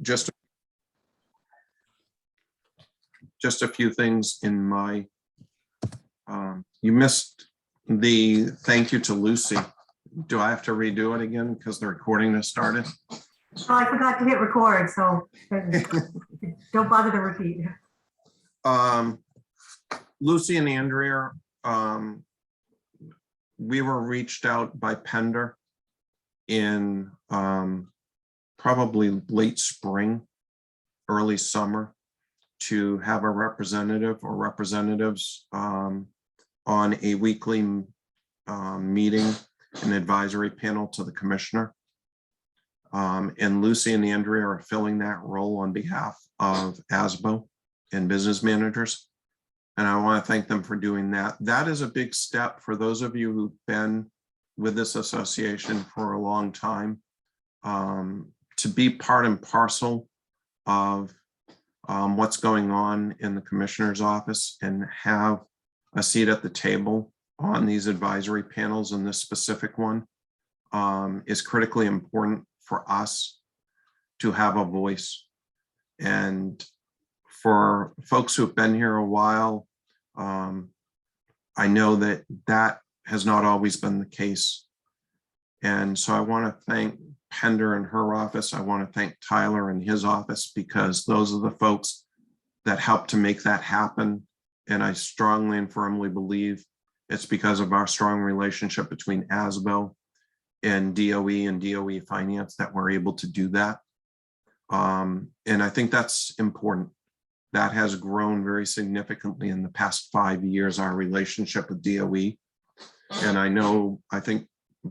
just a few things in my, you missed the thank you to Lucy. Do I have to redo it again because the recording has started? Oh, I forgot to hit record, so don't bother to repeat. Lucy and Andrea, we were reached out by Pender in probably late spring, early summer, to have a representative or representatives on a weekly meeting, an advisory panel to the commissioner. And Lucy and Andrea are filling that role on behalf of MeASBO and business managers. And I want to thank them for doing that. That is a big step for those of you who've been with this association for a long time, to be part and parcel of what's going on in the commissioner's office and have a seat at the table on these advisory panels, and this specific one is critically important for us to have a voice. And for folks who've been here a while, I know that that has not always been the case. And so I want to thank Pender and her office. I want to thank Tyler and his office, because those are the folks that helped to make that happen. And I strongly and firmly believe it's because of our strong relationship between MeASBO and DOE Finance that we're able to do that. And I think that's important. That has grown very significantly in the past 5 years, our relationship with DOE. And I think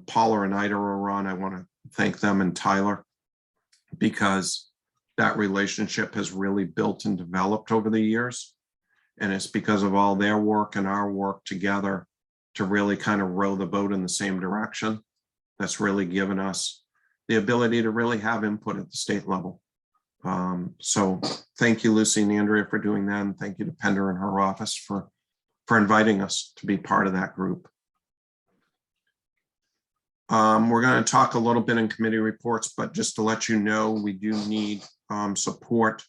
Paula and Ida are on. I want to thank them and Tyler, because that relationship has really built and developed over the years. And it's because of all their work and our work together to really kind of row the boat in the same direction. That's really given us the ability to really have input at the state level. So thank you, Lucy and Andrea, for doing that. And thank you to Pender and her office for inviting us to be part of that group. We're going to talk a little bit in committee reports, but just to let you know, we do need support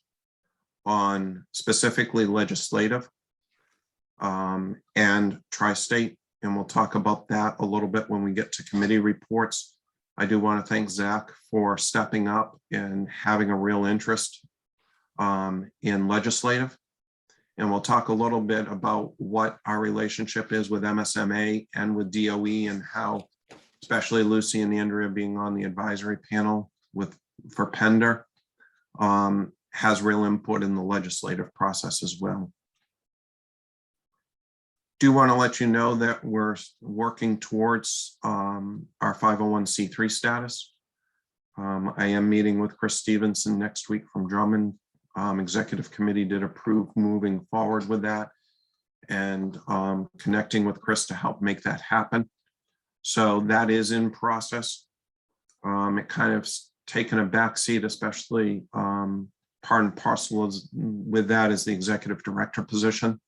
on specifically legislative and tri-state. And we'll talk about that a little bit when we get to committee reports. I do want to thank Zach for stepping up and having a real interest in legislative. And we'll talk a little bit about what our relationship is with MSMA and with DOE, and how, especially Lucy and Andrea being on the advisory panel for Pender, has real input in the legislative process as well. Do want to let you know that we're working towards our 501c3 status. I am meeting with Chris Stevenson next week from Drummond. Executive committee did approve moving forward with that, and connecting with Chris to help make that happen. So that is in process. It kind of taken a backseat, especially part and parcel with that is the executive director position.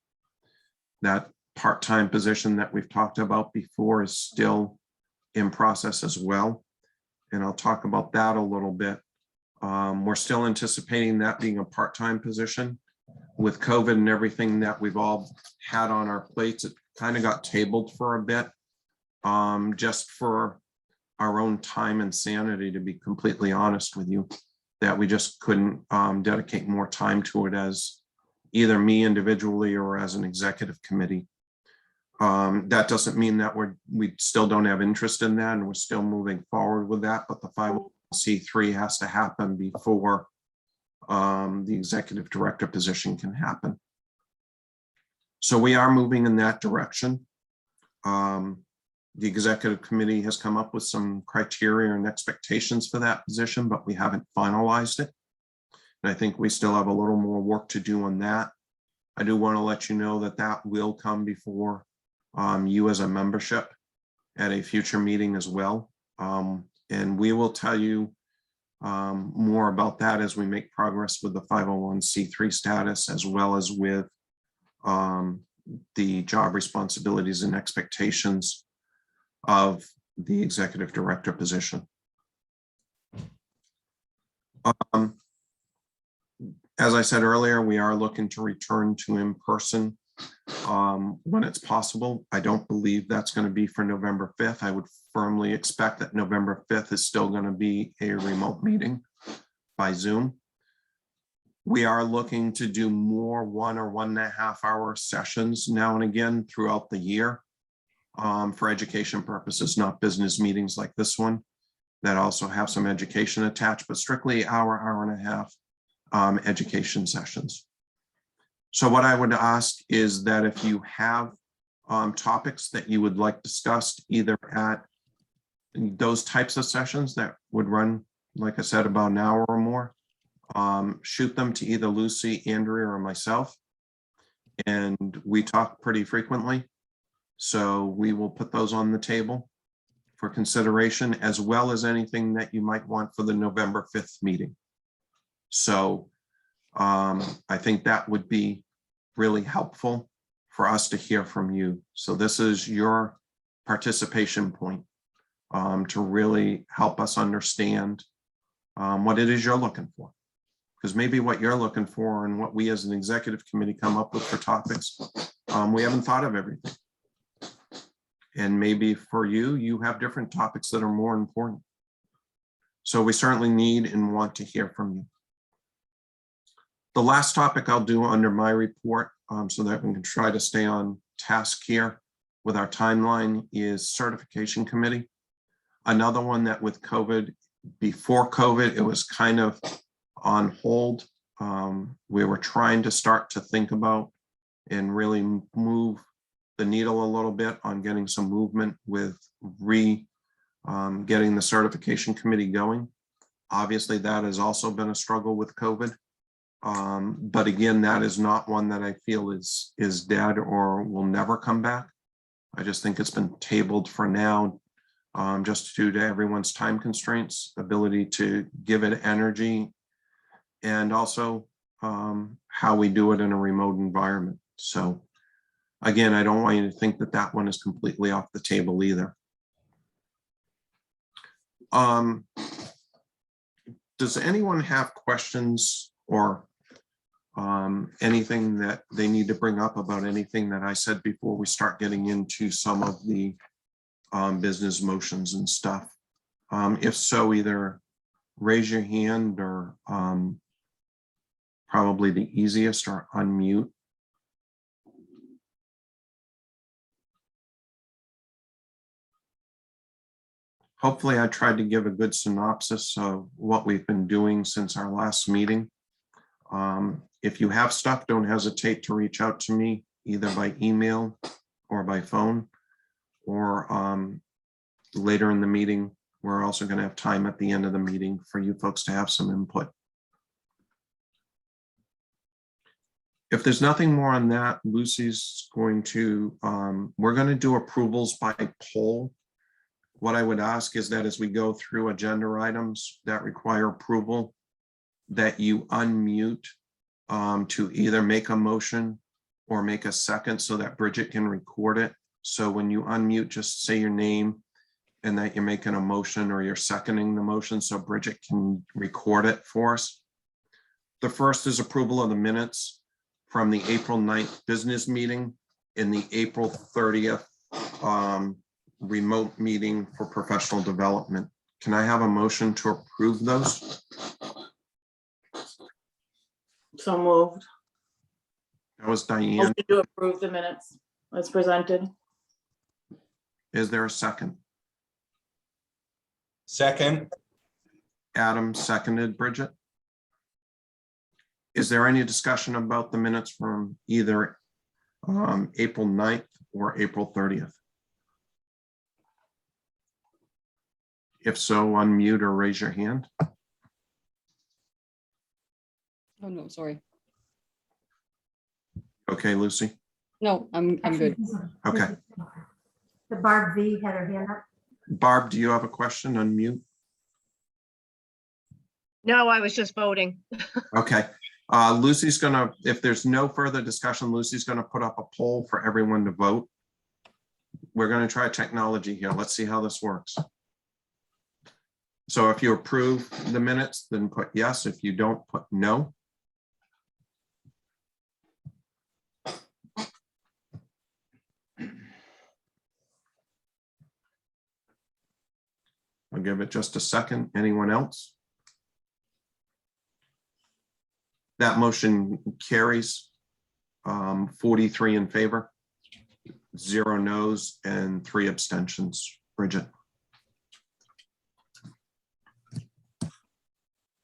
That part-time position that we've talked about before is still in process as well. And I'll talk about that a little bit. We're still anticipating that being a part-time position. With COVID and everything that we've all had on our plates, it kind of got tabled for a bit, just for our own time and sanity, to be completely honest with you, that we just couldn't dedicate more time to it as either me individually or as an executive committee. That doesn't mean that we still don't have interest in that, and we're still moving forward with that, but the 501c3 has to happen before the executive director position can happen. So we are moving in that direction. The executive committee has come up with some criteria and expectations for that position, but we haven't finalized it. And I think we still have a little more work to do on that. I do want to let you know that that will come before you as a membership at a future meeting as well. And we will tell you more about that as we make progress with the 501c3 status, as well as with the job responsibilities and expectations of the executive director position. As I said earlier, we are looking to return to in-person when it's possible. I don't believe that's going to be for November 5th. I would firmly expect that November 5th is still going to be a remote meeting by Zoom. We are looking to do more 1 or 1.5 hour sessions now and again throughout the year for education purposes, not business meetings like this one that also have some education attached, but strictly hour and a half education sessions. So what I would ask is that if you have topics that you would like discussed either at those types of sessions that would run, like I said, about an hour or more, shoot them to either Lucy, Andrea, or myself. And we talk pretty frequently. So we will put those on the table for consideration, as well as anything that you might want for the November 5th meeting. So I think that would be really helpful for us to hear from you. So this is your participation point to really help us understand what it is you're looking for. Because maybe what you're looking for and what we as an executive committee come up with for topics, we haven't thought of everything. And maybe for you, you have different topics that are more important. So we certainly need and want to hear from you. The last topic I'll do under my report so that we can try to stay on task here with our timeline is certification committee. Another one that with COVID, before COVID, it was kind of on hold. We were trying to start to think about and really move the needle a little bit on getting some movement with getting the certification committee going. Obviously, that has also been a struggle with COVID. But again, that is not one that I feel is dead or will never come back. I just think it's been tabled for now, just due to everyone's time constraints, ability to give it energy, and also how we do it in a remote environment. So again, I don't want you to think that that one is completely off the table either. Does anyone have questions or anything that they need to bring up about anything that I said before we start getting into some of the business motions and stuff? If so, either raise your hand or probably the easiest, or unmute. Hopefully I tried to give a good synopsis of what we've been doing since our last meeting. If you have stuff, don't hesitate to reach out to me either by email or by phone, or later in the meeting. We're also going to have time at the end of the meeting for you folks to have some input. If there's nothing more on that, Lucy's going to, we're going to do approvals by poll. What I would ask is that as we go through agenda items that require approval, that you unmute to either make a motion or make a second so that Bridget can record it. So when you unmute, just say your name and that you're making a motion or you're seconding the motion so Bridget can record it for us. The first is approval of the minutes from the April 9th business meeting and the April 30th remote meeting for professional development. Can I have a motion to approve those? So moved. That was Diane. Motion to approve the minutes as presented. Is there a second? Second. Adam seconded. Bridget? Is there any discussion about the minutes from either April 9th or April 30th? If so, unmute or raise your hand. Oh, no, sorry. Okay, Lucy. No, I'm good. Okay. The Barb V had her hand up. Barb, do you have a question? Unmute. No, I was just voting. Okay. Lucy's gonna, if there's no further discussion, Lucy's gonna put up a poll for everyone to vote. We're gonna try technology here. Let's see how this works. So if you approve the minutes, then put yes. If you don't, put no. I'll give it just a second. Anyone else? That motion carries 43 in favor, 0 no's, and 3 abstentions. Bridget.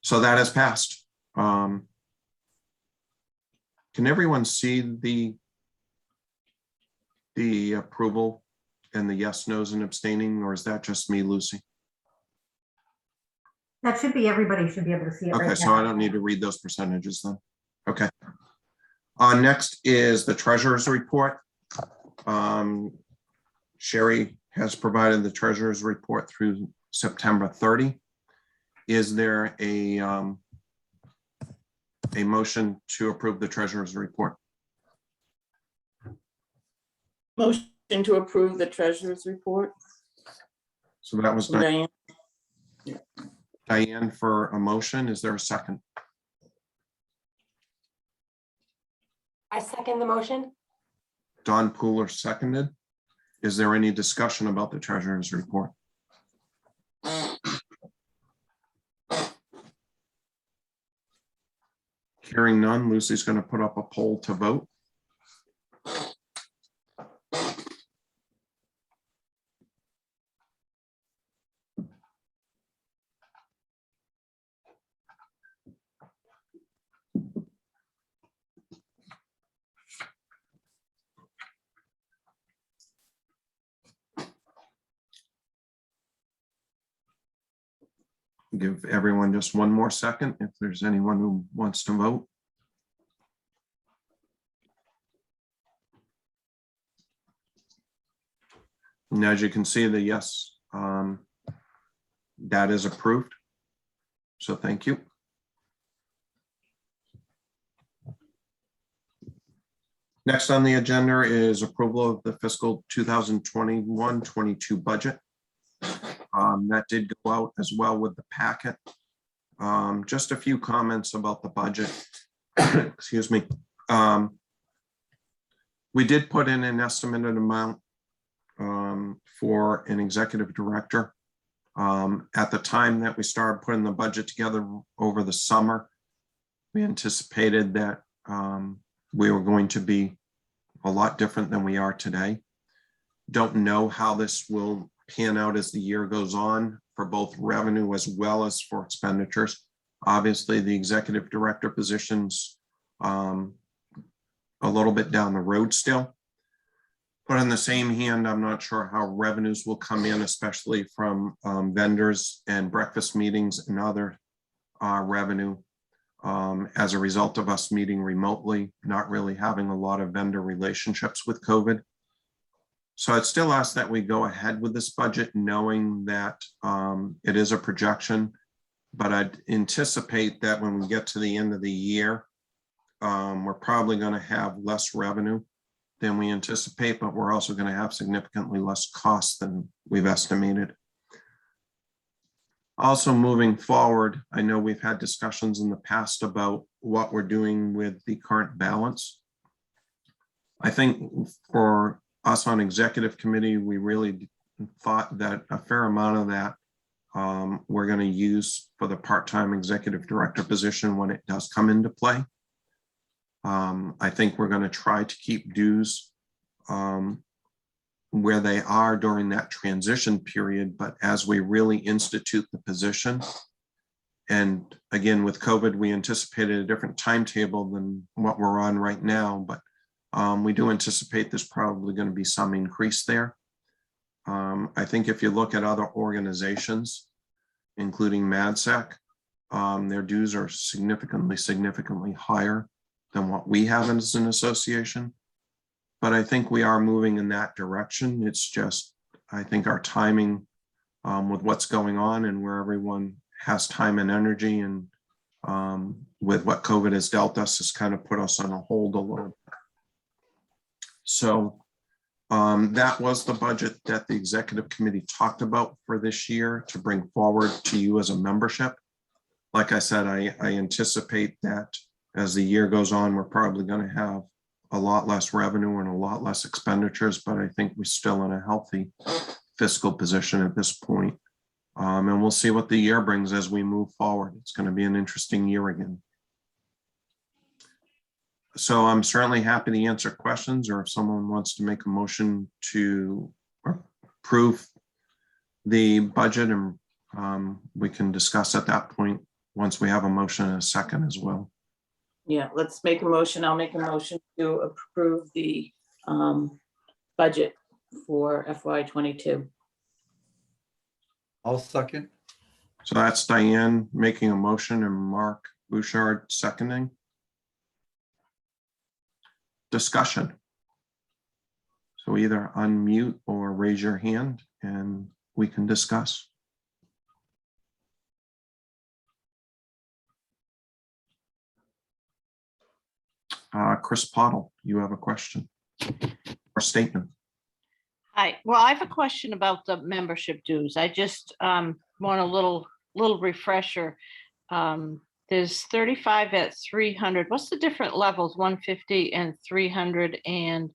So that has passed. Can everyone see the approval and the yes, no's, and abstaining, or is that just me, Lucy? That should be, everybody should be able to see it right now. Okay, so I don't need to read those percentages then. Okay. Next is the treasurer's report. Sherry has provided the treasurer's report through September 30. Is there a motion to approve the treasurer's report? Motion to approve the treasurer's report. So that was Diane. Diane for a motion. Is there a second? I second the motion. Don Pooler seconded. Is there any discussion about the treasurer's report? Hearing none, Lucy's going to put up a poll to vote. Give everyone just one more second if there's anyone who wants to vote. And as you can see, the yes, that is approved. So thank you. Next on the agenda is approval of the fiscal 2021-22 budget. That did go out as well with the packet. Just a few comments about the budget. Excuse me. We did put in an estimated amount for an executive director. At the time that we started putting the budget together over the summer, we anticipated that we were going to be a lot different than we are today. Don't know how this will pan out as the year goes on for both revenue as well as for expenditures. Obviously, the executive director position's a little bit down the road still. But on the same hand, I'm not sure how revenues will come in, especially from vendors and breakfast meetings and other revenue as a result of us meeting remotely, not really having a lot of vendor relationships with COVID. So I'd still ask that we go ahead with this budget, knowing that it is a projection, but I'd anticipate that when we get to the end of the year, we're probably going to have less revenue than we anticipate, but we're also going to have significantly less costs than we've estimated. Also moving forward, I know we've had discussions in the past about what we're doing with the current balance. I think for us on executive committee, we really thought that a fair amount of that we're going to use for the part-time executive director position when it does come into play. I think we're going to try to keep dues where they are during that transition period, but as we really institute the position, and again, with COVID, we anticipated a different timetable than what we're on right now, but we do anticipate there's probably going to be some increase there. I think if you look at other organizations, including MADSEC, their dues are significantly higher than what we have as an association. But I think we are moving in that direction. It's just, I think our timing with what's going on and where everyone has time and energy and with what COVID has dealt us has kind of put us on a hold a little bit. So that was the budget that the executive committee talked about for this year to bring forward to you as a membership. Like I said, I anticipate that as the year goes on, we're probably going to have a lot less revenue and a lot less expenditures, but I think we're still in a healthy fiscal position at this point And we'll see what the year brings as we move forward. It's going to be an interesting year again. So I'm certainly happy to answer questions, or if someone wants to make a motion to approve the budget, and we can discuss at that point once we have a motion and a second as well. Yeah, let's make a motion. I'll make a motion to approve the budget for FY22. I'll second. So that's Diane making a motion and Mark Boucher seconding. Discussion. So either unmute or raise your hand and we can discuss. Chris Pottle, you have a question or statement? Hi, well, I have a question about the membership dues. I just want a little refresher. There's 35 at 300. What's the different levels, 150 and 300? And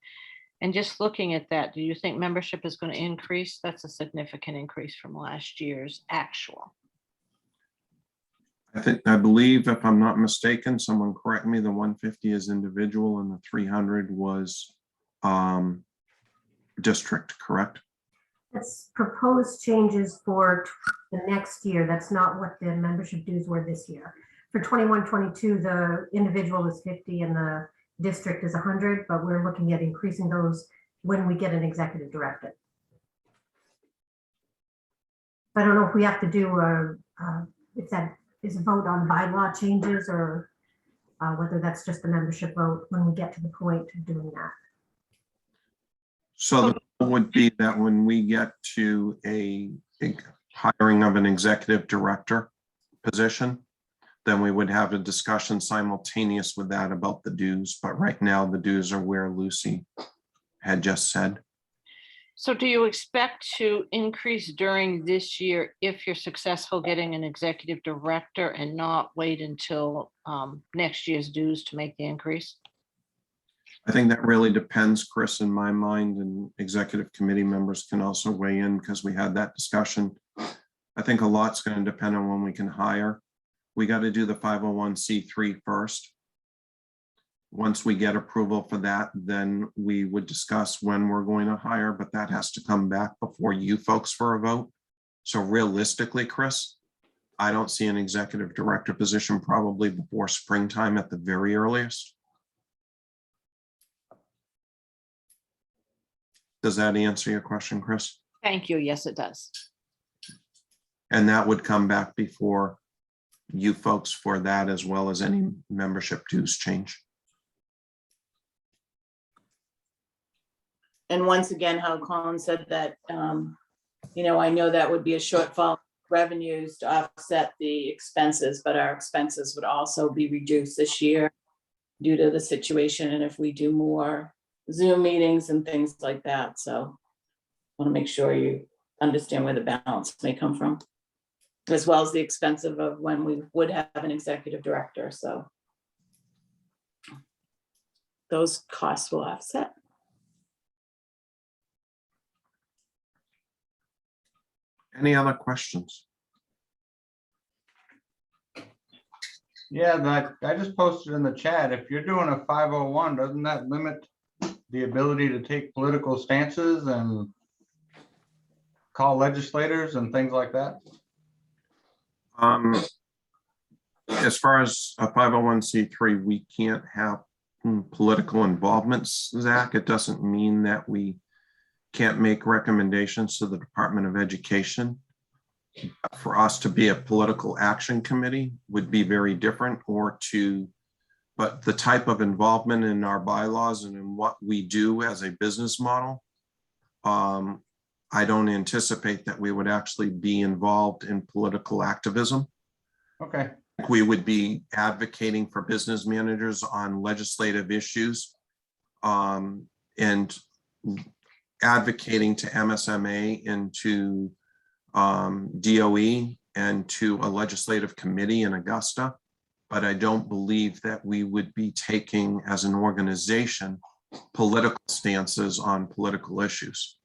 just looking at that, do you think membership is going to increase? That's a significant increase from last year's actual. I believe, if I'm not mistaken, someone correct me, the 150 is individual and the 300 was district, correct? That's proposed changes for the next year. That's not what the membership dues were this year. For 21-22, the individual is 50 and the district is 100, but we're looking at increasing those when we get an executive director. I don't know if we have to do if that is a vote on bylaw changes, or whether that's just a membership vote when we get to the point of doing that. So the goal would be that when we get to a hiring of an executive director position, then we would have a discussion simultaneous with that about the dues. But right now the dues are where Lucy had just said. So do you expect to increase during this year if you're successful getting an executive director and not wait until next year's dues to make the increase? I think that really depends, Chris, in my mind, and executive committee members can also weigh in because we had that discussion. I think a lot's going to depend on when we can hire. We got to do the 501c3 first. Once we get approval for that, then we would discuss when we're going to hire, but that has to come back before you folks for a vote. So realistically, Chris, I don't see an executive director position probably before springtime at the very earliest. Does that answer your question, Chris? Thank you. Yes, it does. And that would come back before you folks for that, as well as any membership dues change. And once again, how Colin said that, I know that would be a shortfall revenues to offset the expenses, but our expenses would also be reduced this year due to the situation. And if we do more Zoom meetings and things like that. So I want to make sure you understand where the balance may come from, as well as the expense of when we would have an executive director. So those costs will offset. Any other questions? Yeah, I just posted in the chat, if you're doing a 501, doesn't that limit the ability to take political stances and call legislators and things like that? As far as a 501c3, we can't have political involvements, Zach. It doesn't mean that we can't make recommendations to the Department of Education. For us to be a political action committee would be very different, but the type of involvement in our bylaws and in what we do as a business model, I don't anticipate that we would actually be involved in political activism. Okay. We would be advocating for business managers on legislative issues and advocating to MSMA and to DOE and to a legislative committee in Augusta. But I don't believe that we would be taking, as an organization, political stances on political issues.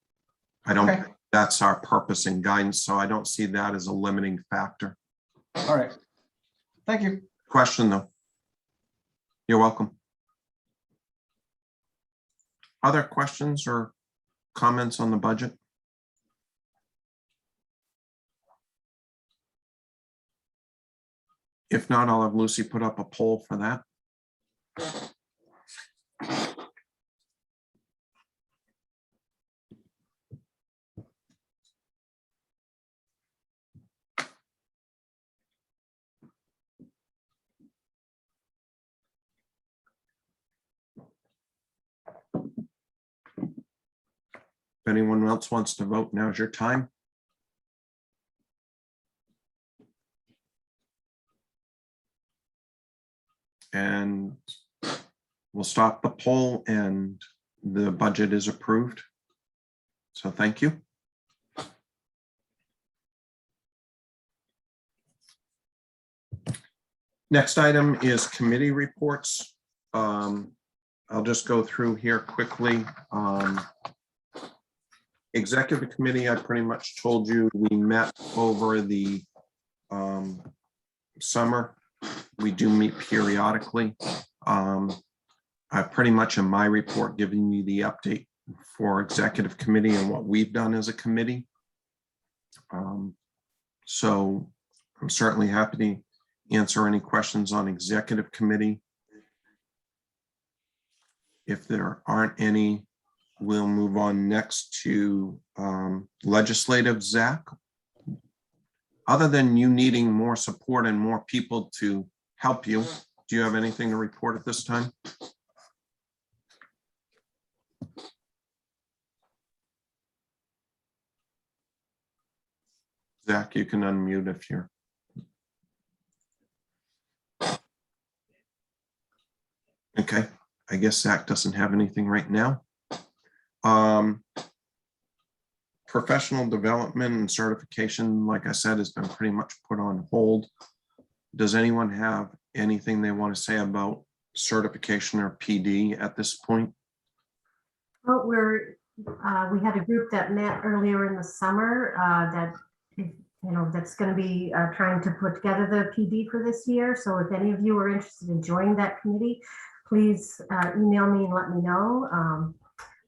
I don't. Okay. that's our purpose and guidance. So I don't see that as a limiting factor. All right. Thank you. Question though. You're welcome. Other questions or comments on the budget? If not, I'll have Lucy put up a poll for that. If anyone else wants to vote, now's your time. And we'll stop the poll and the budget is approved. So thank you. Next item is committee reports. I'll just go through here quickly. Executive committee, I pretty much told you we met over the summer. We do meet periodically. I pretty much in my report giving you the update for executive committee and what we've done as a committee. So I'm certainly happy to answer any questions on executive committee. If there aren't any, we'll move on next to legislative. Zach, other than you needing more support and more people to help you, do you have anything to report at this time? Zach, you can unmute if you're. Okay, I guess Zach doesn't have anything right now. Professional development and certification, like I said, has been pretty much put on hold. Does anyone have anything they want to say about certification or PD at this point? Well, we had a group that met earlier in the summer that's going to be trying to put together the PD for this year. So if any of you are interested in joining that committee, please email me and let me know.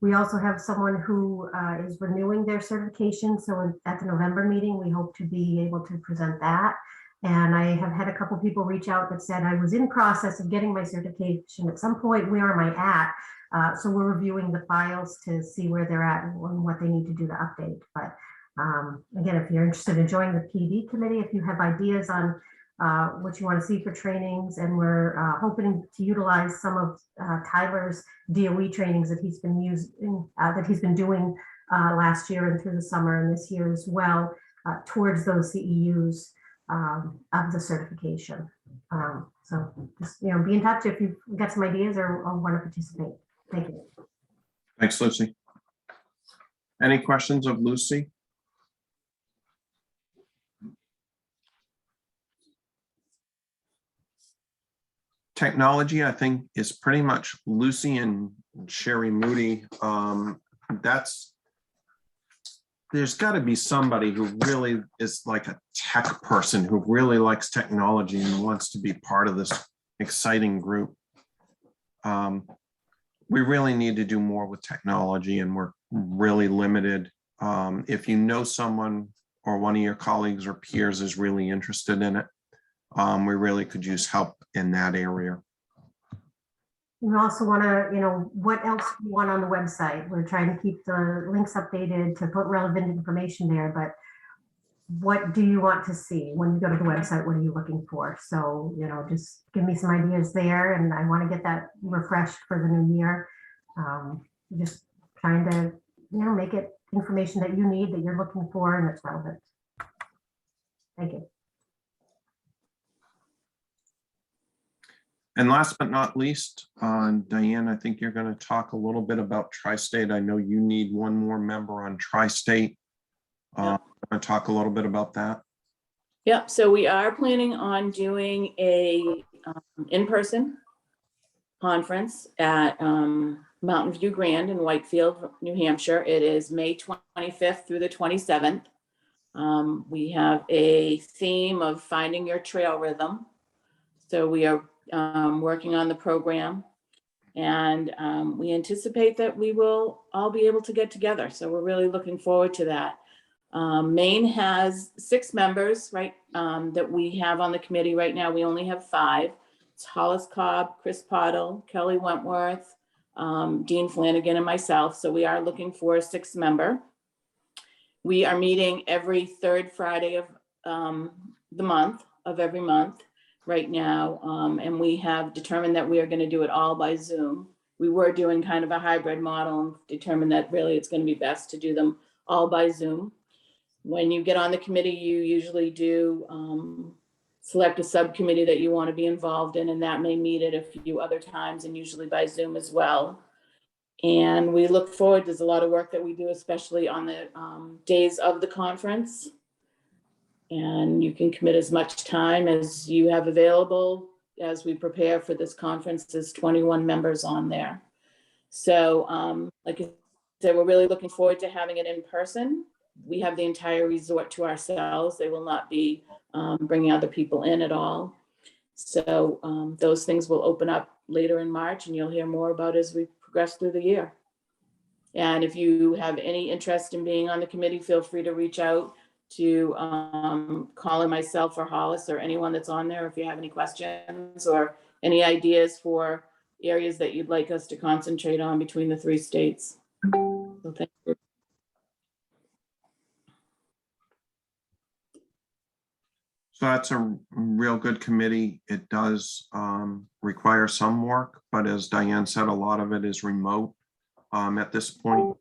We also have someone who is renewing their certification. So at the November meeting, we hope to be able to present that. And I have had a couple people reach out that said, I was in process of getting my certification at some point, where am I at? So we're reviewing the files to see where they're at and what they need to do to update. But again, if you're interested in joining the PD committee, if you have ideas on what you want to see for trainings, and we're hoping to utilize some of Tyler's DOE trainings that he's been using, that he's been doing last year and through the summer and this year as well, towards those CEUs of the certification. So just be in touch if you've got some ideas or want to participate. Thank you. Thanks, Lucy. Any questions of Lucy? Technology, I think, is pretty much Lucy and Sherry Moody. There's got to be somebody who really is like a tech person who really likes technology and wants to be part of this exciting group. We really need to do more with technology, and we're really limited. If you know someone or one of your colleagues or peers is really interested in it, we really could use help in that area. We also want to, what else do you want on the website? We're trying to keep the links updated to put relevant information there, but what do you want to see when you go to the website? What are you looking for? So, just give me some ideas there, and I want to get that refreshed for the new year. Just trying to, make it information that you need, that you're looking for, and that's relevant. Thank you. And last but not least, Diane, I think you're going to talk a little bit about Tri-State. I know you need one more member on Tri-State. I'm going to talk a little bit about that. Yep, so we are planning on doing a in-person conference at Mountain View Grand in Whitefield, New Hampshire. It is May 25th through the 27th. We have a theme of finding your trail rhythm. So we are working on the program, and we anticipate that we will all be able to get together. So we're really looking forward to that. Maine has 6 members, right, that we have on the committee right now. We only have 5. It's Hollis Cobb, Chris Pottle, Kelly Wentworth, Dean Flanagan, and myself. So we are looking for a 6th member. We are meeting every 3rd Friday of every month right now. And we have determined that we are going to do it all by Zoom. We were doing kind of a hybrid model and determined that really it's going to be best to do them all by Zoom. When you get on the committee, you usually do select a subcommittee that you want to be involved in, and that may meet at a few other times, and usually by Zoom as well. And we look forward, there's a lot of work that we do, especially on the days of the conference. And you can commit as much time as you have available as we prepare for this conference. There's 21 members on there. So like I said, we're really looking forward to having it in person. We have the entire resort to ourselves. They will not be bringing other people in at all. So those things will open up later in March, and you'll hear more about as we progress through the year. And if you have any interest in being on the committee, feel free to reach out to Colin, myself, or Hollis, or anyone that's on there if you have any questions or any ideas for areas that you'd like us to concentrate on between the 3 states. So thank you. So that's a real good committee. It does require some work, but as Diane said, a lot of it is remote at this point.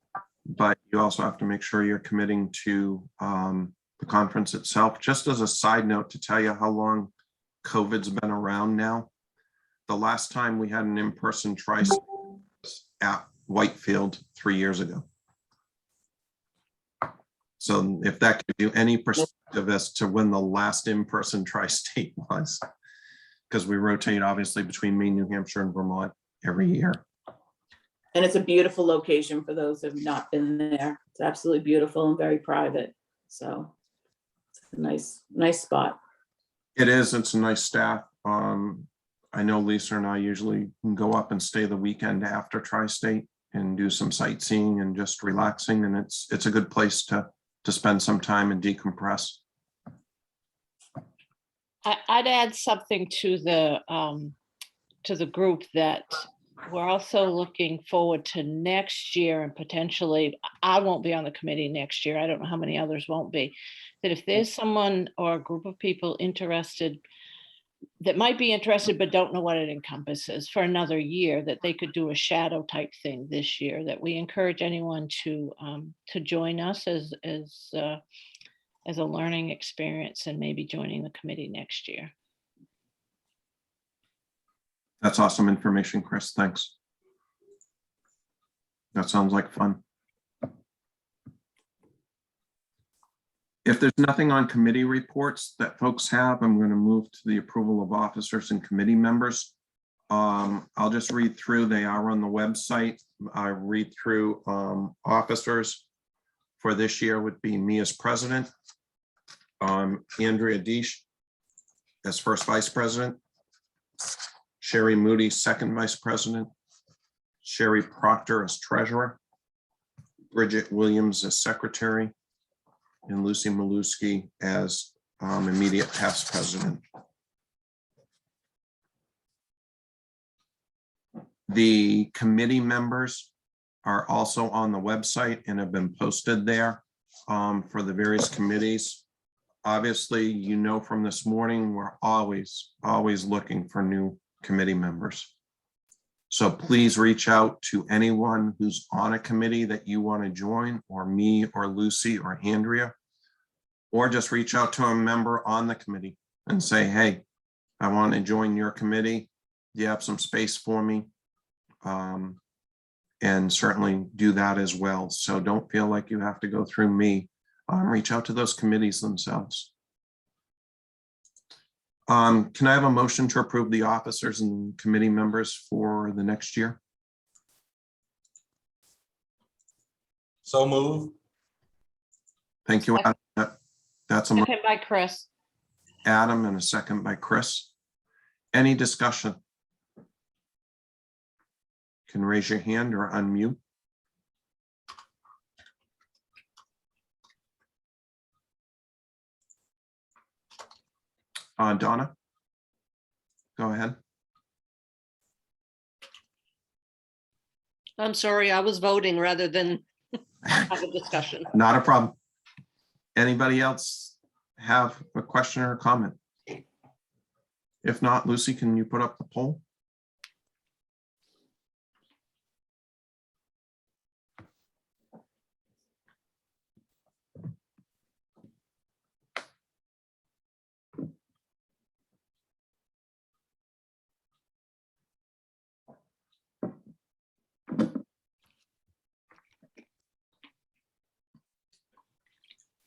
But you also have to make sure you're committing to the conference itself. Just as a side note to tell you how long COVID's been around now, the last time we had an in-person tri-state was at Whitefield 3 years ago. So if that gives you any perspective as to when the last in-person tri-state was, because we rotate obviously between Maine, New Hampshire, and Vermont every year. And it's a beautiful location for those who have not been there. It's absolutely beautiful and very private. So it's a nice spot. It is, it's a nice staff. I know Lisa and I usually go up and stay the weekend after tri-state and do some sightseeing and just relaxing. And it's a good place to spend some time and decompress. I'd add something to the group that we're also looking forward to next year, and potentially, I won't be on the committee next year. I don't know how many others won't be. That if there's someone or a group of people interested, that might be interested but don't know what it encompasses for another year, that they could do a shadow type thing this year, that we encourage anyone to join us as a learning experience and maybe joining the committee next year. That's awesome information, Chris. Thanks. That sounds like fun. If there's nothing on committee reports that folks have, I'm going to move to the approval of officers and committee members. I'll just read through. They are on the website. I read through officers for this year would be me as president, Andrea Deesh as first vice president, Sherry Moody, second vice president, Sherry Proctor as treasurer, Bridget Williams as secretary, and Lucy Maluski as immediate past president. The committee members are also on the website and have been posted there for the various committees. Obviously, you know from this morning, we're always looking for new committee members. So please reach out to anyone who's on a committee that you want to join, or me or Lucy or Andrea, or just reach out to a member on the committee and say, hey, I want to join your committee. Do you have some space for me? And certainly do that as well. So don't feel like you have to go through me. Reach out to those committees themselves. Can I have a motion to approve the officers and committee members for the next year? So move. Thank you, Adam. That's a Second by Chris. Adam and a second by Chris. Any discussion? Can raise your hand or unmute. Donna? Go ahead. I'm sorry, I was voting rather than have a discussion. Not a problem. Anybody else have a question or a comment? If not, Lucy, can you put up the poll?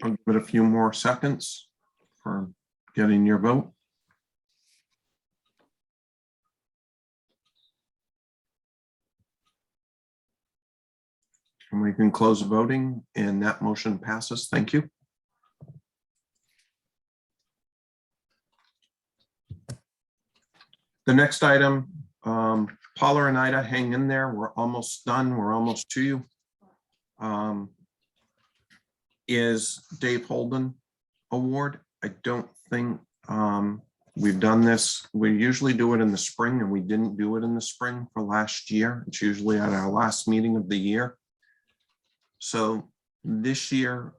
I'll give it a few more seconds for getting your vote. And we can close voting and that motion passes. Thank you. The next item, Paula and Ida, hang in there. We're almost done. We're almost to you. Is Dave Holden Award. I don't think we've done this. We usually do it in the spring and we didn't do it in the spring for last year. It's usually at our last meeting of the year. So this year,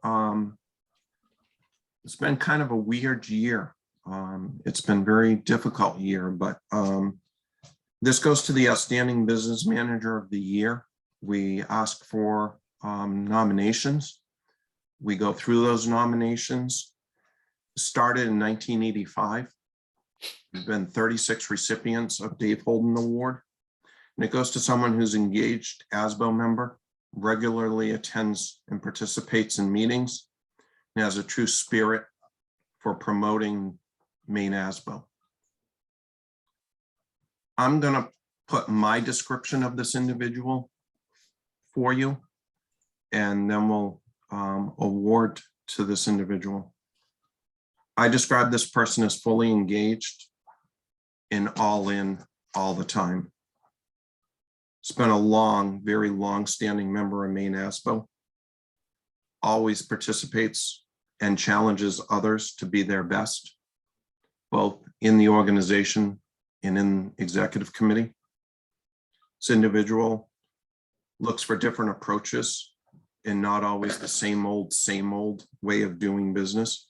it's been kind of a weird year. It's been a very difficult year, but this goes to the Outstanding Business Manager of the Year. We ask for nominations. We go through those nominations. Started in 1985. There's been 36 recipients of Dave Holden Award. And it goes to someone who's engaged MeASBO member, regularly attends and participates in meetings, and has a true spirit for promoting MeASBO. I'm going to put my description of this individual for you, and then we'll award to this individual. I describe this person as fully engaged and all in all the time. It's been a long, very long-standing member of MeASBO. Always participates and challenges others to be their best, both in the organization and in executive committee. This individual looks for different approaches and not always the same old way of doing business.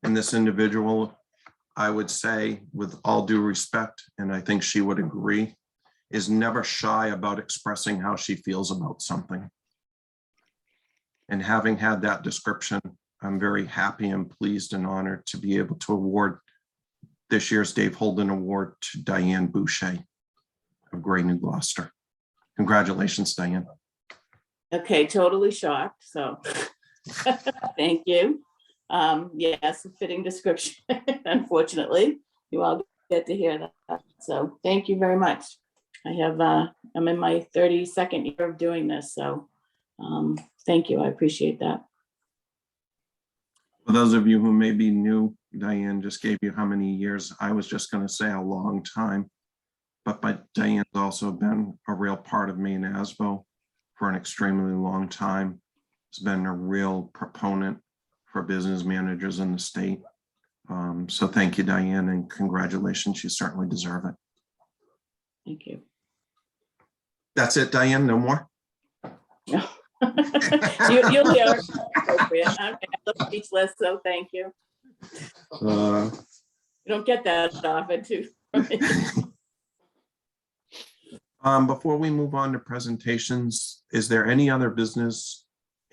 And this individual, I would say, with all due respect, and I think she would agree, is never shy about expressing how she feels about something. And having had that description, I'm very happy and pleased and honored to be able to award this year's Dave Holden Award to Diane Boucher of Gray, New Gloucester. Congratulations, Diane. Okay, totally shocked, so thank you. Yes, a fitting description, unfortunately. You all get to hear that, so thank you very much. I have, I'm in my 32nd year of doing this, so thank you, I appreciate that. For those of you who may be new, Diane just gave you how many years. I was just going to say a long time, but Diane's also been a real part of MeASBO for an extremely long time. Has been a real proponent for business managers in the state. So thank you, Diane, and congratulations. You certainly deserve it. Thank you. That's it, Diane, no more? No. You'll hear. Appropriate. Okay, I look speechless, so thank you. You don't get that often too. Before we move on to presentations, is there any other business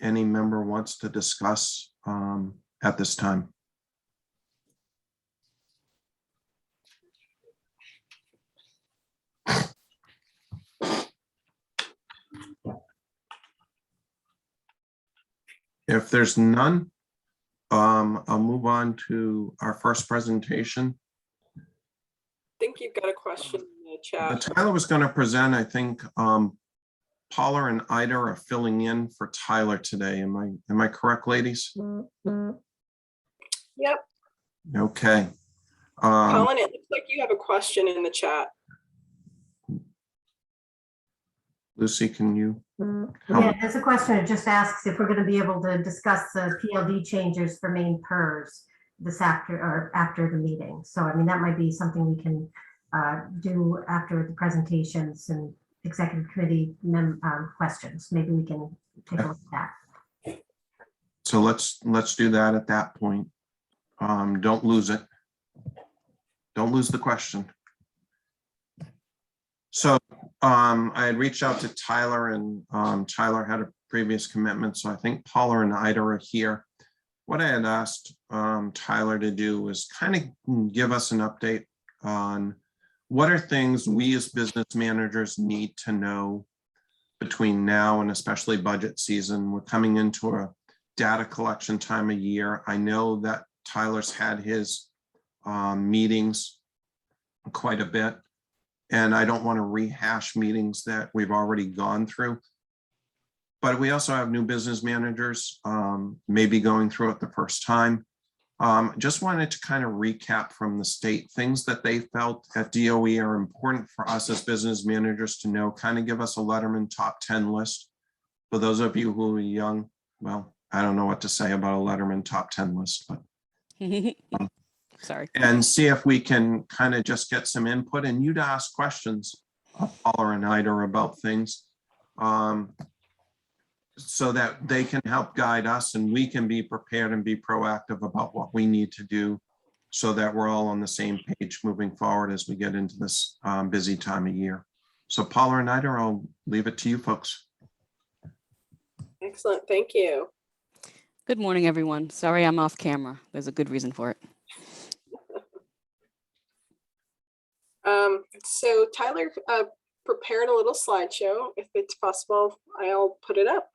any member wants to discuss at this time? If there's none, I'll move on to our first presentation. I think you've got a question in the chat. Tyler was going to present, I think, Paula and Ida are filling in for Tyler today. Am I correct, ladies? Yep. Okay. Colin, it looks like you have a question in the chat. Lucy, can you? Yeah, there's a question. It just asks if we're going to be able to discuss the PLD changes for main PERS after the meeting. So, I mean, that might be something we can do after the presentations and executive committee questions. Maybe we can take a look at that. So let's do that at that point. Don't lose it. Don't lose the question. So I had reached out to Tyler, and Tyler had a previous commitment. So I think Paula and Ida are here. What I had asked Tyler to do was kind of give us an update on what are things we as business managers need to know between now and especially budget season. We're coming into a data collection time of year. I know that Tyler's had his meetings quite a bit, and I don't want to rehash meetings that we've already gone through. But we also have new business managers maybe going through it the first time. Just wanted to kind of recap from the state things that they felt at DOE are important for us as business managers to know, kind of give us a Letterman top 10 list. For those of you who are young, well, I don't know what to say about a Letterman top 10 list, but Sorry. and see if we can kind of just get some input and you to ask questions, Paula and Ida, about things so that they can help guide us and we can be prepared and be proactive about what we need to do so that we're all on the same page moving forward as we get into this busy time of year. So Paula and Ida, I'll leave it to you folks. Excellent. Thank you. Good morning, everyone. Sorry I'm off camera. There's a good reason for it. So Tyler prepared a little slideshow. If it's possible, I'll put it up.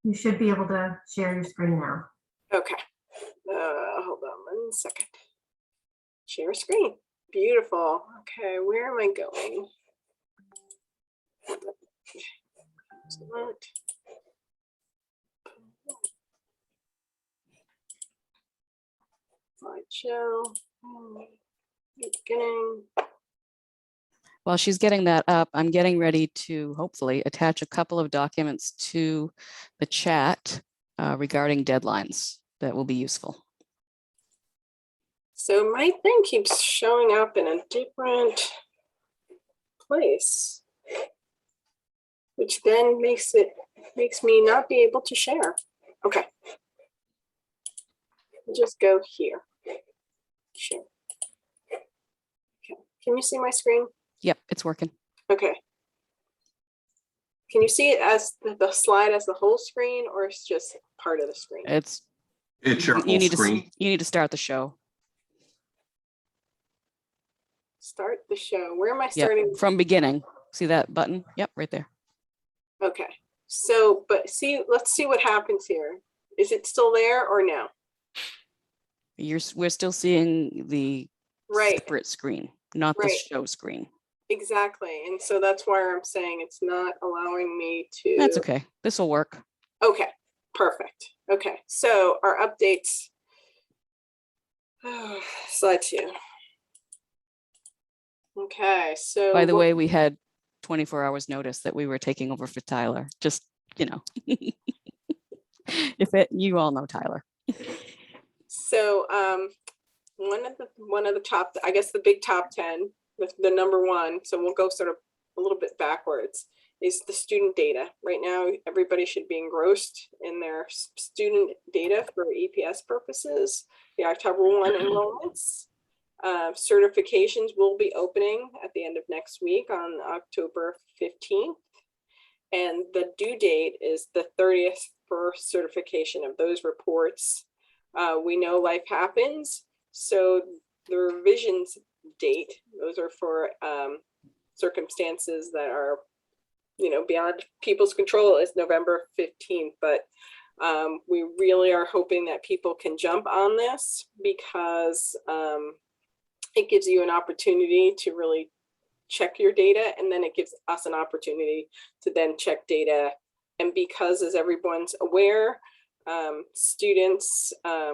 You should be able to share your screen now. Okay. Hold on 1 second. Share screen. Beautiful. Okay, where am I going? Slideshow. Beginning. While she's getting that up, I'm getting ready to hopefully attach a couple of documents to the chat regarding deadlines that will be useful. So my thing keeps showing up in a different place, which then makes me not be able to share. Okay. I'll just go here. Share. Okay. Can you see my screen? Yep, it's working. Okay. Can you see it as the slide as the whole screen, or it's just part of the screen? It's your whole screen. You need to start the show. Start the show. Where am I Yep, starting? from beginning. See that button? Yep, right there. Okay. So, but see, let's see what happens here. Is it still there or no? We're still seeing the Right. separate screen, not the Right. show screen. Exactly. And so that's why I'm saying it's not allowing me to. That's okay. This will work. Okay, perfect. Okay, so our updates. Slide 2. Okay, so. By the way, we had 24 hours notice that we were taking over for Tyler. Just, you know, you all know Tyler. So one of the top, I guess the big top 10, the number one, so we'll go sort of a little bit backwards, is the student data. Right now, everybody should be engrossed in their student data for EPS purposes. The October 1 enrollments. Certifications will be opening at the end of next week on October 15th. And the due date is the 30th for certification of those reports. We know life happens, so the revisions date, those are for circumstances that are, beyond people's control, is November 15th. But We really are hoping that people can jump on this because it gives you an opportunity to really check your data, and then it gives us an opportunity to then check data. And because, as everyone's aware, students, a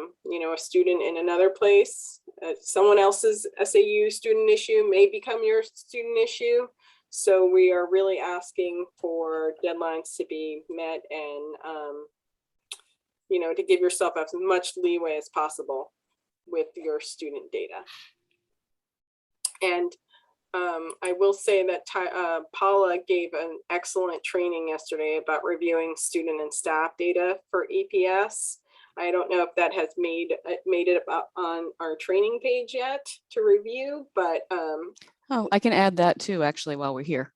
student in another place, someone else's SAU student issue may become your student issue. So we are really asking for deadlines to be met and, to give yourself as much leeway as possible with your student data. And I will say that Paula gave an excellent training yesterday about reviewing student and staff data for EPS. I don't know if that has made it up on our training page yet to review, but Oh, I can add that too, actually, while we're here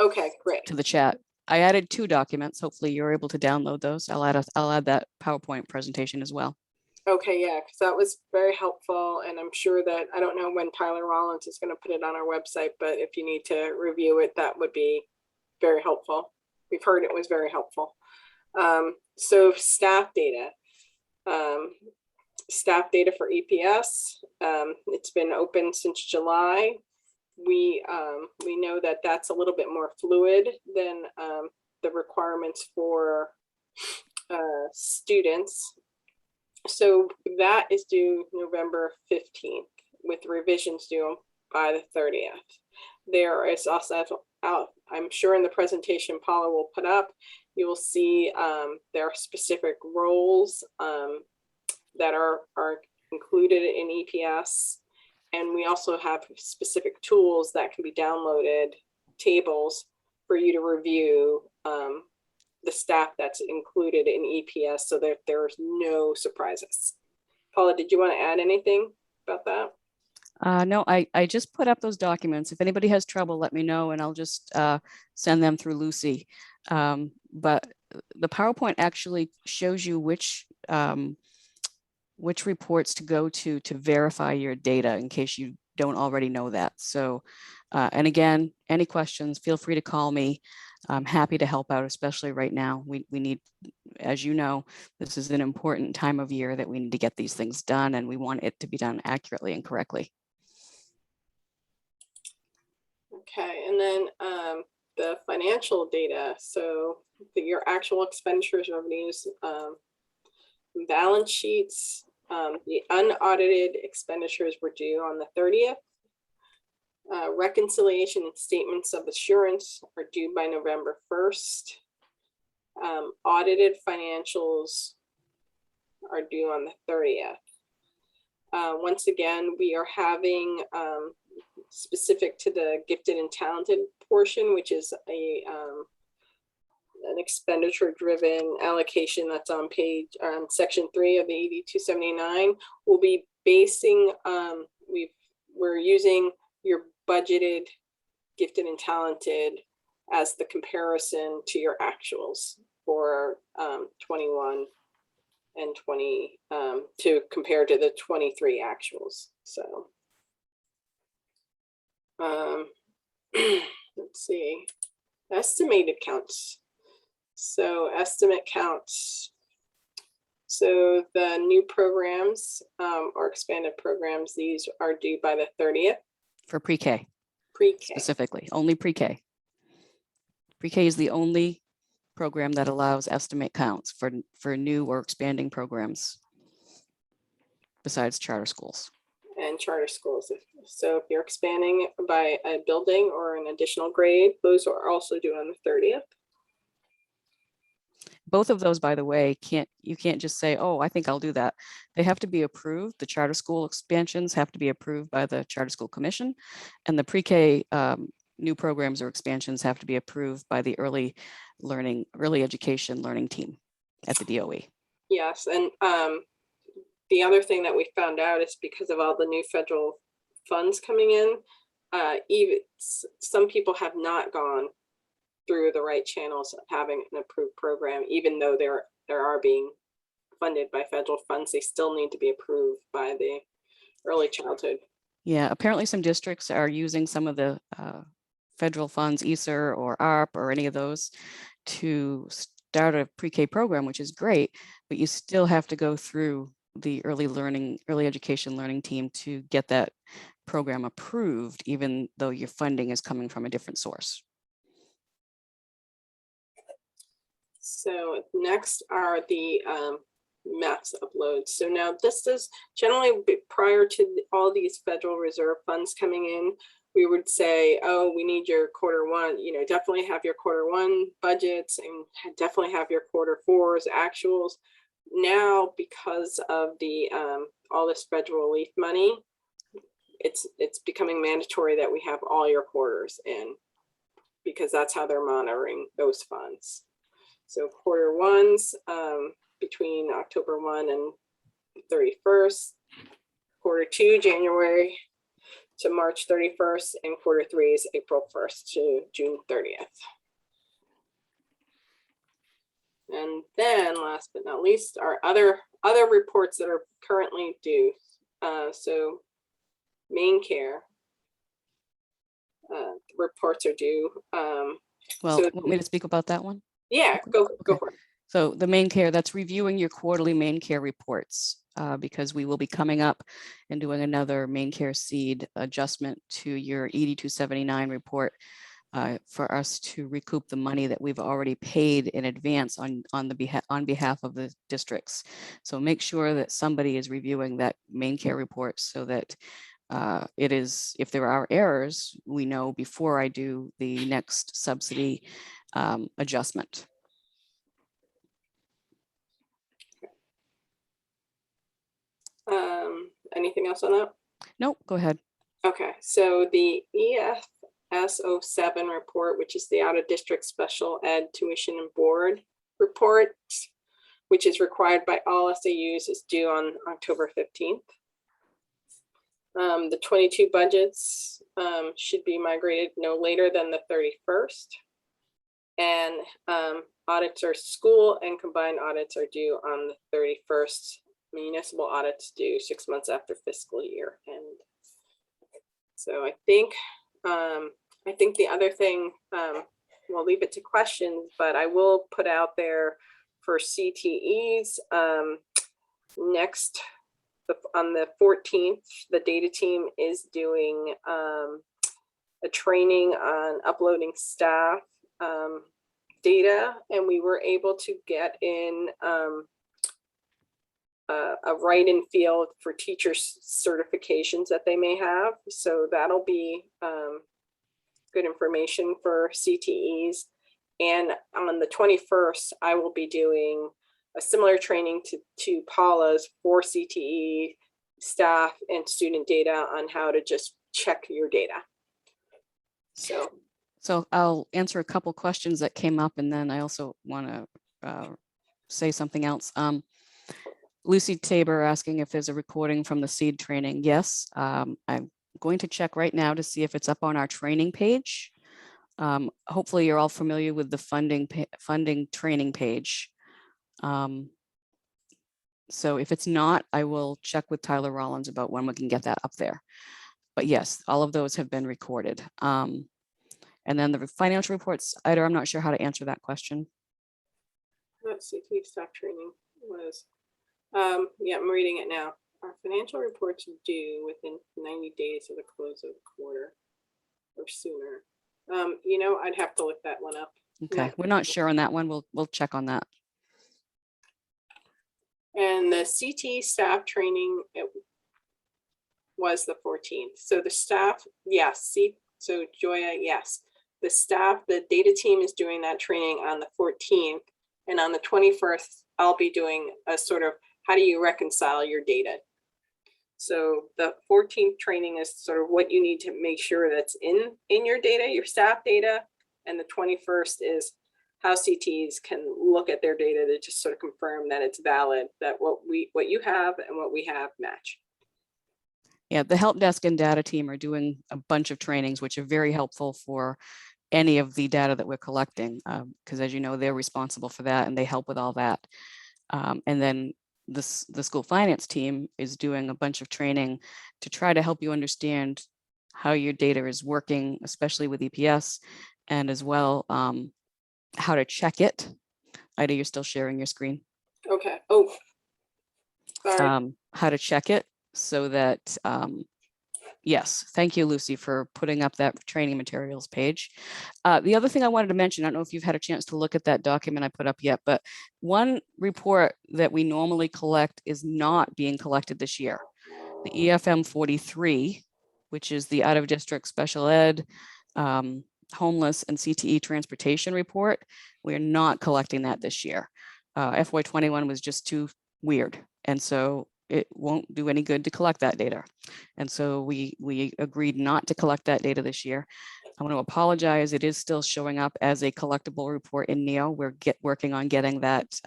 okay, great. to the chat. I added 2 documents. Hopefully you're able to download those. I'll add that PowerPoint presentation as well. Okay, yeah, because that was very helpful, and I'm sure that, I don't know when Tyler Rollins is going to put it on our website, but if you need to review it, that would be very helpful. We've heard it was very helpful. So staff data for EPS, it's been open since July. We know that that's a little bit more fluid than the requirements for students. So that is due November 15th with revisions due by the 30th. There is also, I'm sure in the presentation Paula will put up, you will see there are specific roles that are included in EPS. And we also have specific tools that can be downloaded, tables for you to review the staff that's included in EPS so that there's no surprises. Paula, did you want to add anything about that? No, I just put up those documents. If anybody has trouble, let me know and I'll just send them through Lucy. But the PowerPoint actually shows you which reports to go to verify your data in case you don't already know that. So, and again, any questions, feel free to call me. I'm happy to help out, especially right now. We need, as you know, this is an important time of year that we need to get these things done, and we want it to be done accurately and correctly. Okay, and then the financial data. So your actual expenditures, revenues, balance sheets, the unaudited expenditures were due on the 30th. Reconciliation and statements of assurance are due by November 1st. Audited financials are due on the 30th. Once again, we are having specific to the gifted and talented portion, which is an expenditure-driven allocation that's on section 3 of the 8279. We'll be basing, we're using your budgeted gifted and talented as the comparison to your actuals for 21 and 20 to compare to the 23 actuals. So let's see, estimated counts. So estimate counts. So the new programs or expanded programs, these are due by the 30th. For pre-K. Pre-K. Specifically, only pre-K. Pre-K is the only program that allows estimate counts for new or expanding programs besides charter schools. And charter schools. So if you're expanding by a building or an additional grade, those are also due on the 30th. Both of those, by the way, you can't just say, oh, I think I'll do that. They have to be approved. The charter school expansions have to be approved by the Charter School Commission, and the pre-K new programs or expansions have to be approved by the early education learning team at the DOE. Yes, and the other thing that we found out is because of all the new federal funds coming in, even some people have not gone through the right channels of having an approved program, even though they are being funded by federal funds, they still need to be approved by the early childhood. Yeah, apparently some districts are using some of the federal funds, ESSER or ARP or any of those to start a pre-K program, which is great, but you still have to go through the early education learning team to get that program approved, even though your funding is coming from a different source. So next are the maps uploads. So now this is generally prior to all these Federal Reserve funds coming in, we would say, oh, we need your Q1, you know, definitely have your Q1 budgets and definitely have your Q4's actuals. Now, because of the all this federal relief money, it's becoming mandatory that we have all your quarters in, because that's how they're monitoring those funds. So Q1's between October 1 and 31st, Q2, January to March 31st, and Q3 is April 1st to June 30th. And then last but not least, our other reports that are currently due. So main care reports are due. Well, so, want me to speak about that one? Yeah, go for it. So the main care, that's reviewing your quarterly main care reports, because we will be coming up and doing another main care seed adjustment to your ED 279 report for us to recoup the money that we've already paid in advance on behalf of the districts. So make sure that somebody is reviewing that main care report so that it is, if there are errors, we know before I do the next subsidy adjustment. Anything else on that? Nope, go ahead. Okay, so the EFS 07 report, which is the out of district special ed tuition and board report, which is required by all SAUs, is due on October 15th. The 22 budgets should be migrated no later than the 31st. And audits are school and combined audits are due on the 31st. Municipal audits due 6 months after fiscal year. And so I think the other thing, we'll leave it to questions, but I will put out there for CTEs next on the 14th, the data team is doing a training on uploading staff data, and we were able to get in a write-in field for teachers' certifications that they may have. So that'll be good information for CTEs. And on the 21st, I will be doing a similar training to Paula's for CTE staff and student data on how to just check your data. So I'll answer a couple questions that came up, and then I also want to say something else. Lucy Tabor asking if there's a recording from the seed training. Yes, I'm going to check right now to see if it's up on our training page. Hopefully you're all familiar with the funding training page. So if it's not, I will check with Tyler Rollins about when we can get that up there. But yes, all of those have been recorded. And then the financial reports, Ida, I'm not sure how to answer that question. Let's see, staff training was, yeah, I'm reading it now. Our financial reports are due within 90 days of the close of the quarter or sooner. You know, I'd have to look that one up. Okay, Yeah. we're not sure on that one. We'll check on that. And the CT staff training, it was the 14th. So the staff, yes. See, so Joya, yes. The staff, the data team is doing that training on the 14th. And on the 21st, I'll be doing a sort of, how do you reconcile your data? So the 14th training is sort of what you need to make sure that's in your data, your staff data. And the 21st is how CTs can look at their data to just sort of confirm that it's valid, that what you have and what we have match. Yeah, the help desk and data team are doing a bunch of trainings, which are very helpful for any of the data that we're collecting, because as you know, they're responsible for that and they help with all that. And then the school finance team is doing a bunch of training to try to help you understand how your data is working, especially with EPS, and as well how to check it. Ida, you're still sharing your screen. Okay. Oh, sorry. How to check it so that, yes, thank you, Lucy, for putting up that training materials page. The other thing I wanted to mention, I don't know if you've had a chance to look at that document I put up yet, but one report that we normally collect is not being collected this year. The EFM 43, which is the out of district special ed, homeless and CTE transportation report. We're not collecting that this year. FY21 was just too weird. And so it won't do any good to collect that data. And so we agreed not to collect that data this year. I want to apologize. It is still showing up as a collectible report in NEO. We're working on getting that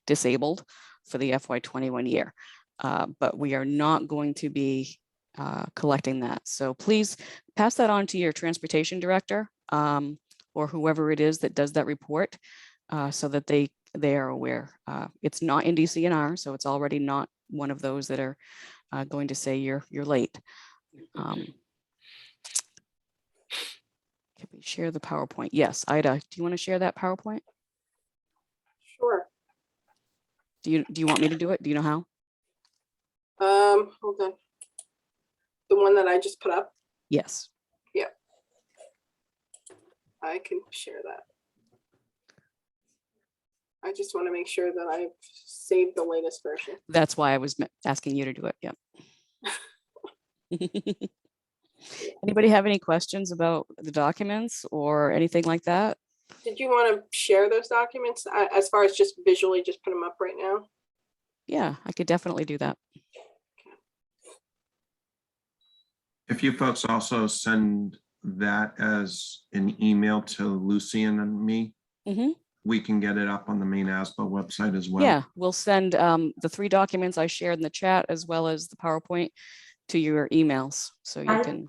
disabled for the FY21 year. But we are not going to be collecting that. So please pass that on to your transportation director or whoever it is that does that report so that they are aware. It's not in DCNR, so it's already not one of those that are going to say you're late. Can we share the PowerPoint? Yes, Ida, do you want to share that PowerPoint? Sure. Do you want me to do it? Do you know how? Hold on. The one that I just put up. Yes. Yeah. I can share that. I just want to make sure that I've saved the latest version. That's why I was asking you to do it. Yep. Anybody have any questions about the documents or anything like that? Did you want to share those documents as far as just visually just put them up right now? Yeah, I could definitely do that. If you folks also send that as an email to Lucian and me, we can get it up on the MeASBO website as well. Yeah, we'll send the 3 documents I shared in the chat as well as the PowerPoint to your emails. So you can.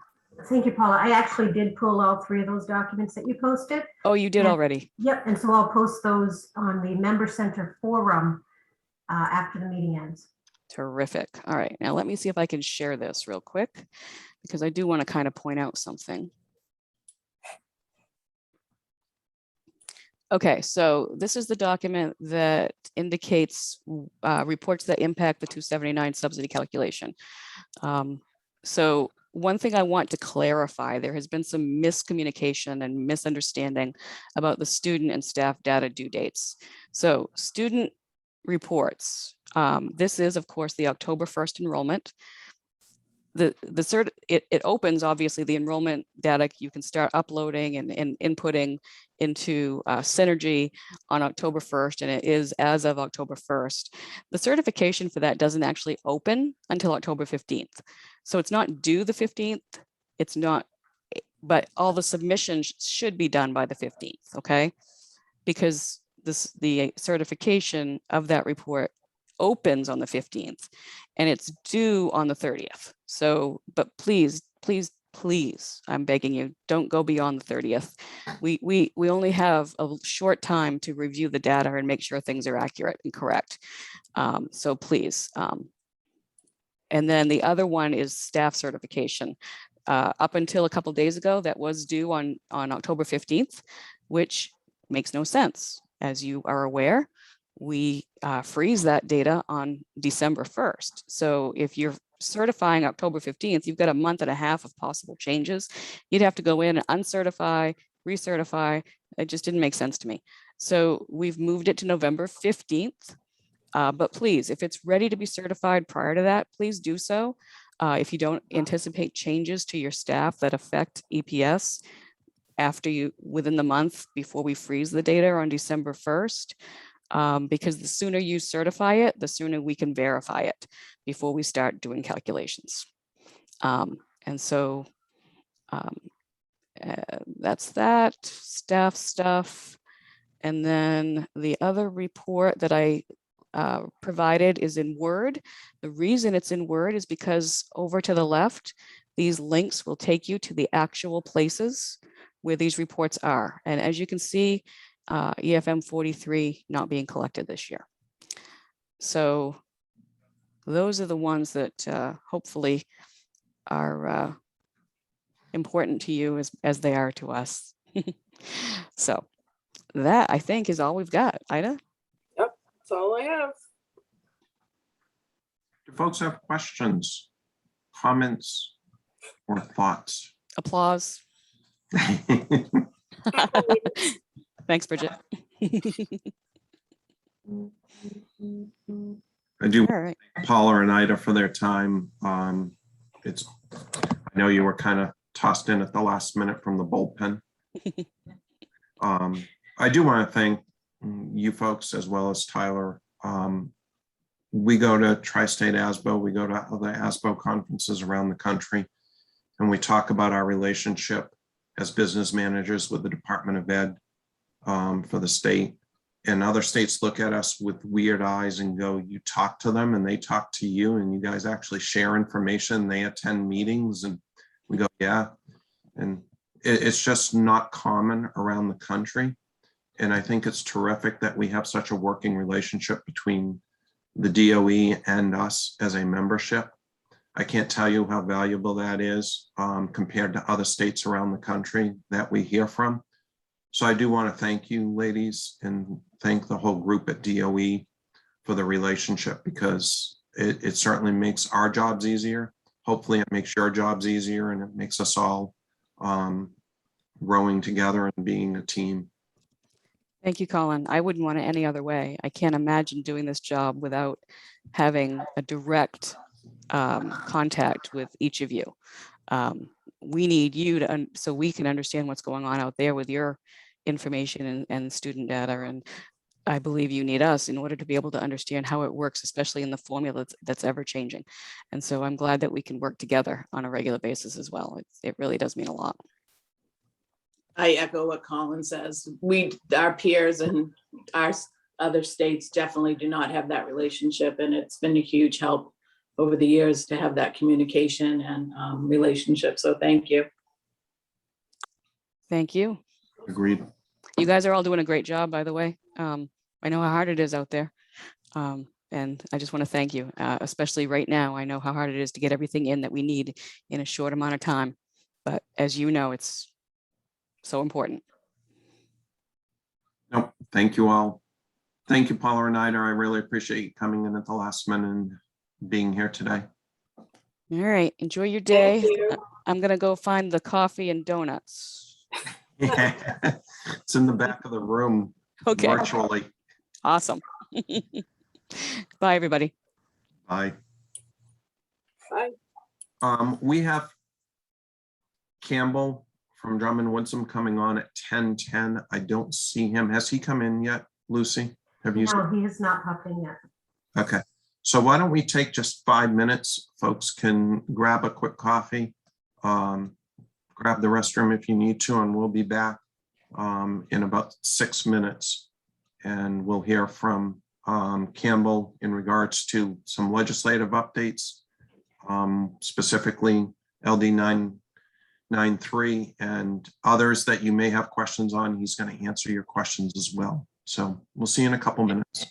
Thank you, Paula. I actually did pull all 3 of those documents that you posted. Oh, you did already? Yep, and so I'll post those on the Member Center forum after the meeting ends. Terrific. All right, now let me see if I can share this real quick because I do want to kind of point out something. Okay, so this is the document that indicates reports that impact the 279 subsidy calculation. So one thing I want to clarify, there has been some miscommunication and misunderstanding about the student and staff data due dates. So student reports, this is of course the October 1st enrollment. It opens obviously the enrollment data you can start uploading and inputting into Synergy on October 1st, and it is as of October 1st. The certification for that doesn't actually open until October 15th. So it's not due the 15th, it's not, but all the submissions should be done by the 15th, okay? Because the certification of that report opens on the 15th and it's due on the 30th. So, but please, I'm begging you, don't go beyond the 30th. We only have a short time to review the data and make sure things are accurate and correct. So please. And then the other one is staff certification. Up until a couple of days ago, that was due on October 15th, which makes no sense. As you are aware, we freeze that data on December 1st. So if you're certifying October 15th, you've got a month and a half of possible changes. You'd have to go in and uncertify, recertify. It just didn't make sense to me. So we've moved it to November 15th. But please, if it's ready to be certified prior to that, please do so. If you don't anticipate changes to your staff that affect EPS within the month before we freeze the data on December 1st, because the sooner you certify it, the sooner we can verify it before we start doing calculations. And so that's that staff stuff. And then the other report that I provided is in Word. The reason it's in Word is because over to the left, these links will take you to the actual places where these reports are. And as you can see, EFM 43 not being collected this year. So those are the ones that hopefully are important to you as they are to us. So that, I think, is all we've got. Ida? Yep, that's all I have. Do folks have questions, comments, or thoughts? Applause. Thanks, Bridget. I do All right. thank Paula and Ida for their time. I know you were kind of tossed in at the last minute from the bullpen. I do want to thank you folks as well as Tyler. We go to Tri-State ASBO, we go to other ASBO conferences around the country, and we talk about our relationship as business managers with the Department of Ed for the state. And other states look at us with weird eyes and go, you talk to them and they talk to you and you guys actually share information. They attend meetings and we go, yeah. And it's just not common around the country. And I think it's terrific that we have such a working relationship between the DOE and us as a membership. I can't tell you how valuable that is compared to other states around the country that we hear from. So I do want to thank you, ladies, and thank the whole group at DOE for the relationship, because it certainly makes our jobs easier. Hopefully it makes your jobs easier, and it makes us all rowing together and being a team. Thank you, Colin. I wouldn't want it any other way. I can't imagine doing this job without having a direct contact with each of you. We need you to, so we can understand what's going on out there with your information and student data. And I believe you need us in order to be able to understand how it works, especially in the formula that's ever changing. And so I'm glad that we can work together on a regular basis as well. It really does mean a lot. I echo what Colin says. Our peers and our other states definitely do not have that relationship, and it's been a huge help over the years to have that communication and relationship. So thank you. Thank you. Agreed. You guys are all doing a great job, by the way. I know how hard it is out there. And I just want to thank you, especially right now. I know how hard it is to get everything in that we need in a short amount of time. But as you know, it's so important. Nope. Thank you all. Thank you, Paula and Ida. I really appreciate you coming in at the last minute and being here today. All right. Enjoy your day. Thank you. I'm going to go find the coffee and donuts. It's in the back of the room. Okay. Virtually. Awesome. Bye, everybody. Bye. Bye. We have Campbell from Drummond Woodsum coming on at 10:10. I don't see him. Has he come in yet, Lucy? Have you? No, he has not popped in yet. Okay. So why don't we take just 5 minutes? Folks can grab a quick coffee, grab the restroom if you need to, and we'll be back in about 6 minutes. And we'll hear from Campbell in regards to some legislative updates, specifically LD 993 and others that you may have questions on. He's going to answer your questions as well. So we'll see you in a couple minutes.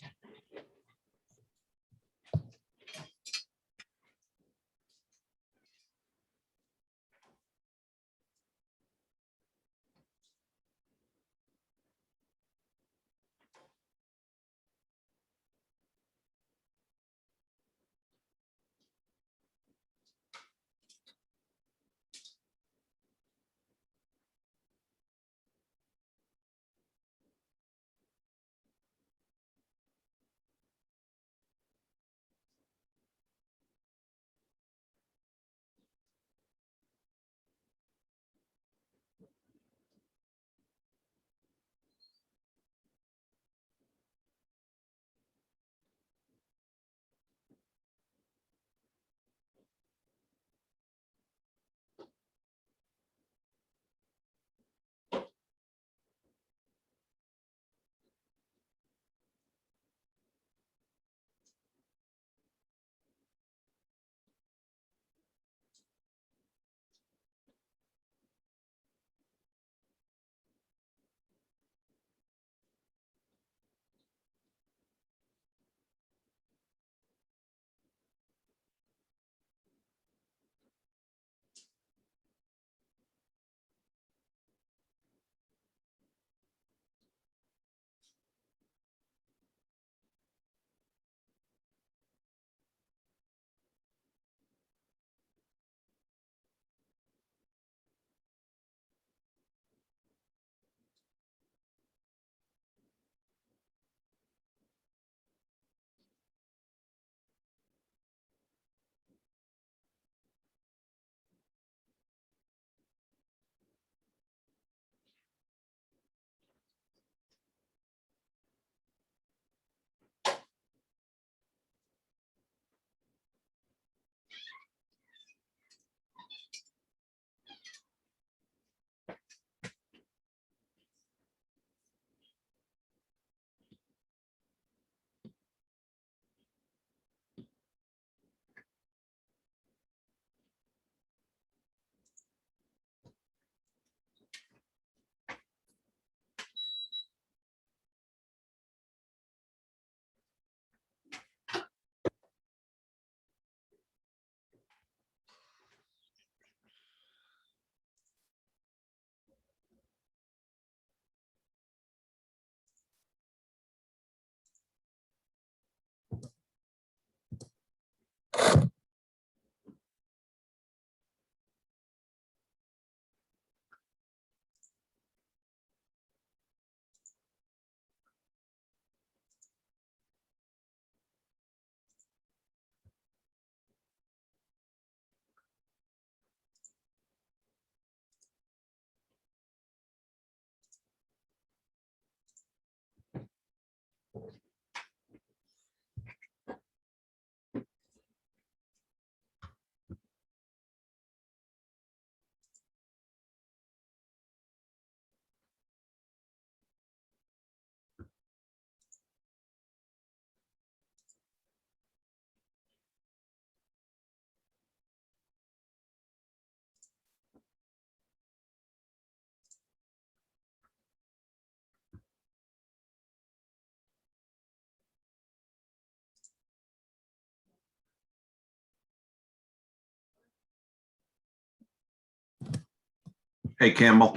Hey, Campbell.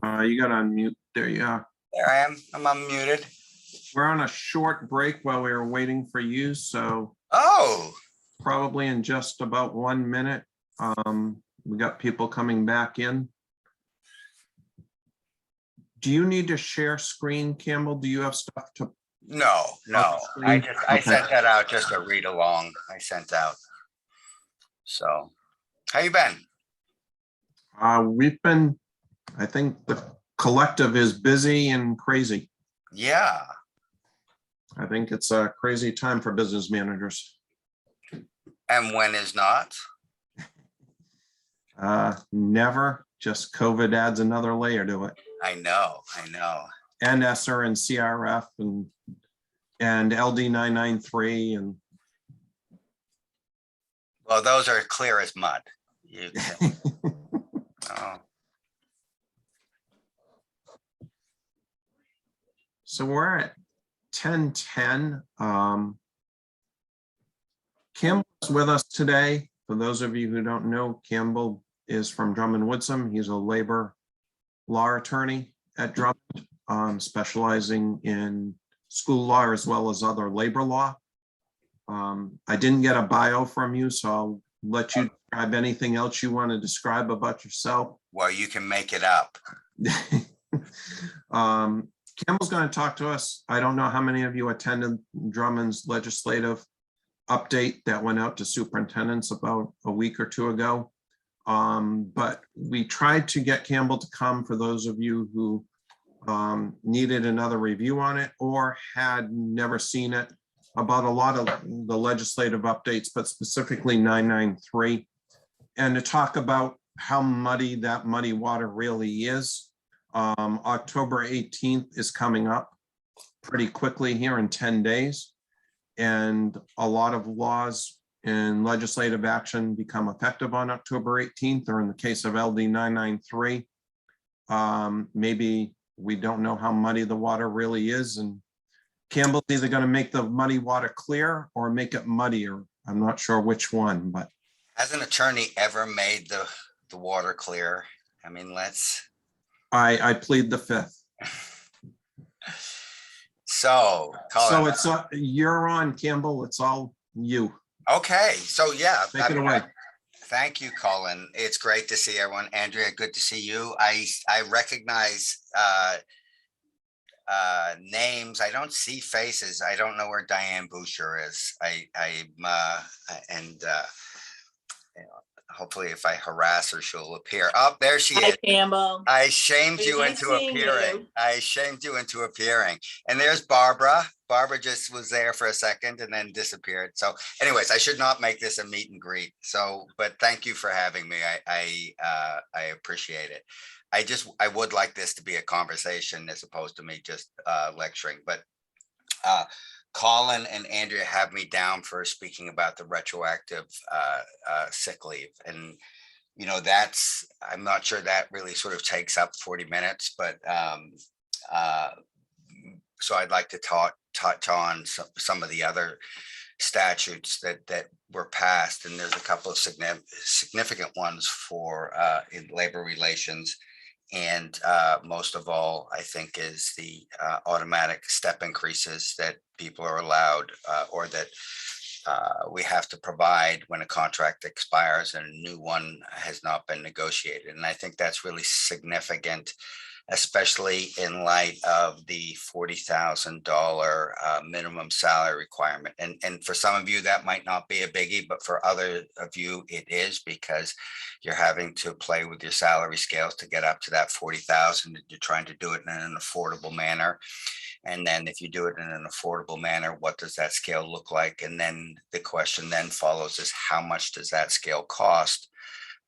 You got on mute. There you are. There I am. I'm unmuted. We're on a short break while we were waiting for you, so Oh, probably in just about 1 minute. We got people coming back in. Do you need to share screen, Campbell? Do you have stuff to? no. I sent that out just a read along. I sent out. So, how you been? We've been, I think the collective is busy and crazy. Yeah. I think it's a crazy time for business managers. And when is not? Never, just COVID adds another layer to it. I know. And ESSER and CRF and LD 993 and Well, those are clear as mud. You can, oh, so we're at 10:10. Campbell's with us today. For those of you who don't know, Campbell is from Drummond Woodsum. He's a labor law attorney at Drummond, specializing in school law as well as other labor law. I didn't get a bio from you, so I'll let you describe anything else you want to describe about yourself. well, you can make it up. Campbell's going to talk to us. I don't know how many of you attended Drummond's legislative update that went out to superintendents about a week or two ago. But we tried to get Campbell to come for those of you who needed another review on it or had never seen it, about a lot of the legislative updates, but specifically 993, and to talk about how muddy that muddy water really is. October 18th is coming up pretty quickly here in 10 days. And a lot of laws and legislative action become effective on October 18th, or in the case of LD 993, maybe we don't know how muddy the water really is. And Campbell's either going to make the muddy water clear or make it muddier. I'm not sure which one, but. Has an attorney ever made the water clear? I mean, let's. I plead the fifth. So, Colin, So it's you're on, Campbell. It's all you. okay. So yeah, Take it away. Thank you, Colin. It's great to see everyone. Andrea, good to see you. I recognize names. I don't see faces. I don't know where Diane Boucher is. Hopefully if I harass her, she'll appear. Oh, there she Hi, is. Campbell. I shamed Very you nice into seeing appearing. you. I shamed you into appearing. And there's Barbara. Barbara just was there for a second and then disappeared. So anyways, I should not make this a meet and greet. So, but thank you for having me. I appreciate it. I would like this to be a conversation as opposed to me just lecturing, but Colin and Andrea have me down for speaking about the retroactive sick leave. And, you know, I'm not sure that really sort of takes up 40 minutes, but so I'd like to touch on some of the other statutes that were passed. And there's a couple of significant ones for in labor relations. And most of all, I think, is the automatic step increases that people are allowed or that we have to provide when a contract expires and a new one has not been negotiated. And I think that's really significant, especially in light of the $40,000 minimum salary requirement. And for some of you, that might not be a biggie, but for other of you, it is, because you're having to play with your salary scales to get up to that 40,000. You're trying to do it in an affordable manner. And then if you do it in an affordable manner, what does that scale look like? And then the question then follows is, how much does that scale cost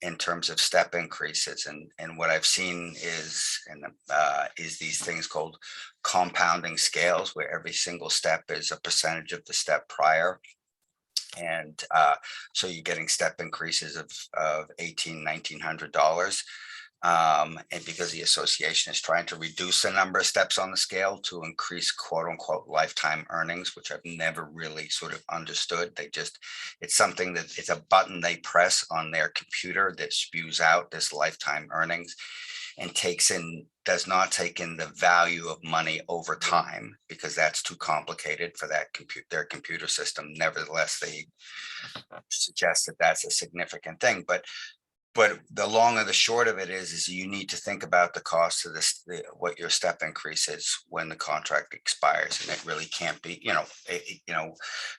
in terms of step increases? And what I've seen is these things called compounding scales, where every single step is a percentage of the step prior. And so you're getting step increases of $1,800, $1,900. And because the association is trying to reduce the number of steps on the scale to increase quote unquote lifetime earnings, which I've never really sort of understood. It's something that it's a button they press on their computer that spews out this lifetime earnings and does not take in the value of money over time, because that's too complicated for their computer system. Nevertheless, they suggest that that's a significant thing. But the long and the short of it is you need to think about the cost of this, what your step increase is when the contract expires, and it really can't be,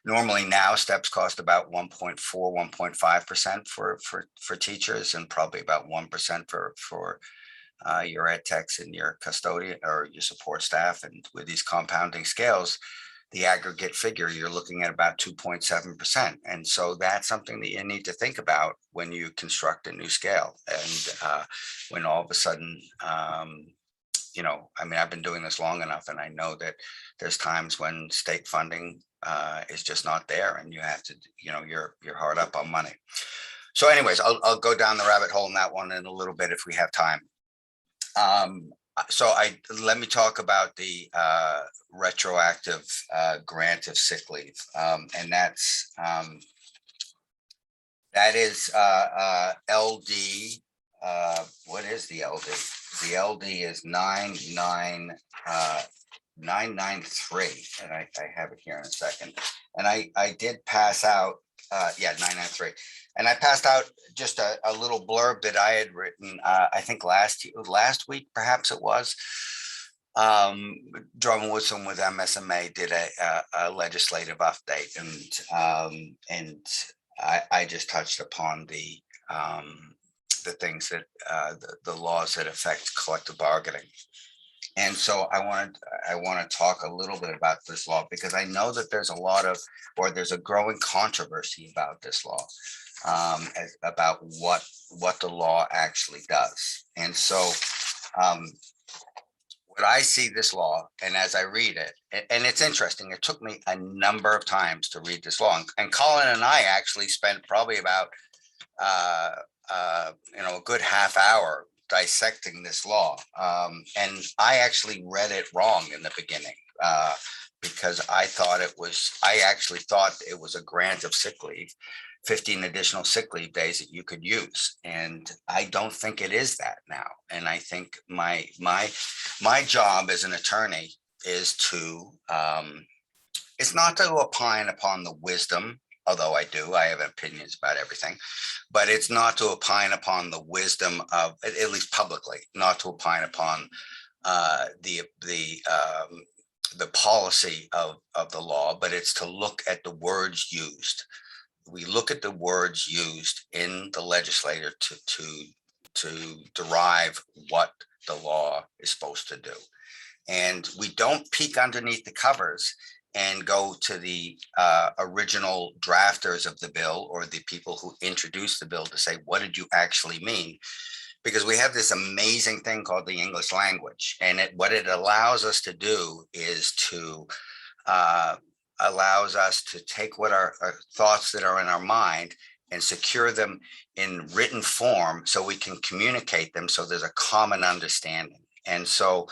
normally now steps cost about 1.4, 1.5% for teachers, and probably about 1% for your ed techs and your custodian or your support staff. And with these compounding scales, the aggregate figure, you're looking at about 2.7%. And so that's something that you need to think about when you construct a new scale. And when all of a sudden, I've been doing this long enough, and I know that there's times when state funding is just not there, and you have to, you're hard up on money. So anyways, I'll go down the rabbit hole in that one in a little bit if we have time. Let me talk about the retroactive grant of sick leave, and that is LD. What is the LD? The LD is 993, and I have it here in a second. And I did pass out, 993. And I passed out just a little blurb that I had written, I think last week, perhaps it was. Drummond Woodson with MSMA did a legislative update, and I just touched upon the things that the laws that affect collective bargaining. And so I want to talk a little bit about this law, because I know that there's a growing controversy about this law. About what the law actually does. And so what I see this law, and as I read it, and it's interesting, it took me a number of times to read this law. And Colin and I actually spent probably about a good half hour dissecting this law. And I actually read it wrong in the beginning. Because I actually thought it was a grant of sick leave, 15 additional sick leave days that you could use. And I don't think it is that now. And I think my job as an attorney is to, it's not to opine upon the wisdom, although I have opinions about everything, but it's not to opine upon the wisdom of, at least publicly, not to opine upon the policy of the law, but it's to look at the words used. We look at the words used in the legislature to derive what the law is supposed to do. And we don't peek underneath the covers and go to the original drafters of the bill or the people who introduced the bill to say, what did you actually mean? Because we have this amazing thing called the English language. And what it allows us to do is to allows us to take what our thoughts that are in our mind and secure them in written form so we can communicate them so there's a common understanding. And so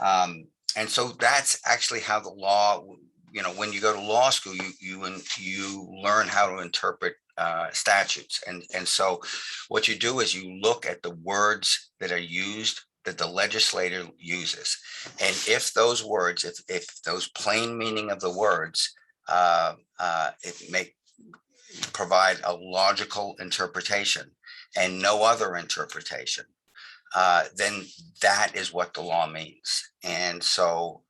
that's actually how the law, when you go to law school, you learn how to interpret statutes. And so what you do is you look at the words that are used, that the legislator uses. And if those words, if those plain meaning of the words, it may provide a logical interpretation and no other interpretation, then that is what the law means. And so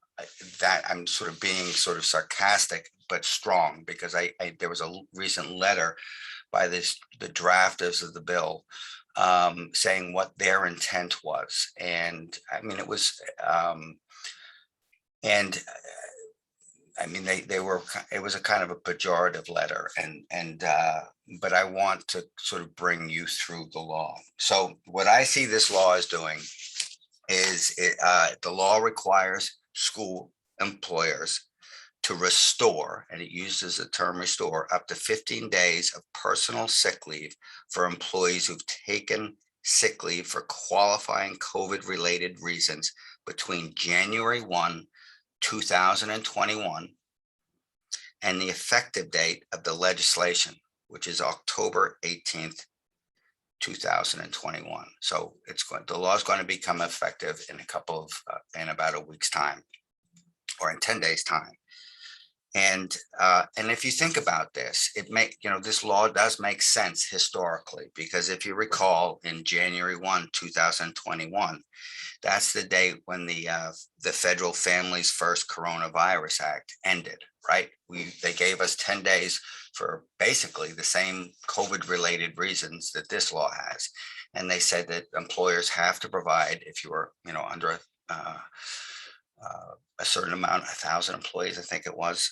that I'm sort of being sort of sarcastic, but strong, because there was a recent letter by the drafters of the bill saying what their intent was. And I mean, it was, it was a kind of a pejorative letter, but I want to sort of bring you through the law. So what I see this law is doing is the law requires school employers to restore, and it uses the term restore, up to 15 days of personal sick leave for employees who've taken sick leave for qualifying COVID-related reasons between January 1, 2021 and the effective date of the legislation, which is October 18th, 2021. So the law is going to become effective in in about a week's time, or in 10 days time. And if you think about this, this law does make sense historically, because if you recall, in January 1, 2021, that's the date when the Federal Families First Coronavirus Act ended, right? They gave us 10 days for basically the same COVID-related reasons that this law has. And they said that employers have to provide, if you were, under a certain amount, 1,000 employees, I think it was,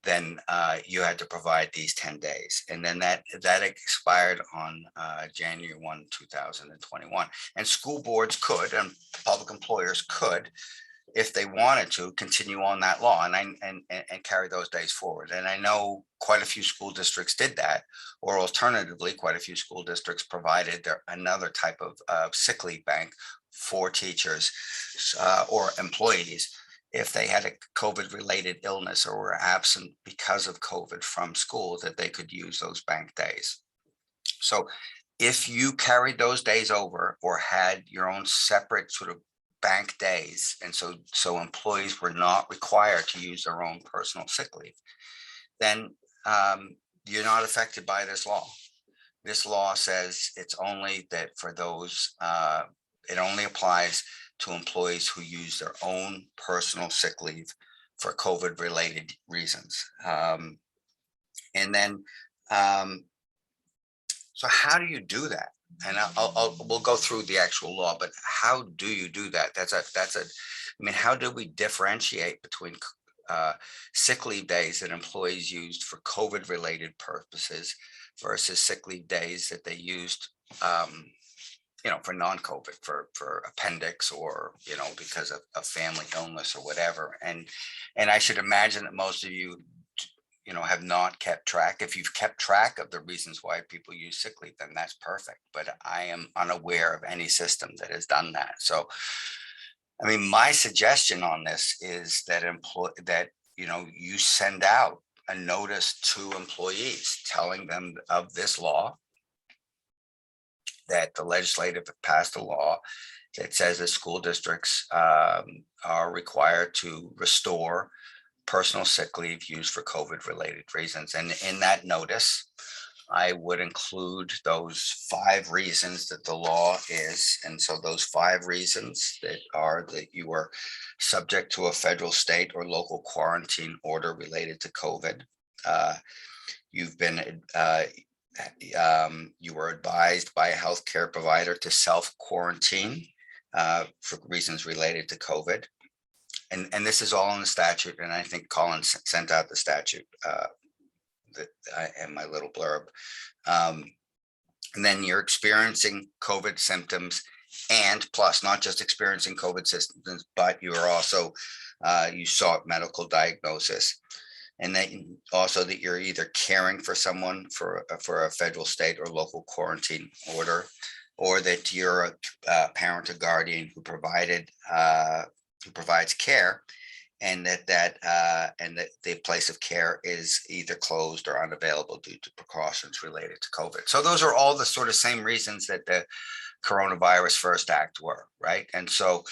then you had to provide these 10 days. And then that expired on January 1, 2021. And school boards could, and public employers could, if they wanted to, continue on that law and carry those days forward. And I know quite a few school districts did that, or alternatively, quite a few school districts provided another type of sick leave bank for teachers or employees if they had a COVID-related illness or were absent because of COVID from school, that they could use those bank days. So if you carried those days over or had your own separate sort of bank days, and so employees were not required to use their own personal sick leave, then you're not affected by this law. This law says it's only that for those, it only applies to employees who use their own personal sick leave for COVID-related reasons. And then, so how do you do that? And we'll go through the actual law, but how do you do that? How do we differentiate between sick leave days that employees used for COVID-related purposes versus sick leave days that they used, for non-COVID, for appendix, or, because of family illness or whatever. And I should imagine that most of you, have not kept track. If you've kept track of the reasons why people use sick leave, then that's perfect. But I am unaware of any system that has done that. So, my suggestion on this is that you send out a notice to employees telling them of this law, that the legislative passed a law that says that school districts are required to restore personal sick leave used for COVID-related reasons. And in that notice, I would include those 5 reasons that the law is. And so those 5 reasons that you are subject to a federal, state, or local quarantine order related to COVID. You've been you were advised by a healthcare provider to self-quarantine for reasons related to COVID. And this is all in the statute. And I think Colin sent out the statute in my little blurb. And then you're experiencing COVID symptoms, and plus not just experiencing COVID symptoms, but you are also, you sought medical diagnosis. And then also that you're either caring for someone for a federal, state, or local quarantine order, or that you're a parent or guardian who provides care, and that the place of care is either closed or unavailable due to precautions related to COVID. So those are all the sort of same reasons that the Coronavirus First Act were, right? And so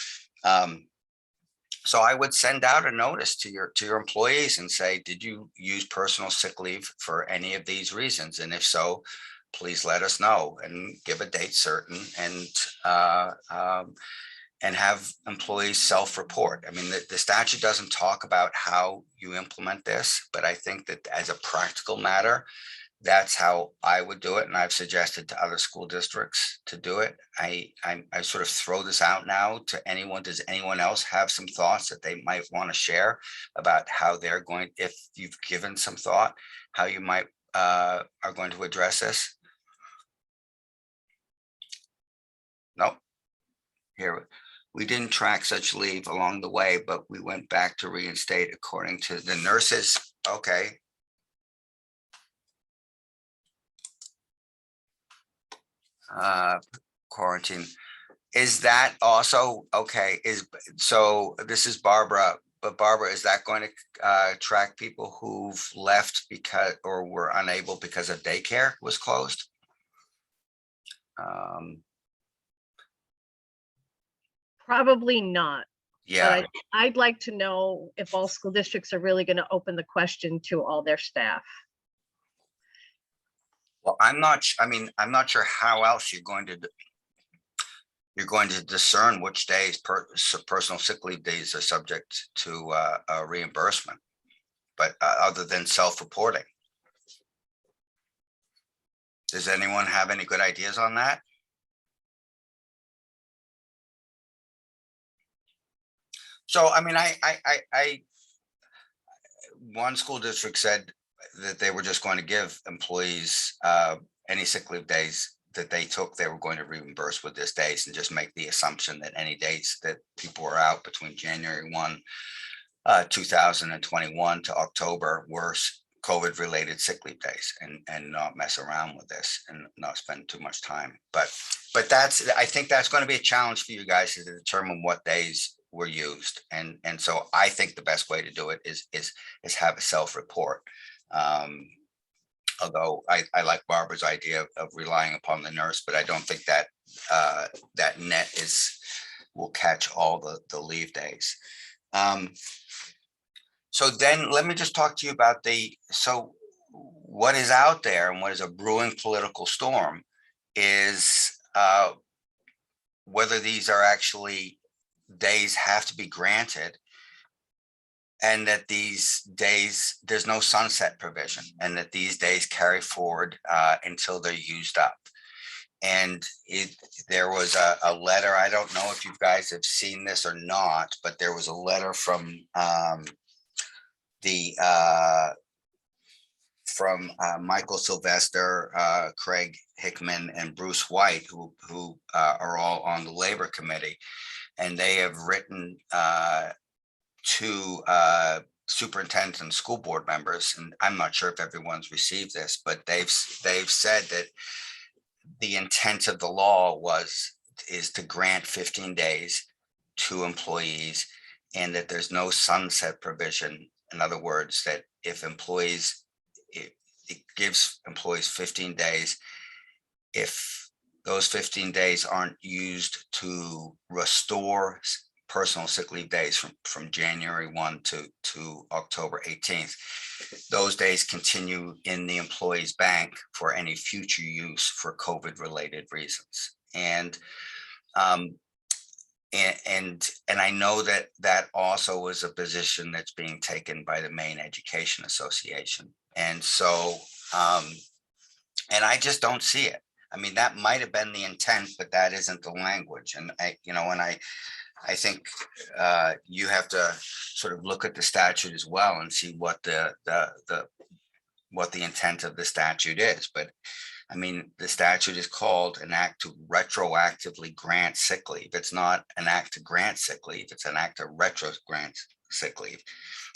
so I would send out a notice to your employees and say, did you use personal sick leave for any of these reasons? And if so, please let us know, and give a date certain, and have employees self-report. The statute doesn't talk about how you implement this, but I think that as a practical matter, that's how I would do it. And I've suggested to other school districts to do it. I sort of throw this out now to anyone. Does anyone else have some thoughts that they might want to share about how they're going, if you've given some thought, how you might are going to address this? Nope. Here, we didn't track such leave along the way, but we went back to reinstate according to the nurses. Okay. quarantine. Is that also, okay, so this is Barbara, but Barbara, is that going to track people who've left because, or were unable because of daycare was closed? Probably not. Yeah, But I'd like to know if all school districts are really going to open the question to all their staff. well, I'm not sure how else you're going to discern which days personal sick leave days are subject to reimbursement, but other than self-reporting. Does anyone have any good ideas on that? So, I mean, one school district said that they were just going to give employees any sick leave days that they took, they were going to reimburse with this days, and just make the assumption that any days that people were out between January 1, 2021 to October were COVID related sick leave days, and not mess around with this and not spend too much time. But I think that's going to be a challenge for you guys to determine what days were used. And so I think the best way to do it is have a self-report. Although I like Barbara's idea of relying upon the nurse, but I don't think that that net will catch all the leave days. So then let me just talk to you about so what is out there and what is a brewing political storm is whether these are actually days have to be granted, and that these days, there's no sunset provision, and that these days carry forward until they're used up. And there was a letter, I don't know if you guys have seen this or not, but there was a letter from Michael Sylvester, Craig Hickman, and Bruce White, who are all on the Labor Committee, and they have written to superintendents and school board members, and I'm not sure if everyone's received this, but they've said that the intent of the law is to grant 15 days to employees, and that there's no sunset provision. In other words, that if employees, it gives employees 15 days. If those 15 days aren't used to restore personal sick leave days from January 1 to October 18th, those days continue in the employee's bank for any future use for COVID related reasons. And I know that also is a position that's being taken by the Maine Education Association. And so, and I just don't see it. I mean, that might have been the intent, but that isn't the language. And I think you have to sort of look at the statute as well and see what the intent of the statute is. But I mean, the statute is called an act to retroactively grant sick leave. It's not an act to grant sick leave. It's an act to retro grant sick leave.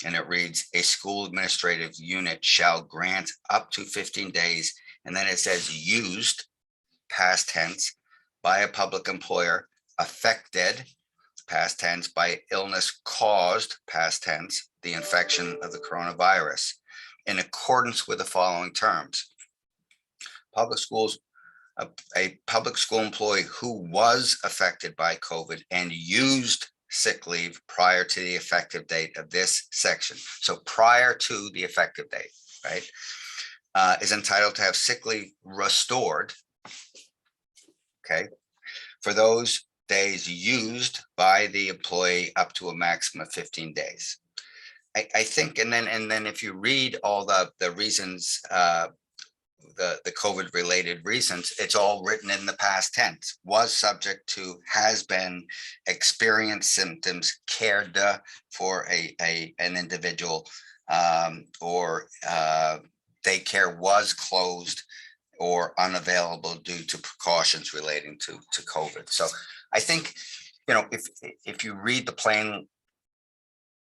And it reads, a school administrative unit shall grant up to 15 days. And then it says used, past tense, by a public employer, affected, past tense, by illness caused, past tense, the infection of the coronavirus, in accordance with the following terms. Public schools, a public school employee who was affected by COVID and used sick leave prior to the effective date of this section. So prior to the effective date, right, is entitled to have sick leave restored, okay, for those days used by the employee up to a maximum of 15 days. I think, and then if you read all the reasons, the COVID related reasons, it's all written in the past tense. Was subject to, has been, experienced symptoms, cared for an individual, or daycare was closed or unavailable due to precautions relating to COVID. So I think, if you read the plain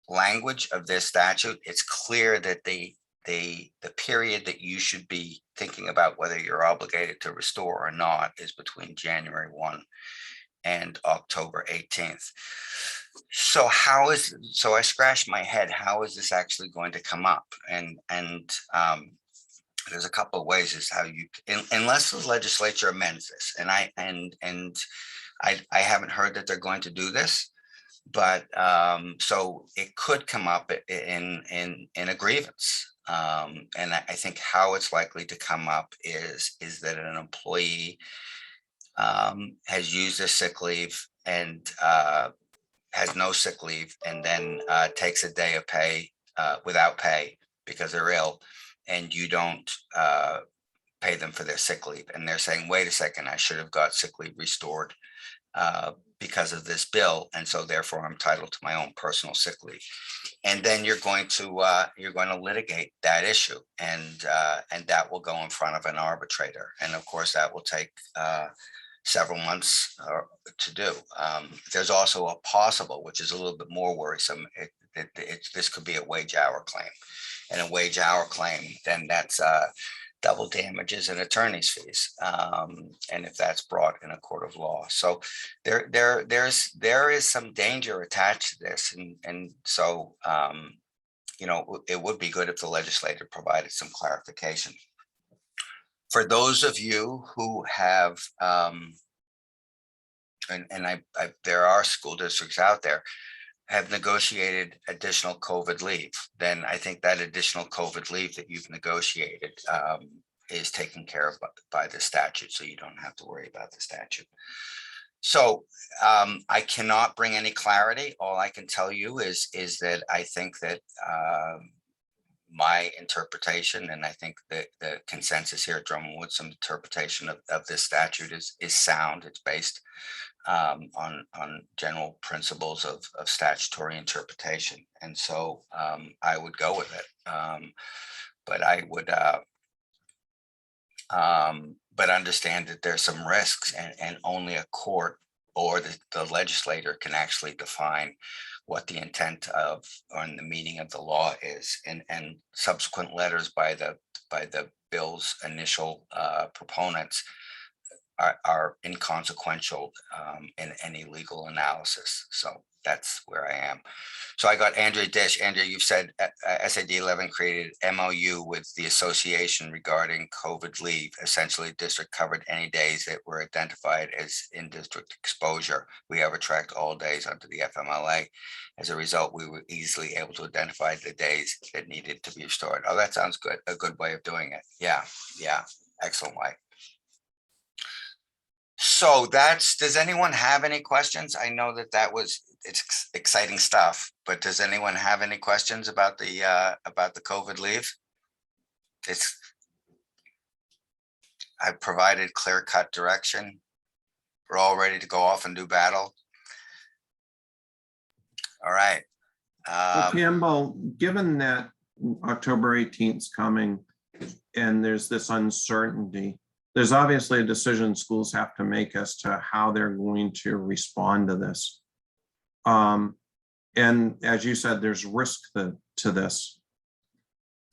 language of this statute, it's clear that the the period that you should be thinking about whether you're obligated to restore or not is between January 1 and October 18th. So so I scratched my head, how is this actually going to come up? And there's a couple of ways is how you, unless the legislature amends this, and I haven't heard that they're going to do this, but so it could come up in a grievance. And I think how it's likely to come up is that an employee has used their sick leave and has no sick leave, and then takes a day of pay without pay because they're ill, and you don't pay them for their sick leave. And they're saying, wait a second, I should have got sick leave restored because of this bill. And so therefore I'm entitled to my own personal sick leave. And then you're going to litigate that issue, and that will go in front of an arbitrator. And of course, that will take several months to do. There's also a possible, which is a little bit more worrisome, this could be a wage hour claim. And a wage hour claim, then that's double damages and attorney's fees. And if that's brought in a court of law. So there is some danger attached to this. And so, it would be good if the legislature provided some clarification. For those of you who have, there are school districts out there, have negotiated additional COVID leave, then I think that additional COVID leave that you've negotiated is taken care of by the statute, so you don't have to worry about the statute. So I cannot bring any clarity. All I can tell you is that I think that my interpretation, and I think that the consensus here at Drummond Wood's interpretation of this statute is sound. It's based on general principles of statutory interpretation. And so I would go with it. But I would, but understand that there's some risks, and only a court or the legislator can actually define what the intent of or the meaning of the law is, and subsequent letters by the bill's initial proponents are inconsequential in any legal analysis. So that's where I am. So I got Andrea Dish. Andrea, you've said SAD 11 created MOU with the association regarding COVID leave. Essentially, district covered any days that were identified as in-district exposure. We have tracked all days under the FMLA. As a result, we were easily able to identify the days that needed to be restored. Oh, that sounds good. A good way of doing it. Yeah, excellent way. So does anyone have any questions? I know it's exciting stuff, but does anyone have any questions about the COVID leave? I've provided clear-cut direction. We're all ready to go off and do battle. All right. Well, Campbell, given that October 18th is coming and there's this uncertainty, there's obviously a decision schools have to make as to how they're going to respond to this. And as you said, there's risk to this.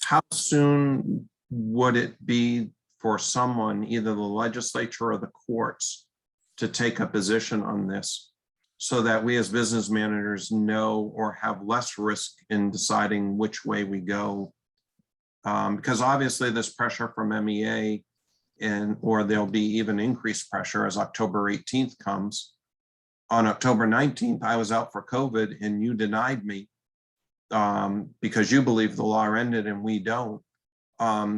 How soon would it be for someone, either the legislature or the courts, to take a position on this so that we as business managers know or have less risk in deciding which way we go? Because obviously there's pressure from MEA, or there'll be even increased pressure as October 18th comes. On October 19th, I was out for COVID and you denied me because you believe the law ended and we don't.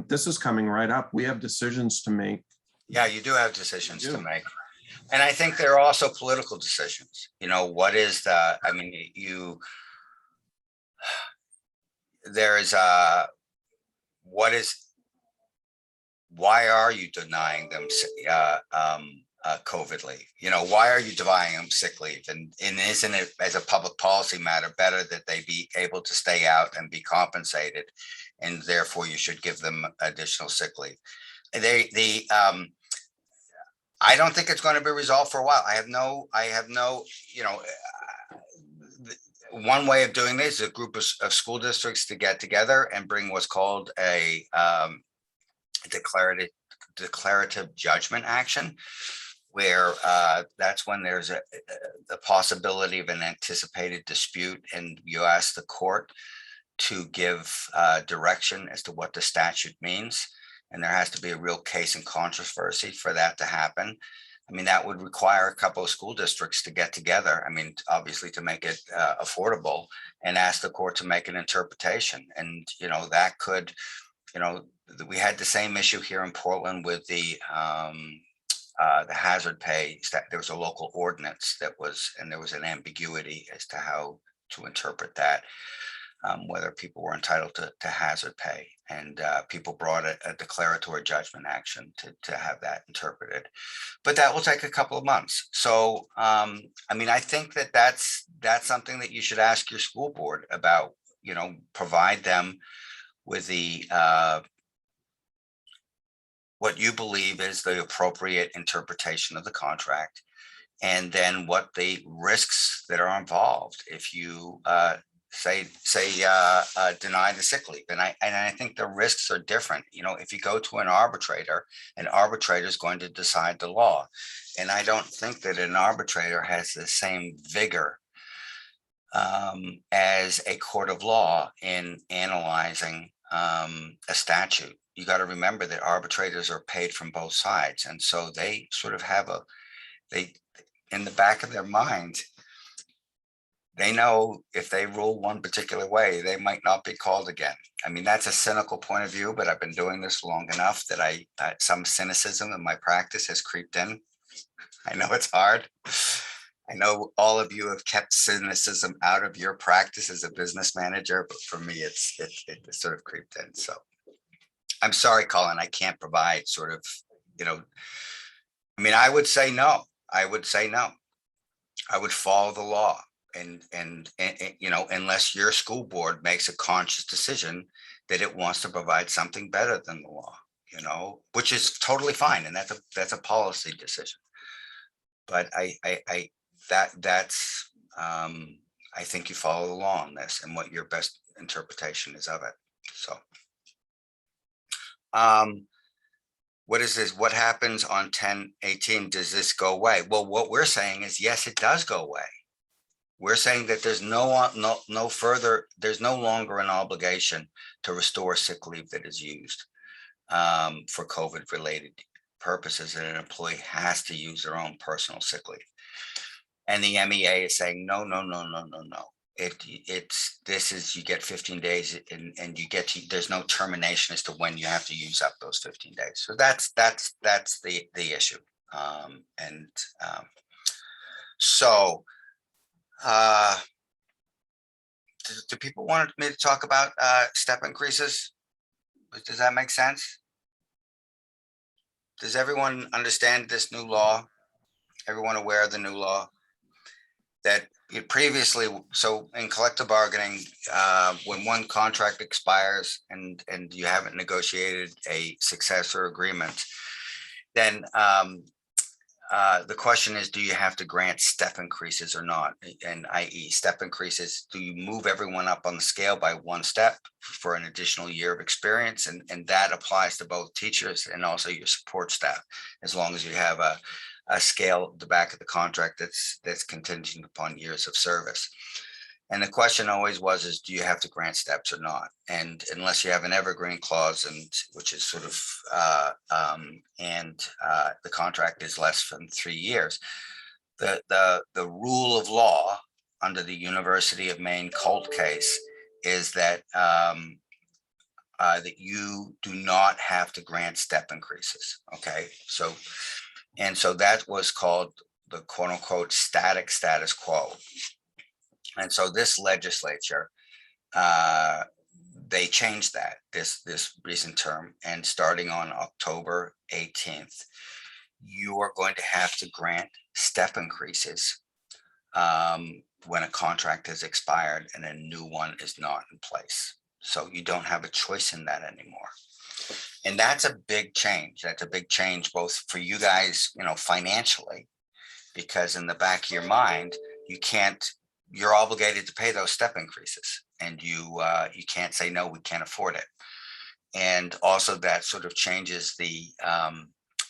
This is coming right up. We have decisions to make. Yeah, you do have decisions to make. And I think there are also political decisions. What is the, why are you denying them COVID leave? Why are you denying them sick leave? And isn't it, as a public policy matter, better that they be able to stay out and be compensated, and therefore you should give them additional sick leave? I don't think it's going to be resolved for a while. I have no, one way of doing this is a group of school districts to get together and bring what's called a declarative judgment action, where that's when there's the possibility of an anticipated dispute, and you ask the court to give direction as to what the statute means. And there has to be a real case in controversy for that to happen. I mean, that would require a couple of school districts to get together. I mean, obviously to make it affordable, and ask the court to make an interpretation. And, you know, that could, you know, we had the same issue here in Portland with the hazard pay. There was a local ordinance that was, and there was an ambiguity as to how to interpret that, whether people were entitled to hazard pay. And people brought a declaratory judgment action to have that interpreted. But that will take a couple of months. So, I mean, I think that's something that you should ask your school board about, you know, provide them with the what you believe is the appropriate interpretation of the contract, and then what the risks that are involved if you deny the sick leave. And I think the risks are different. You know, if you go to an arbitrator is going to decide the law. And I don't think that an arbitrator has the same vigor as a court of law in analyzing a statute. You got to remember that arbitrators are paid from both sides. And so they sort of have in the back of their mind, they know if they rule one particular way, they might not be called again. I mean, that's a cynical point of view, but I've been doing this long enough that some cynicism in my practice has creeped in. I know it's hard. I know all of you have kept cynicism out of your practice as a business manager, but for me, it sort of creeped in. So I'm sorry, Colin, I can't provide sort of, you know, I mean, I would say no. I would follow the law. And you know, unless your school board makes a conscious decision that it wants to provide something better than the law, you know, which is totally fine, and that's a policy decision. But I think you follow the law on this and what your best interpretation is of it. So, what is this? What happens on 10/18? Does this go away? Well, what we're saying is yes, it does go away. We're saying that there's no longer an obligation to restore sick leave that is used for COVID related purposes, and an employee has to use their own personal sick leave. And the MEA is saying, no. You get 15 days and there's no termination as to when you have to use up those 15 days. So that's the issue. Do people want me to talk about step increases? Does that make sense? Does everyone understand this new law? Everyone aware of the new law? That previously, so in collective bargaining, when one contract expires and you haven't negotiated a successor agreement, then the question is, do you have to grant step increases or not? And i.e. step increases, do you move everyone up on the scale by one step for an additional year of experience? And that applies to both teachers and also your support staff, as long as you have a scale at the back of the contract that's contingent upon years of service. And the question always is, do you have to grant steps or not? And unless you have an evergreen clause, which is sort of, the contract is less than 3 years, the rule of law under the University of Maine Colt case is that that you do not have to grant step increases. Okay, so that was called the quote unquote static status quo. And so this legislature, they changed that this recent term, and starting on October 18th, you are going to have to grant step increases when a contract has expired and a new one is not in place. So you don't have a choice in that anymore. And that's a big change. That's a big change both for you guys, you know, financially, because in the back of your mind, you can't you're obligated to pay those step increases, and you can't say, no, we can't afford it. And also that sort of changes the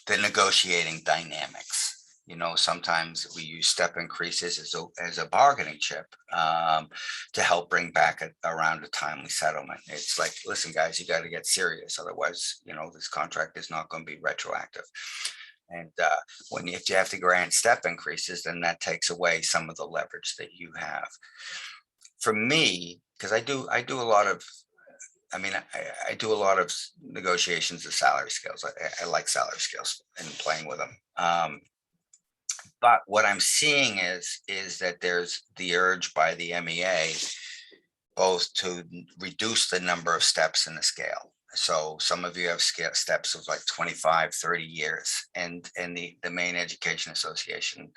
negotiating dynamics. You know, sometimes we use step increases as a bargaining chip to help bring back around a timely settlement. It's like, listen, guys, you got to get serious. Otherwise, you know, this contract is not going to be retroactive. And if you have to grant step increases, then that takes away some of the leverage that you have. For me, because I do a lot of, I do a lot of negotiations of salary scales. I like salary scales and playing with them. But what I'm seeing is that there's the urge by the MEA both to reduce the number of steps in the scale. So some of you have steps of like 25, 30 years, and the Maine Education Association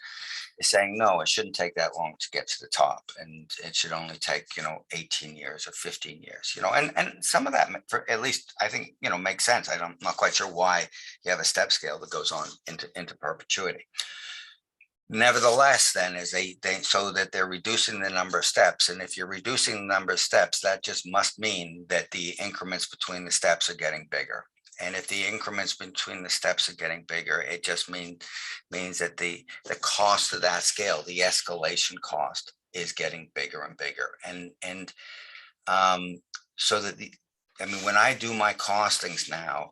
is saying, no, it shouldn't take that long to get to the top, and it should only take, 18 years or 15 years, and some of that, for at least I think, makes sense. I'm not quite sure why you have a step scale that goes on into perpetuity. Nevertheless, then, is they so that they're reducing the number of steps, and if you're reducing the number of steps, that just must mean that the increments between the steps are getting bigger. And if the increments between the steps are getting bigger, it just means that the cost of that scale, the escalation cost, is getting bigger and bigger. And so that when I do my costings now,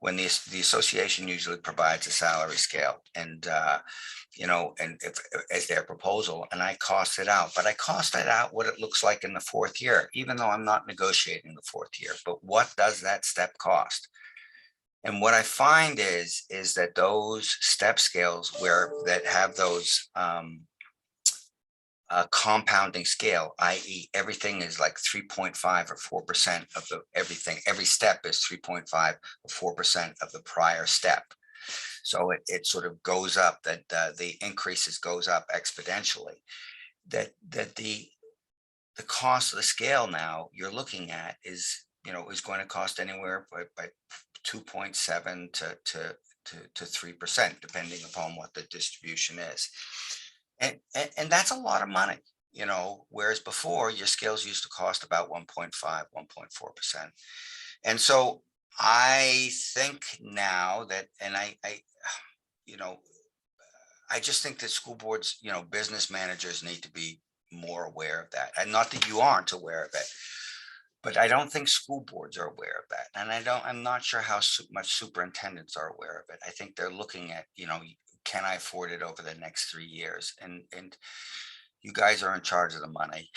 when the association usually provides a salary scale, and as their proposal, and I cost it out, but I cost it out what it looks like in the fourth year, even though I'm not negotiating the fourth year. But what does that step cost? And what I find is that those step scales that have those compounding scale, i.e. everything is like 3.5 or 4% of every step is 3.5 or 4% of the prior step. So it sort of goes up, that the increases goes up exponentially, that the cost of the scale now you're looking at is going to cost anywhere by 2.7 to 3%, depending upon what the distribution is. And that's a lot of money, whereas before your scales used to cost about 1.5, 1.4%. And so I think now that, and I just think that school boards, business managers need to be more aware of that. And not that you aren't aware of it, but I don't think school boards are aware of that. And I'm not sure how much superintendents are aware of it. I think they're looking at, can I afford it over the next 3 years? And you guys are in charge of the money.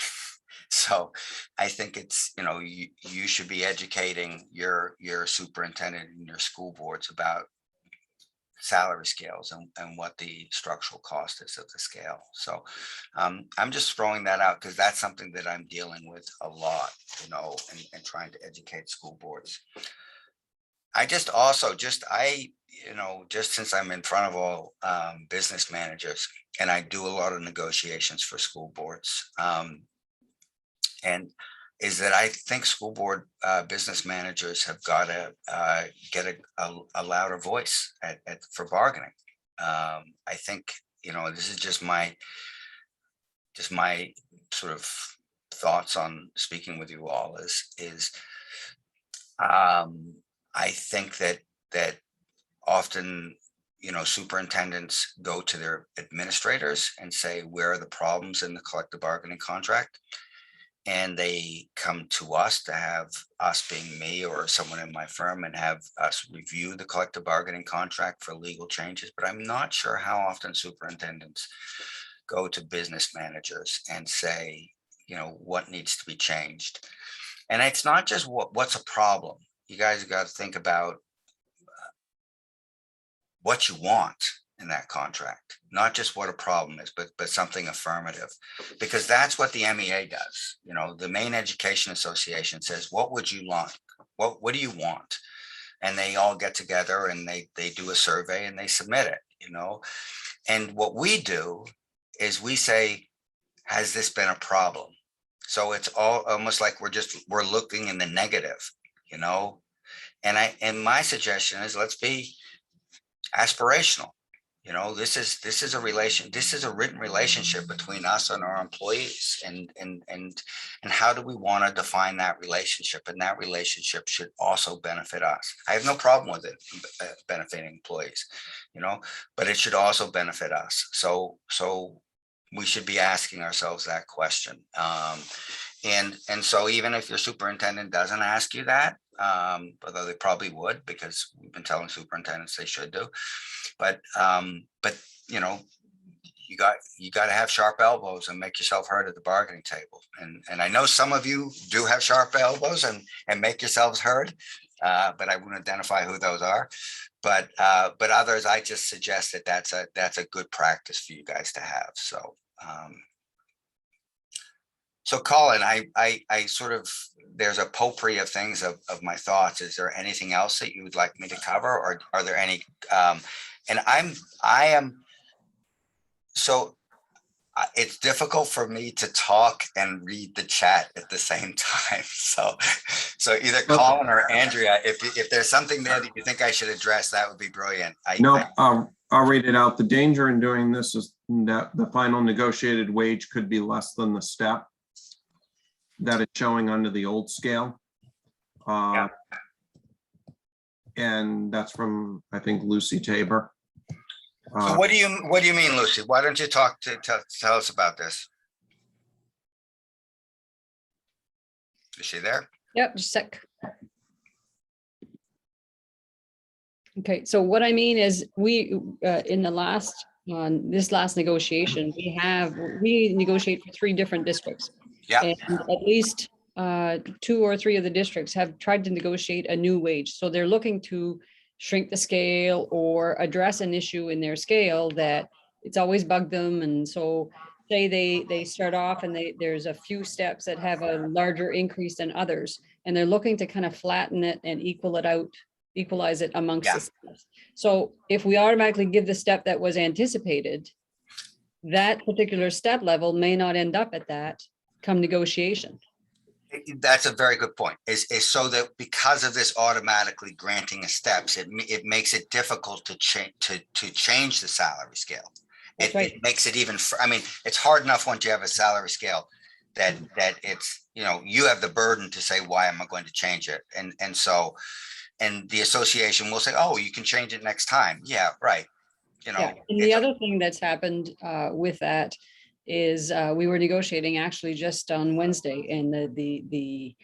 So I think it's, you should be educating your superintendent and your school boards about salary scales and what the structural cost is of the scale. So I'm just throwing that out because that's something that I'm dealing with a lot, and trying to educate school boards. I just also just since I'm in front of all business managers, and I do a lot of negotiations for school boards, and is that I think school board business managers have got to get a louder voice for bargaining. I think, this is just my sort of thoughts on speaking with you all is I think that often, superintendents go to their administrators and say, where are the problems in the collective bargaining contract? And they come to us to have us, being me or someone in my firm, and have us review the collective bargaining contract for legal changes. But I'm not sure how often superintendents go to business managers and say, what needs to be changed. And it's not just what's a problem. You guys got to think about what you want in that contract, not just what a problem is, but something affirmative, because that's what the MEA does. The Maine Education Association says, what would you like? What do you want? And they all get together and they do a survey and they submit it, and what we do is we say, has this been a problem? So it's all almost like we're looking in the negative, and my suggestion is, let's be aspirational. You know, this is a written relationship between us and our employees, and how do we want to define that relationship? And that relationship should also benefit us. I have no problem with it benefiting employees, you know, but it should also benefit us. So we should be asking ourselves that question. And so even if your superintendent doesn't ask you that, although they probably would, because we've been telling superintendents they should do, but you know, you got to have sharp elbows and make yourself heard at the bargaining table. And I know some of you do have sharp elbows and make yourselves heard, but I wouldn't identify who those are. But others, I just suggest that that's a good practice for you guys to have. So Colin, I sort of, there's a potpourri of things of my thoughts. Is there anything else that you would like me to cover, or are there any? And I am, so it's difficult for me to talk and read the chat at the same time. So either Colin or Andrea, if there's something there that you think I should address, that would be brilliant. I'll read it out. The danger in doing this is that the final negotiated wage could be less than the step that is showing under the old scale. And that's from, I think, Lucy Tabor. So what do you mean, Lucy? Why don't you tell us about this? Is she there? Yep, just a sec. Okay, so what I mean is we, in the last, this last negotiation, we negotiate for 3 different districts. Yeah. And at least 2 or 3 of the districts have tried to negotiate a new wage. So they're looking to shrink the scale or address an issue in their scale that it's always bugged them. And so say they start off and there's a few steps that have a larger increase than others, and they're looking to kind of flatten it and equalize it amongst the steps. So if we automatically give the step that was anticipated, that particular step level may not end up at that come negotiation. That's a very good point. Is so that because of this automatically granting of steps, it makes it difficult to change the salary scale. It makes it even. I mean, it's hard enough once you have a salary scale that it's, you know, you have the burden to say, why am I going to change it? And so the association will say, oh, you can change it next time. Yeah, right. You know. Yeah. And the other thing that's happened with that is we were negotiating actually just on Wednesday, and the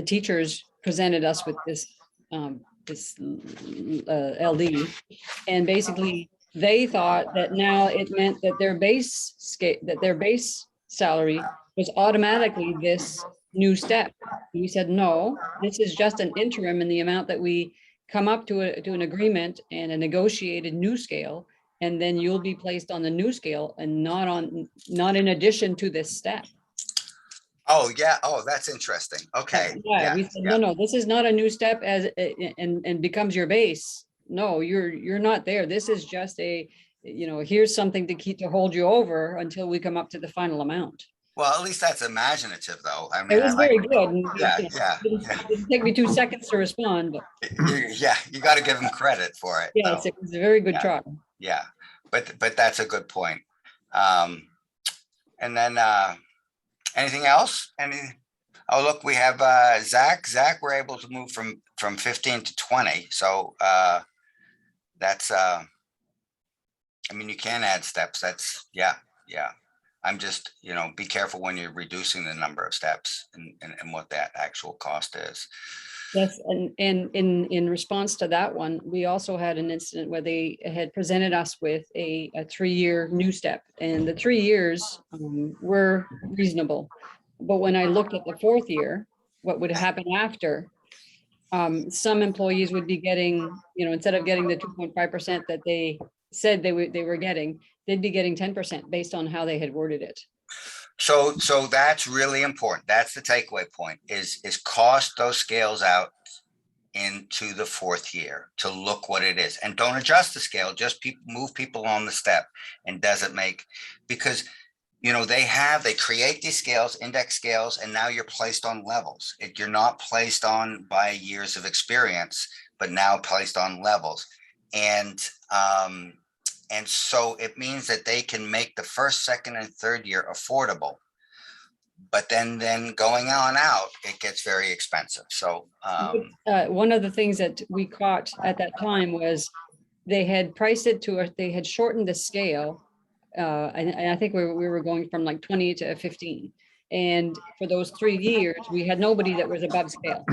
teachers presented us with this LD, and basically they thought that now it meant that their base salary was automatically this new step. And we said, no, this is just an interim in the amount that we come up to an agreement and a negotiated new scale. And then you'll be placed on the new scale and not in addition to this step. Oh, yeah. Oh, that's interesting. Okay. Yeah, we said, no, this is not a new step and becomes your base. No, you're not there. This is just here's something to hold you over until we come up to the final amount. Well, at least that's imaginative, though. I mean, it was very good. It didn't take me 2 seconds to respond. But. Yeah, you got to give them credit for it. Yeah, it was a very good try. Yeah, but that's a good point. And then anything else? Oh, look, we have Zach. Zach, we're able to move from 15 to 20. So that's, I mean, you can add steps. That's, yeah. I'm just, be careful when you're reducing the number of steps and what that actual cost is. Yes, and in response to that one, we also had an incident where they had presented us with a 3-year new step, and the 3 years were reasonable. But when I looked at the 4th year, what would happen after, some employees would be getting, instead of getting the 2.5% that they said they were getting, they'd be getting 10% based on how they had worded it. So that's really important. That's the takeaway point is cost those scales out into the 4th year to look what it is, and don't adjust the scale, just move people on the step. And doesn't make, because they create these scales, index scales, and now you're placed on levels. You're not placed on by years of experience, but now placed on levels. And And so it means that they can make the first, second, and third year affordable. But then going on out, it gets very expensive. So One of the things that we caught at that time was they had priced it to, they had shortened the scale. And I think we were going from like 20 to 15. And for those 3 years, we had nobody that was above scale.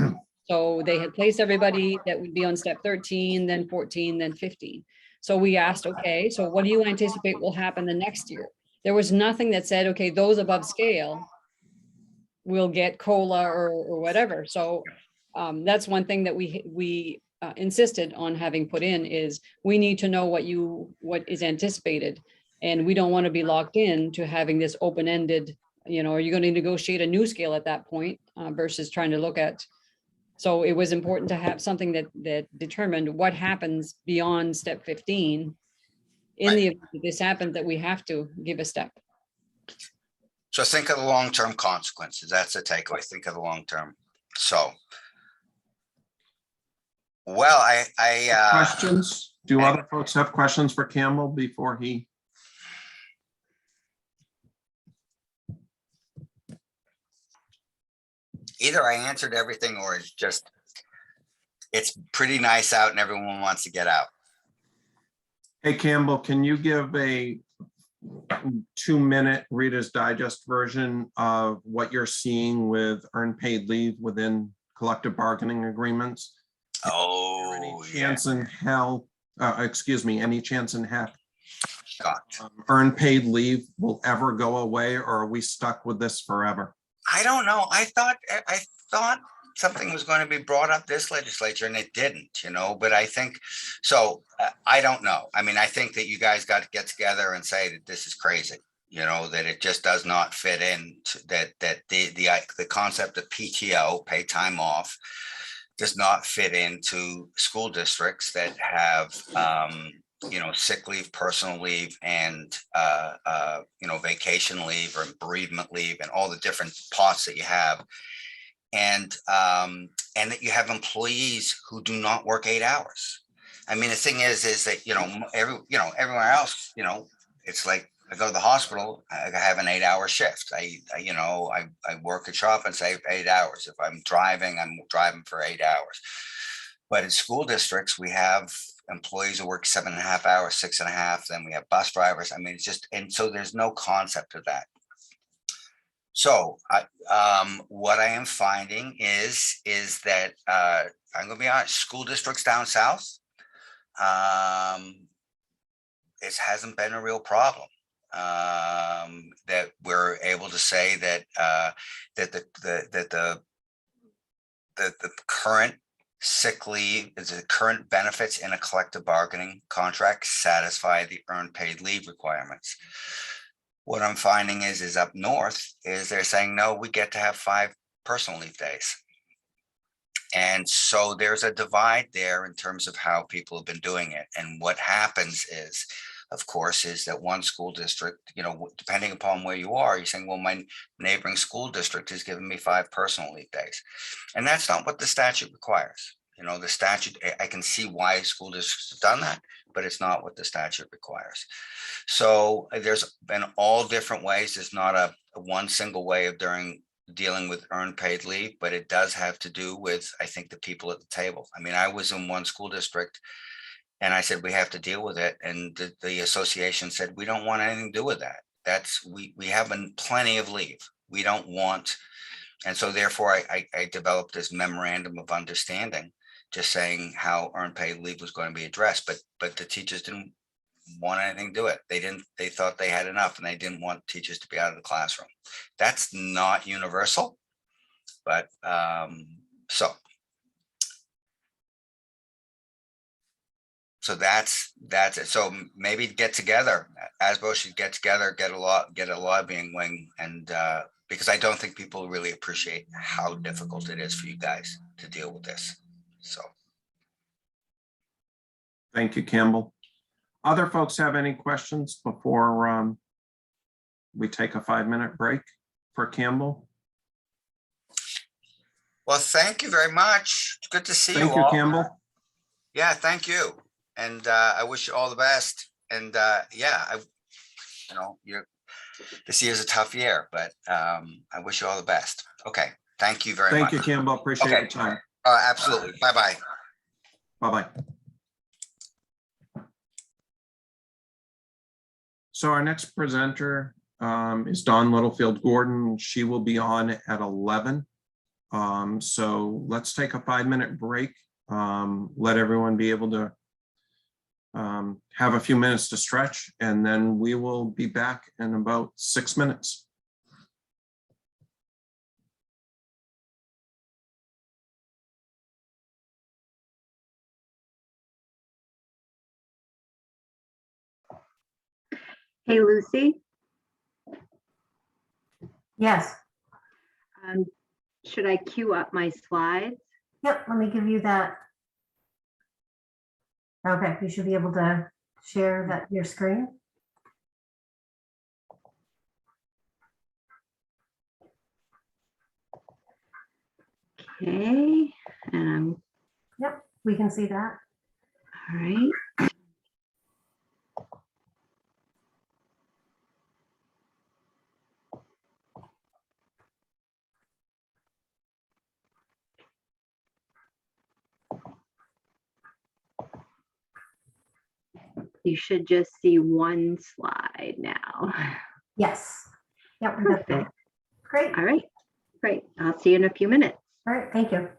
So they had placed everybody that would be on step 13, then 14, then 15. So we asked, okay, so what do you anticipate will happen the next year? There was nothing that said, okay, those above scale will get COLA or whatever. So that's one thing that we insisted on having put in is we need to know what is anticipated. And we don't want to be locked in to having this open-ended, you know, are you going to negotiate a new scale at that point versus trying to look at. So it was important to have something that determined what happens beyond step 15 in the event that this happens, that we have to give a step. So think of the long-term consequences. That's the takeaway. Think of the long-term. So, well, Questions? Do other folks have questions for Campbell before he? Either I answered everything or it's pretty nice out and everyone wants to get out. Hey, Campbell, can you give a 2-minute Reader's Digest version of what you're seeing with earned paid leave within collective bargaining agreements? Oh, Any chance in hell, any chance in heck Gotcha. Earned paid leave will ever go away, or are we stuck with this forever? I don't know. I thought something was going to be brought up this legislature and it didn't, you know, but I think so. I don't know. I mean, I think that you guys got to get together and say that this is crazy, you know, that it just does not fit in, that the concept of PTO, pay time off, does not fit into school districts that have you know, sick leave, personal leave, and you know, vacation leave or bereavement leave, and all the different pots that you have, and that you have employees who do not work 8 hours. I mean, the thing is that everywhere else, you know, it's like I go to the hospital, I have an 8-hour shift. I work a shop and save 8 hours. If I'm driving for 8 hours. But in school districts, we have employees who work 7.5 hours, 6.5. Then we have bus drivers. I mean, it's just, and so there's no concept of that. So what I am finding is that I'm going to be honest, school districts down south, it hasn't been a real problem. That we're able to say that the current sick leave is the current benefits in a collective bargaining contract satisfy the earned paid leave requirements. What I'm finding is up north is they're saying, no, we get to have 5 personal leave days. And so there's a divide there in terms of how people have been doing it. And what happens is, of course, is that one school district, you know, depending upon where you are, you're saying, well, my neighboring school district is giving me 5 personal leave days. And that's not what the statute requires. You know, the statute, I can see why school districts have done that, but it's not what the statute requires. So there's been all different ways. There's not a one single way of dealing with earned paid leave, but it does have to do with, I think, the people at the table. I mean, I was in one school district and I said, we have to deal with it. And the association said, we don't want anything to do with that. We have plenty of leave. We don't want. And so therefore I developed this memorandum of understanding, just saying how earned paid leave was going to be addressed, but the teachers didn't want anything to do it. They thought they had enough and they didn't want teachers to be out of the classroom. That's not universal, but so that's it. So maybe get together, MeASBO should get together, get a lobbying wing, and because I don't think people really appreciate how difficult it is for you guys to deal with this. So. Thank you, Campbell. Other folks have any questions before we take a 5-minute break for Campbell? Well, thank you very much. It's good to see you all. Thank you, Campbell. Yeah, thank you. And I wish you all the best. yeah, this year's a tough year, but I wish you all the best. Okay, thank you very much. Thank you, Campbell. Appreciate Okay. your time. Absolutely. Bye-bye. Bye-bye. So our next presenter is Dawn Littlefield Gordon. She will be on at 11. So let's take a 5-minute break. Let everyone be able to have a few minutes to stretch, and then we will be back in about 6 minutes. Hey, Lucy, Yes. should I queue up my slides? Yep, let me give you that. Okay, you should be able to share that your screen. Okay, Yep, we can see that. all right. You should just see one slide now. Yes. Yep, we got that. Perfect. Great. All right, great. I'll see you in a few minutes. All right, thank you.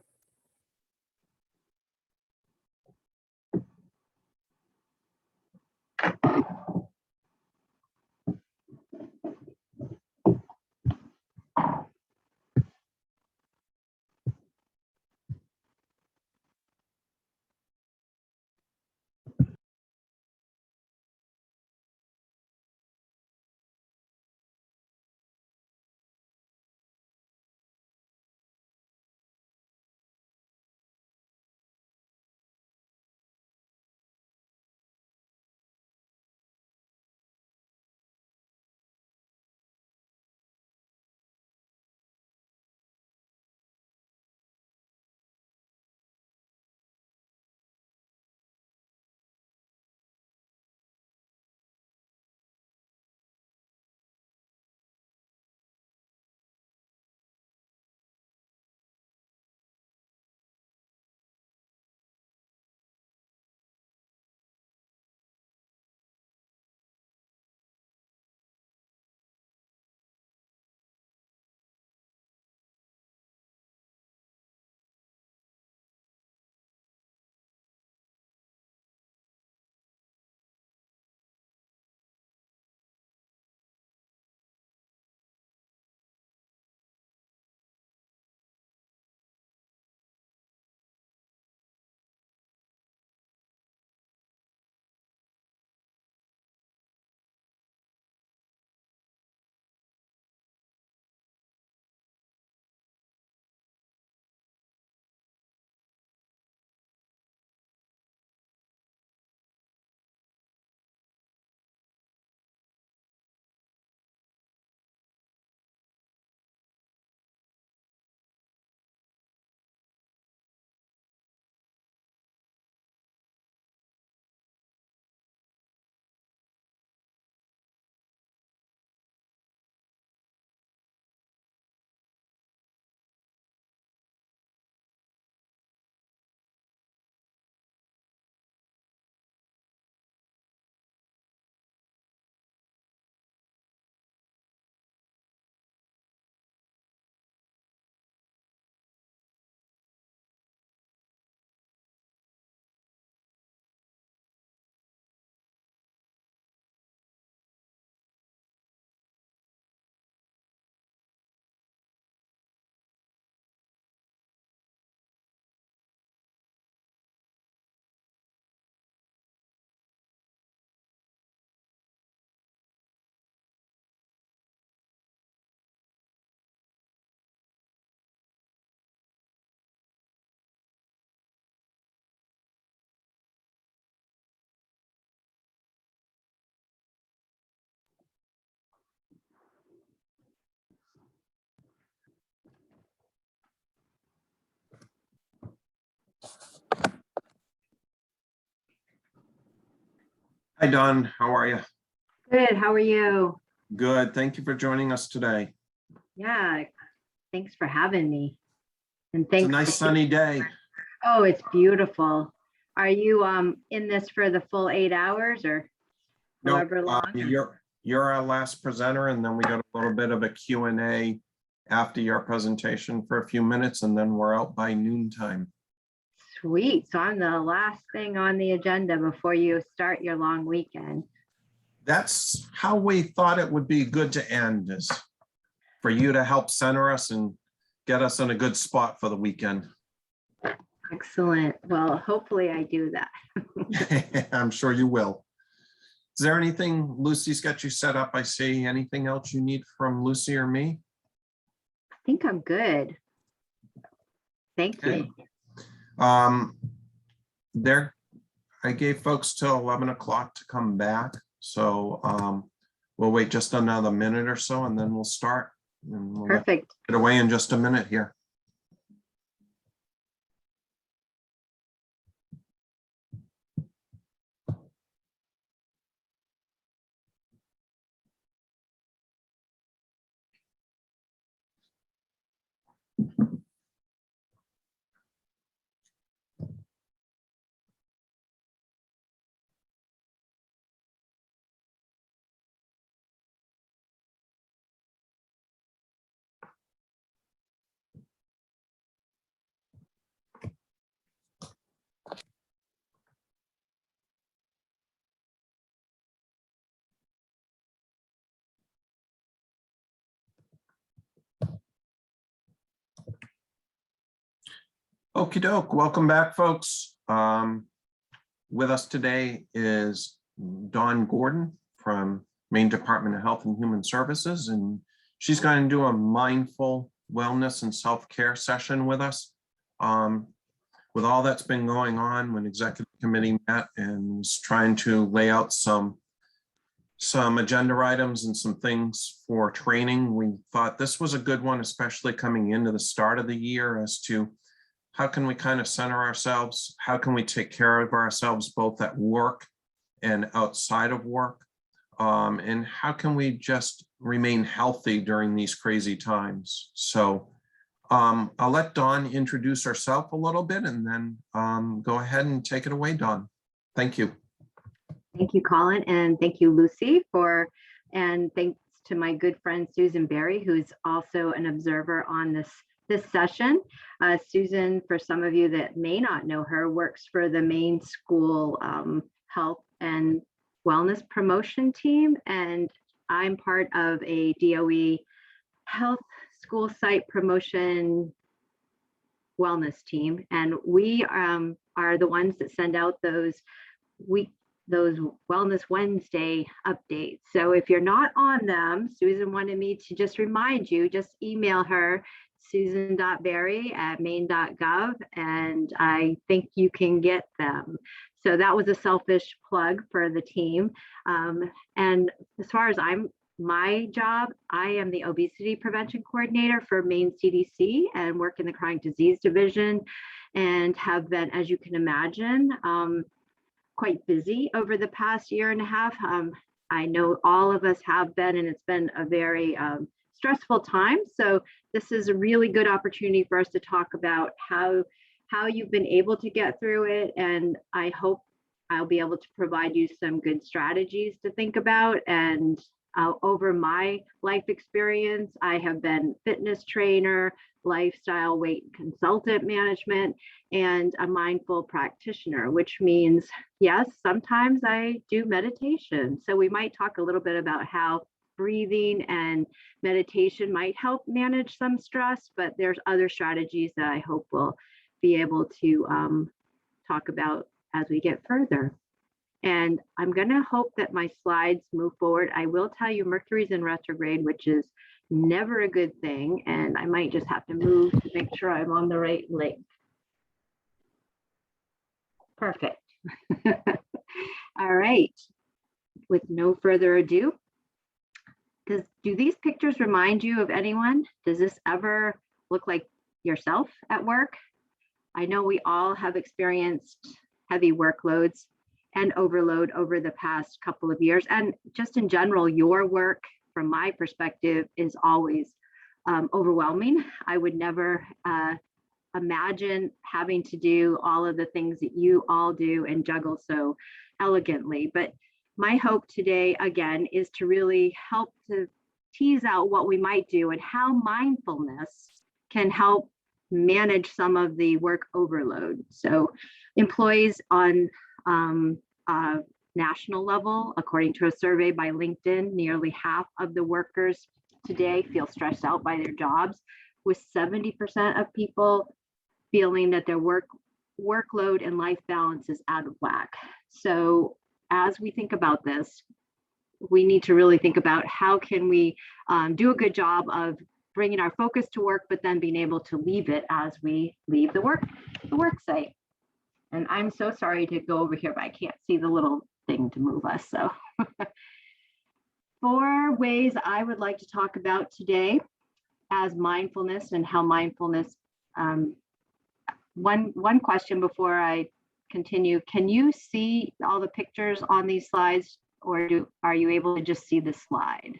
Hi, Don. How are you? Good, how are you? Good. Thank you for joining us today. Yeah, thanks for having me. And It's a thanks. nice sunny day. Oh, it's beautiful. Are you in this for the full 8 hours or No, however long? you're our last presenter, and then we got a little bit of a Q&A after your presentation for a few minutes, and then we're out by noontime. Sweet. So I'm the last thing on the agenda before you start your long weekend. That's how we thought it would be good to end, is for you to help center us and get us in a good spot for the weekend. Excellent. Well, hopefully I do that. I'm sure you will. Is there anything Lucy's got you set up? I see. Anything else you need from Lucy or me? I think I'm good. Thank you. I gave folks till 11 o'clock to come back. So we'll wait just another minute or so and then we'll start. And we'll Perfect. get away in just a minute here. Okie doke. Welcome back, folks. With us today is Dawn Gordon from Maine Department of Health and Human Services, and she's going to do a mindful wellness and self-care session with us. With all that's been going on, when executive committee met and was trying to lay out some agenda items and some things for training, we thought this was a good one, especially coming into the start of the year, as to how can we kind of center ourselves? How can we take care of ourselves both at work and outside of work? And how can we just remain healthy during these crazy times? So I'll let Dawn introduce herself a little bit and then go ahead and take it away, Dawn. Thank you. Thank you, Colin, and thank you, Lucy, and thanks to my good friend Susan Berry, who's also an observer on this session. Susan, for some of you that may not know her, works for the Maine School Health and Wellness Promotion Team, and I'm part of a DOE Health School Site Promotion Wellness Team, and we are the ones that send out those Wellness Wednesday updates. So if you're not on them, Susan wanted me to just remind you, just email her, susan.berry@maine.gov, and I think you can get them. So that was a selfish plug for the team. And as far as my job, I am the obesity prevention coordinator for Maine CDC and work in the chronic disease division, and have been, as you can imagine, quite busy over the past year and a half. I know all of us have been, and it's been a very stressful time. So this is a really good opportunity for us to talk about how you've been able to get through it. And I hope I'll be able to provide you some good strategies to think about. And over my life experience, I have been fitness trainer, lifestyle weight consultant management, and a mindful practitioner, which means, yes, sometimes I do meditation. So we might talk a little bit about how breathing and meditation might help manage some stress, but there's other strategies that I hope we'll be able to talk about as we get further. And I'm going to hope that my slides move forward. I will tell you Mercury's in retrograde, which is never a good thing. And I might just have to move to make sure I'm on the right link. Perfect. All right. With no further ado, do these pictures remind you of anyone? Does this ever look like yourself at work? I know we all have experienced heavy workloads, and overload over the past couple of years. And just in general, your work, from my perspective, is always overwhelming. I would never imagine having to do all of the things that you all do and juggle so elegantly. But my hope today, again, is to really help to tease out what we might do and how mindfulness can help manage some of the work overload. So employees on national level, according to a survey by LinkedIn, nearly half of the workers today feel stressed out by their jobs, with 70% of people feeling that their workload and life balance is out of whack. So as we think about this, we need to really think about how can we do a good job of bringing our focus to work, but then being able to leave it as we leave the work site. And I'm so sorry to go over here, but I can't see the little thing to move us. So 4 ways I would like to talk about today as mindfulness and how mindfulness, one question before I continue, can you see all the pictures on these slides, or are you able to just see the slide?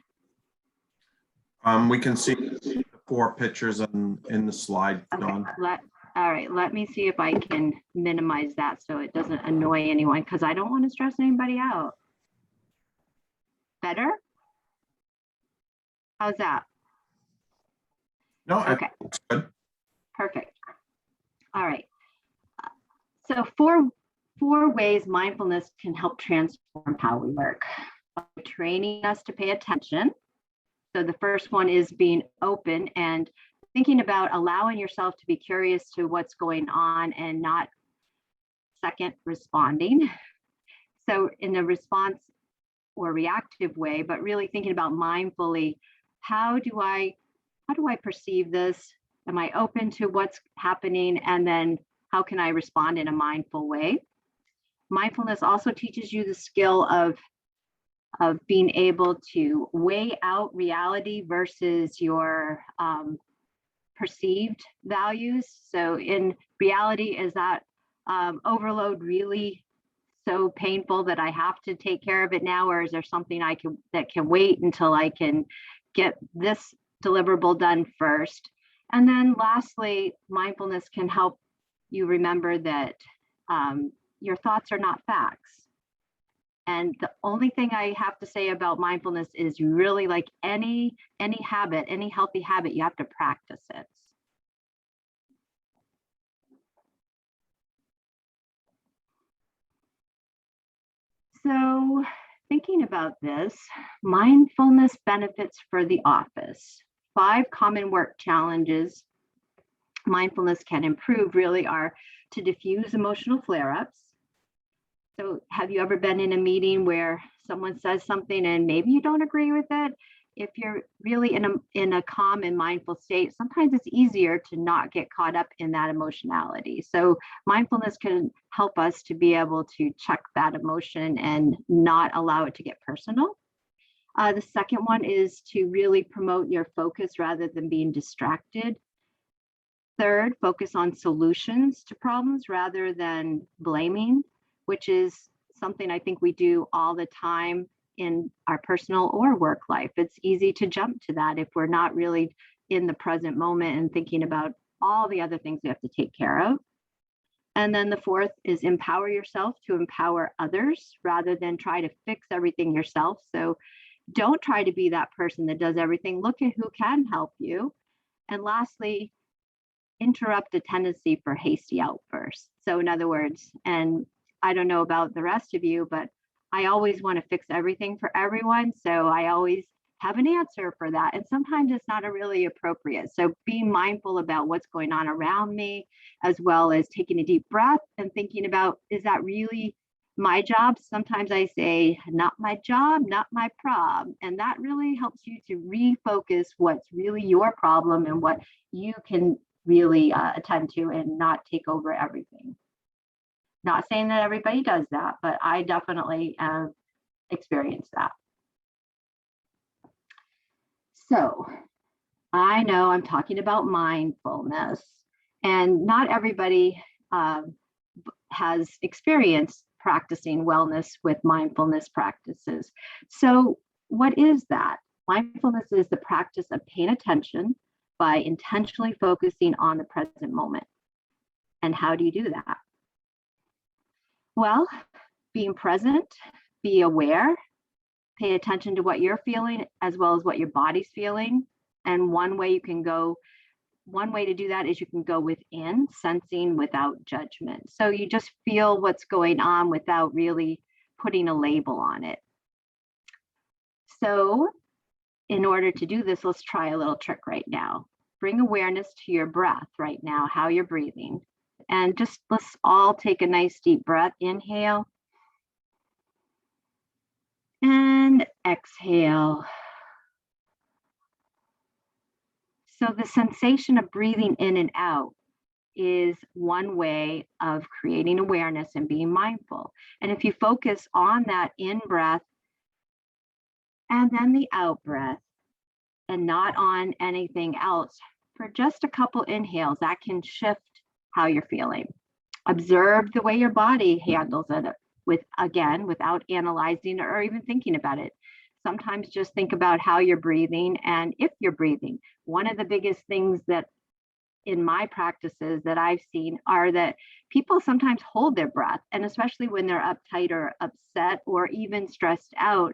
We can see the 4 pictures in the slide, Dawn. Okay, all right, let me see if I can minimize that so it doesn't annoy anyone, because I don't want to stress anybody out. Better? How's that? No, Okay. it's good. Perfect. All right. So four ways mindfulness can help transform how we work. By training us to pay attention. So the first one is being open and thinking about allowing yourself to be curious to what's going on and not second responding. So in a response or reactive way, but really thinking about mindfully, how do I perceive this? Am I open to what's happening? And then how can I respond in a mindful way? Mindfulness also teaches you the skill of being able to weigh out reality versus your perceived values. So in reality, is that overload really so painful that I have to take care of it now, or is there something that can wait until I can get this deliverable done first? And then lastly, mindfulness can help you remember that your thoughts are not facts. And the only thing I have to say about mindfulness is, you really, like any habit, any healthy habit, you have to practice it. So thinking about this, mindfulness benefits for the office. 5 common work challenges mindfulness can improve really are to diffuse emotional flare-ups. So have you ever been in a meeting where someone says something and maybe you don't agree with it? If you're really in a calm and mindful state, sometimes it's easier to not get caught up in that emotionality. So mindfulness can help us to be able to check that emotion and not allow it to get personal. The second one is to really promote your focus rather than being distracted. Third, focus on solutions to problems rather than blaming, which is something I think we do all the time in our personal or work life. It's easy to jump to that if we're not really in the present moment and thinking about all the other things we have to take care of. And then the fourth is empower yourself to empower others rather than try to fix everything yourself. So don't try to be that person that does everything. Look at who can help you. And lastly, interrupt a tendency for hasty outbursts. So in other words, and I don't know about the rest of you, but I always want to fix everything for everyone. So I always have an answer for that. And sometimes it's not really appropriate. So being mindful about what's going on around me, as well as taking a deep breath and thinking about, is that really my job? Sometimes I say, not my job, not my problem. And that really helps you to refocus what's really your problem and what you can really attend to and not take over everything. Not saying that everybody does that, but I definitely have experienced that. So I know I'm talking about mindfulness, and not everybody has experienced practicing wellness with mindfulness practices. So what is that? Mindfulness is the practice of paying attention by intentionally focusing on the present moment. And how do you do that? Well, being present, be aware, pay attention to what you're feeling as well as what your body's feeling. And one way to do that is you can go within, sensing without judgment. So you just feel what's going on without really putting a label on it. So in order to do this, let's try a little trick right now. Bring awareness to your breath right now, how you're breathing. And just let's all take a nice deep breath. Inhale. And exhale. So the sensation of breathing in and out is one way of creating awareness and being mindful. And if you focus on that in breath and then the out breath and not on anything else for just a couple inhales, that can shift how you're feeling. Observe the way your body handles it without analyzing or even thinking about it. Sometimes just think about how you're breathing and if you're breathing. One of the biggest things that in my practices that I've seen are that people sometimes hold their breath, and especially when they're uptight or upset or even stressed out.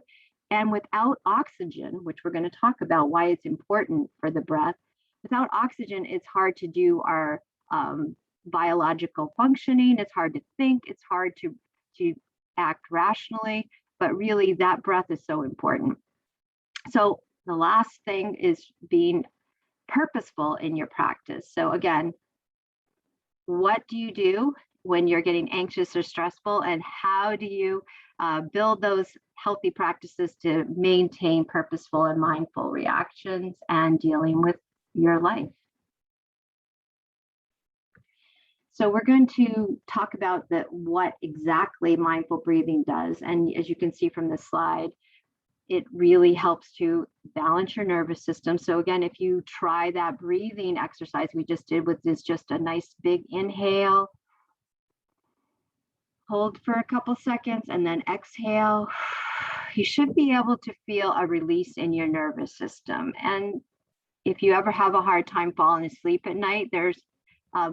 And without oxygen, which we're going to talk about why it's important for the breath, without oxygen, it's hard to do our biological functioning. It's hard to think. It's hard to act rationally. But really, that breath is so important. So the last thing is being purposeful in your practice. So again, what do you do when you're getting anxious or stressful, and how do you build those healthy practices to maintain purposeful and mindful reactions and dealing with your life? So we're going to talk about what exactly mindful breathing does. And as you can see from this slide, it really helps to balance your nervous system. So again, if you try that breathing exercise we just did, which is just a nice big inhale, hold for a couple seconds, and then exhale, you should be able to feel a release in your nervous system. And if you ever have a hard time falling asleep at night, there's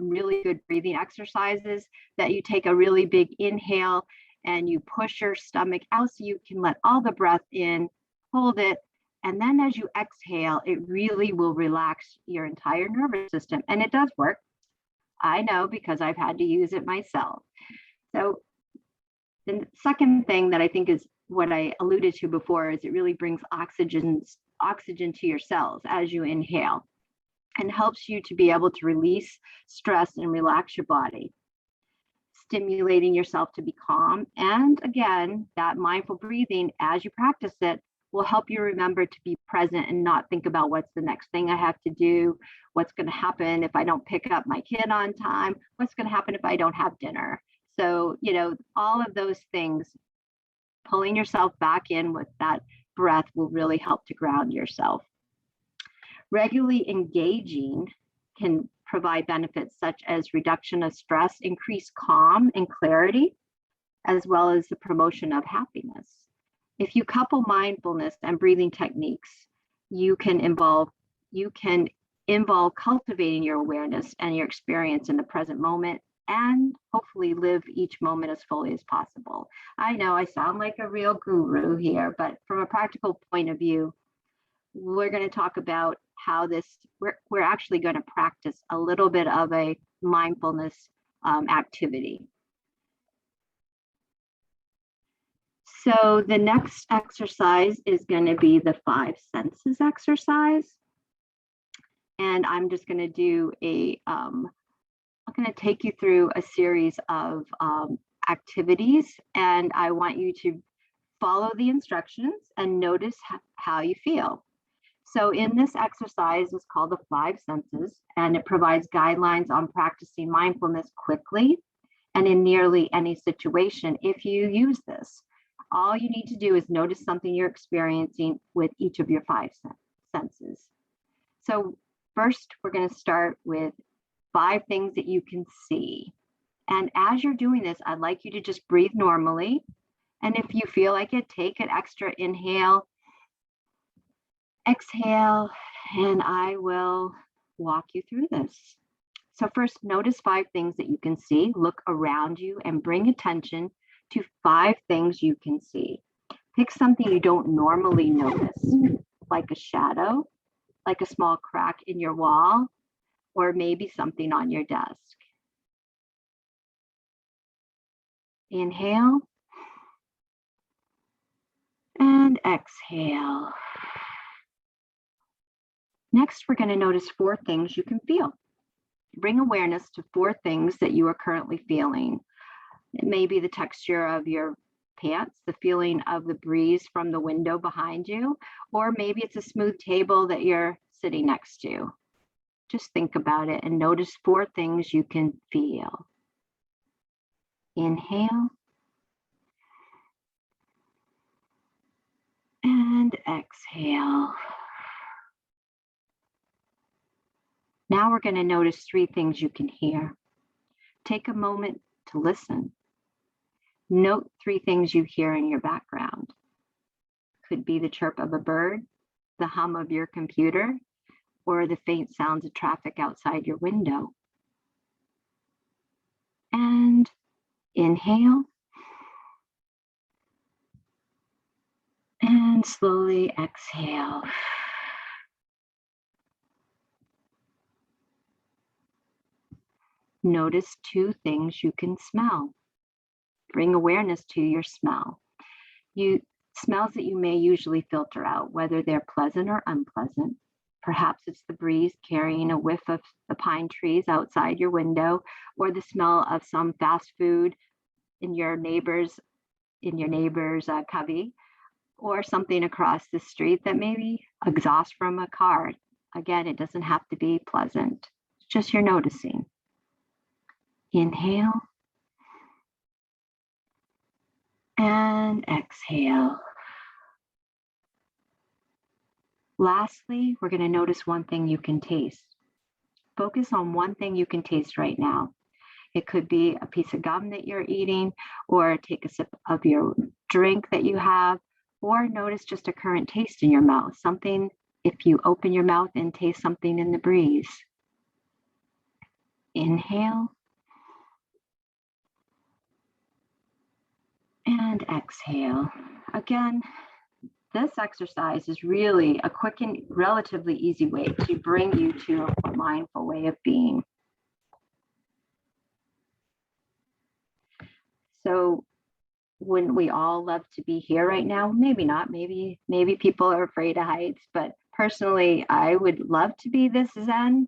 really good breathing exercises that you take a really big inhale and you push your stomach out so you can let all the breath in, hold it, and then as you exhale, it really will relax your entire nervous system. And it does work. I know because I've had to use it myself. So the second thing that I think is what I alluded to before is it really brings oxygen to your cells as you inhale, and helps you to be able to release stress and relax your body, stimulating yourself to be calm. And again, that mindful breathing, as you practice it, will help you remember to be present and not think about what's the next thing I have to do, what's going to happen if I don't pick up my kid on time, what's going to happen if I don't have dinner. So, all of those things, pulling yourself back in with that breath will really help to ground yourself. Regularly engaging can provide benefits such as reduction of stress, increased calm and clarity, as well as the promotion of happiness. If you couple mindfulness and breathing techniques, you can involve cultivating your awareness and your experience in the present moment, and hopefully live each moment as fully as possible. I know I sound like a real guru here, but from a practical point of view, we're going to talk about how we're actually going to practice a little bit of a mindfulness activity. So the next exercise is going to be the 5 senses exercise. And I'm just going to do I'm going to take you through a series of activities, and I want you to follow the instructions and notice how you feel. So in this exercise is called the 5 senses, and it provides guidelines on practicing mindfulness quickly and in nearly any situation. If you use this, all you need to do is notice something you're experiencing with each of your 5 senses. So first, we're going to start with 5 things that you can see. And as you're doing this, I'd like you to just breathe normally. And if you feel like it, take an extra inhale, exhale, and I will walk you through this. So first, notice 5 things that you can see. Look around you and bring attention to 5 things you can see. Pick something you don't normally notice, like a shadow, like a small crack in your wall, or maybe something on your desk. Inhale and exhale. Next, we're going to notice 4 things you can feel. Bring awareness to 4 things that you are currently feeling. It may be the texture of your pants, the feeling of the breeze from the window behind you, or maybe it's a smooth table that you're sitting next to. Just think about it and notice 4 things you can feel. Inhale and exhale. Now we're going to notice 3 things you can hear. Take a moment to listen. Note 3 things you hear in your background. Could be the chirp of a bird, the hum of your computer, or the faint sounds of traffic outside your window. And inhale. And slowly exhale. Notice 2 things you can smell. Bring awareness to your smell. Smells that you may usually filter out, whether they're pleasant or unpleasant. Perhaps it's the breeze carrying a whiff of the pine trees outside your window, or the smell of some fast food in your neighbor's cubby, or something across the street that may be exhaust from a car. Again, it doesn't have to be pleasant. It's just you're noticing. Inhale and exhale. Lastly, we're going to notice 1 thing you can taste. Focus on 1 thing you can taste right now. It could be a piece of gum that you're eating, or take a sip of your drink that you have, or notice just a current taste in your mouth. Something, if you open your mouth and taste something in the breeze. Inhale and exhale. Again, this exercise is really a quick and relatively easy way to bring you to a mindful way of being. So wouldn't we all love to be here right now? Maybe not. Maybe people are afraid of heights, but personally, I would love to be this Zen,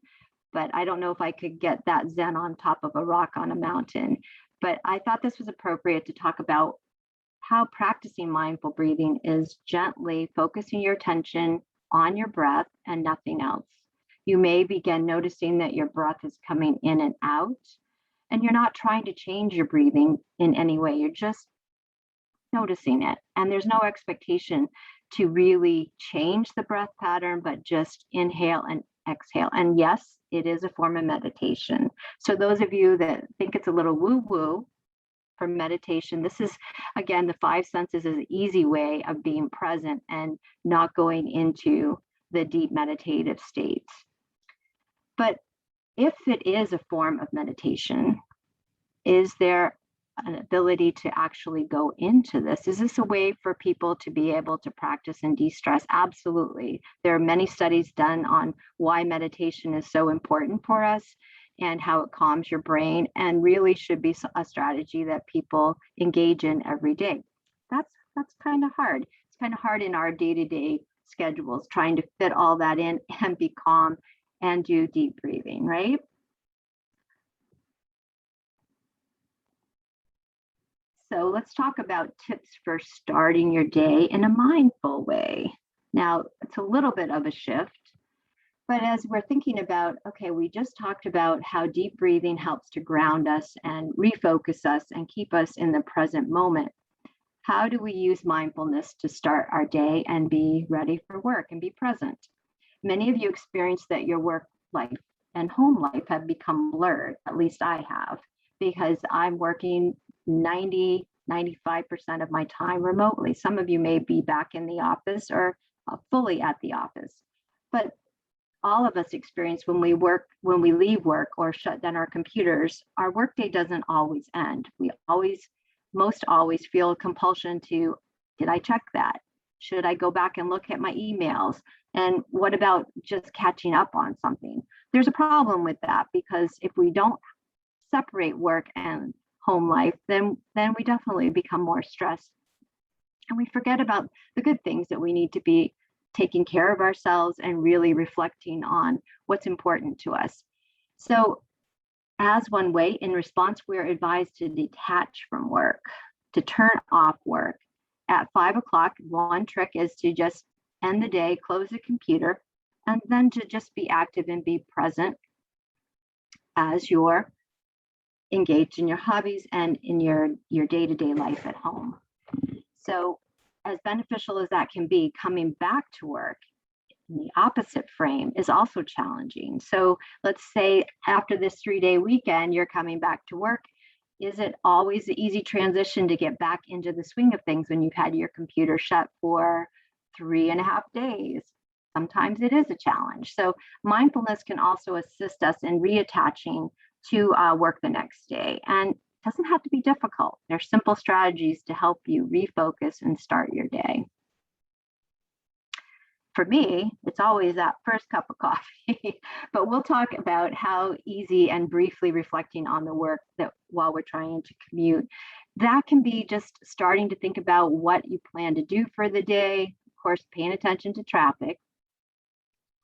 but I don't know if I could get that Zen on top of a rock on a mountain. But I thought this was appropriate to talk about how practicing mindful breathing is gently focusing your attention on your breath and nothing else. You may begin noticing that your breath is coming in and out, and you're not trying to change your breathing in any way. You're just noticing it. And there's no expectation to really change the breath pattern, but just inhale and exhale. And yes, it is a form of meditation. So those of you that think it's a little woo-woo for meditation, this is, again, the 5 senses is an easy way of being present and not going into the deep meditative states. But if it is a form of meditation, is there an ability to actually go into this? Is this a way for people to be able to practice and de-stress? Absolutely. There are many studies done on why meditation is so important for us and how it calms your brain, and really should be a strategy that people engage in every day. That's kind of hard. It's kind of hard in our day-to-day schedules, trying to fit all that in and be calm and do deep breathing, right? So let's talk about tips for starting your day in a mindful way. Now, it's a little bit of a shift, but as we're thinking about, okay, we just talked about how deep breathing helps to ground us and refocus us and keep us in the present moment. How do we use mindfulness to start our day and be ready for work and be present? Many of you experience that your work life and home life have become blurred, at least I have. because I'm working 90, 95% of my time remotely. Some of you may be back in the office or fully at the office, but all of us experience when we leave work or shut down our computers, our workday doesn't always end. We most always feel a compulsion to, did I check that? Should I go back and look at my emails? And what about just catching up on something? There's a problem with that, because if we don't separate work and home life, then we definitely become more stressed. And we forget about the good things that we need to be taking care of ourselves and really reflecting on what's important to us. So as one way, in response, we're advised to detach from work, to turn off work. At 5 o'clock, one trick is to just end the day, close the computer, and then to just be active and be present as you're engaged in your hobbies and in your day-to-day life at home. So as beneficial as that can be, coming back to work in the opposite frame is also challenging. So let's say after this 3-day weekend, you're coming back to work. Is it always the easy transition to get back into the swing of things when you've had your computer shut for 3.5 days? Sometimes it is a challenge. So mindfulness can also assist us in reattaching to work the next day. And doesn't have to be difficult. There's simple strategies to help you refocus and start your day. For me, it's always that first cup of coffee, but we'll talk about how easy and briefly reflecting on the work that while we're trying to commute, that can be just starting to think about what you plan to do for the day, of course, paying attention to traffic.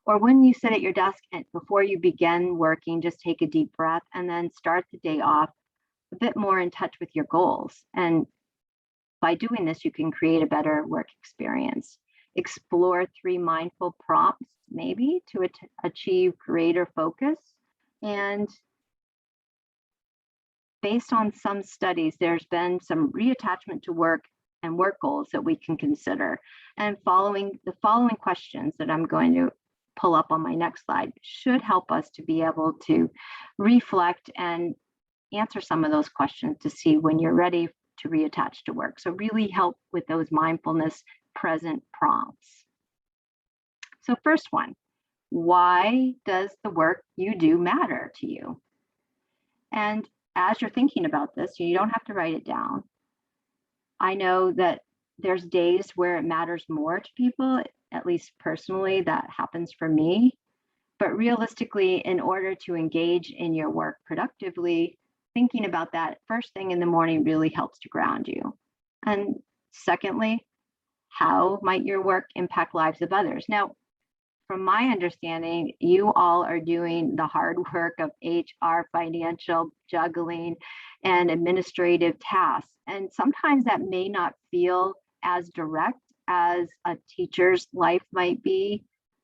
Or when you sit at your desk and before you begin working, just take a deep breath and then start the day off a bit more in touch with your goals. And by doing this, you can create a better work experience. Explore 3 mindful prompts, maybe to achieve greater focus. And based on some studies, there's been some reattachment to work and work goals that we can consider. And the following questions that I'm going to pull up on my next slide should help us to be able to reflect and answer some of those questions to see when you're ready to reattach to work. So really help with those mindfulness present prompts. So first one, why does the work you do matter to you? And as you're thinking about this, you don't have to write it down. I know that there's days where it matters more to people, at least personally, that happens for me. But realistically, in order to engage in your work productively, thinking about that first thing in the morning really helps to ground you. And secondly, how might your work impact lives of others? Now, from my understanding, you all are doing the hard work of HR, financial, juggling, and administrative tasks. And sometimes that may not feel as direct as a teacher's life might be,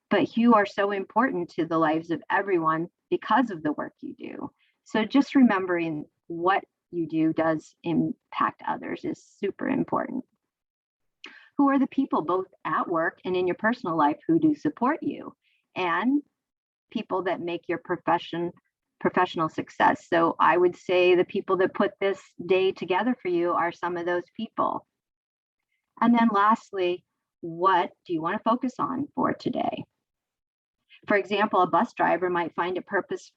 but you are so important to the lives of everyone because of the work you do. So just remembering what you do does impact others is super important. Who are the people both at work and in your personal life who do support you, and people that make your professional success? So I would say the people that put this day together for you are some of those people. And then lastly, what do you want to focus on for today? For example, a bus driver might find a purpose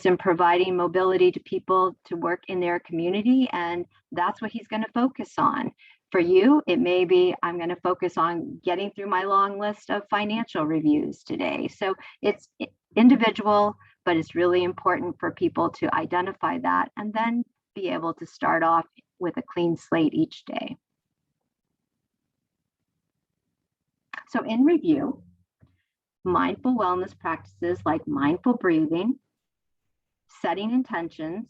in providing mobility to people to work in their community, and that's what he's going to focus on. For you, it may be, I'm going to focus on getting through my long list of financial reviews today. So it's individual, but it's really important for people to identify that and then be able to start off with a clean slate each day. So in review, mindful wellness practices like mindful breathing, setting intentions,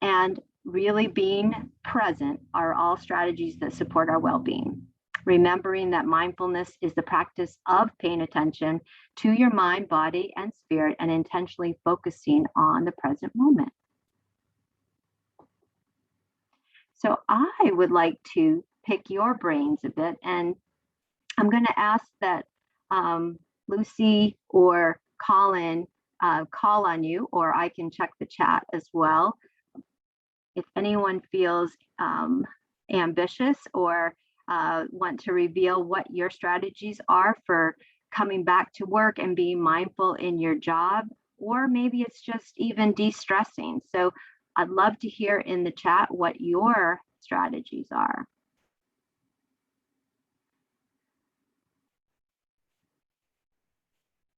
and really being present are all strategies that support our well-being. Remembering that mindfulness is the practice of paying attention to your mind, body, and spirit, and intentionally focusing on the present moment. So I would like to pick your brains a bit, and I'm going to ask that Lucy or Colin call on you, or I can check the chat as well. If anyone feels ambitious or want to reveal what your strategies are for coming back to work and being mindful in your job, or maybe it's just even de-stressing. So I'd love to hear in the chat what your strategies are.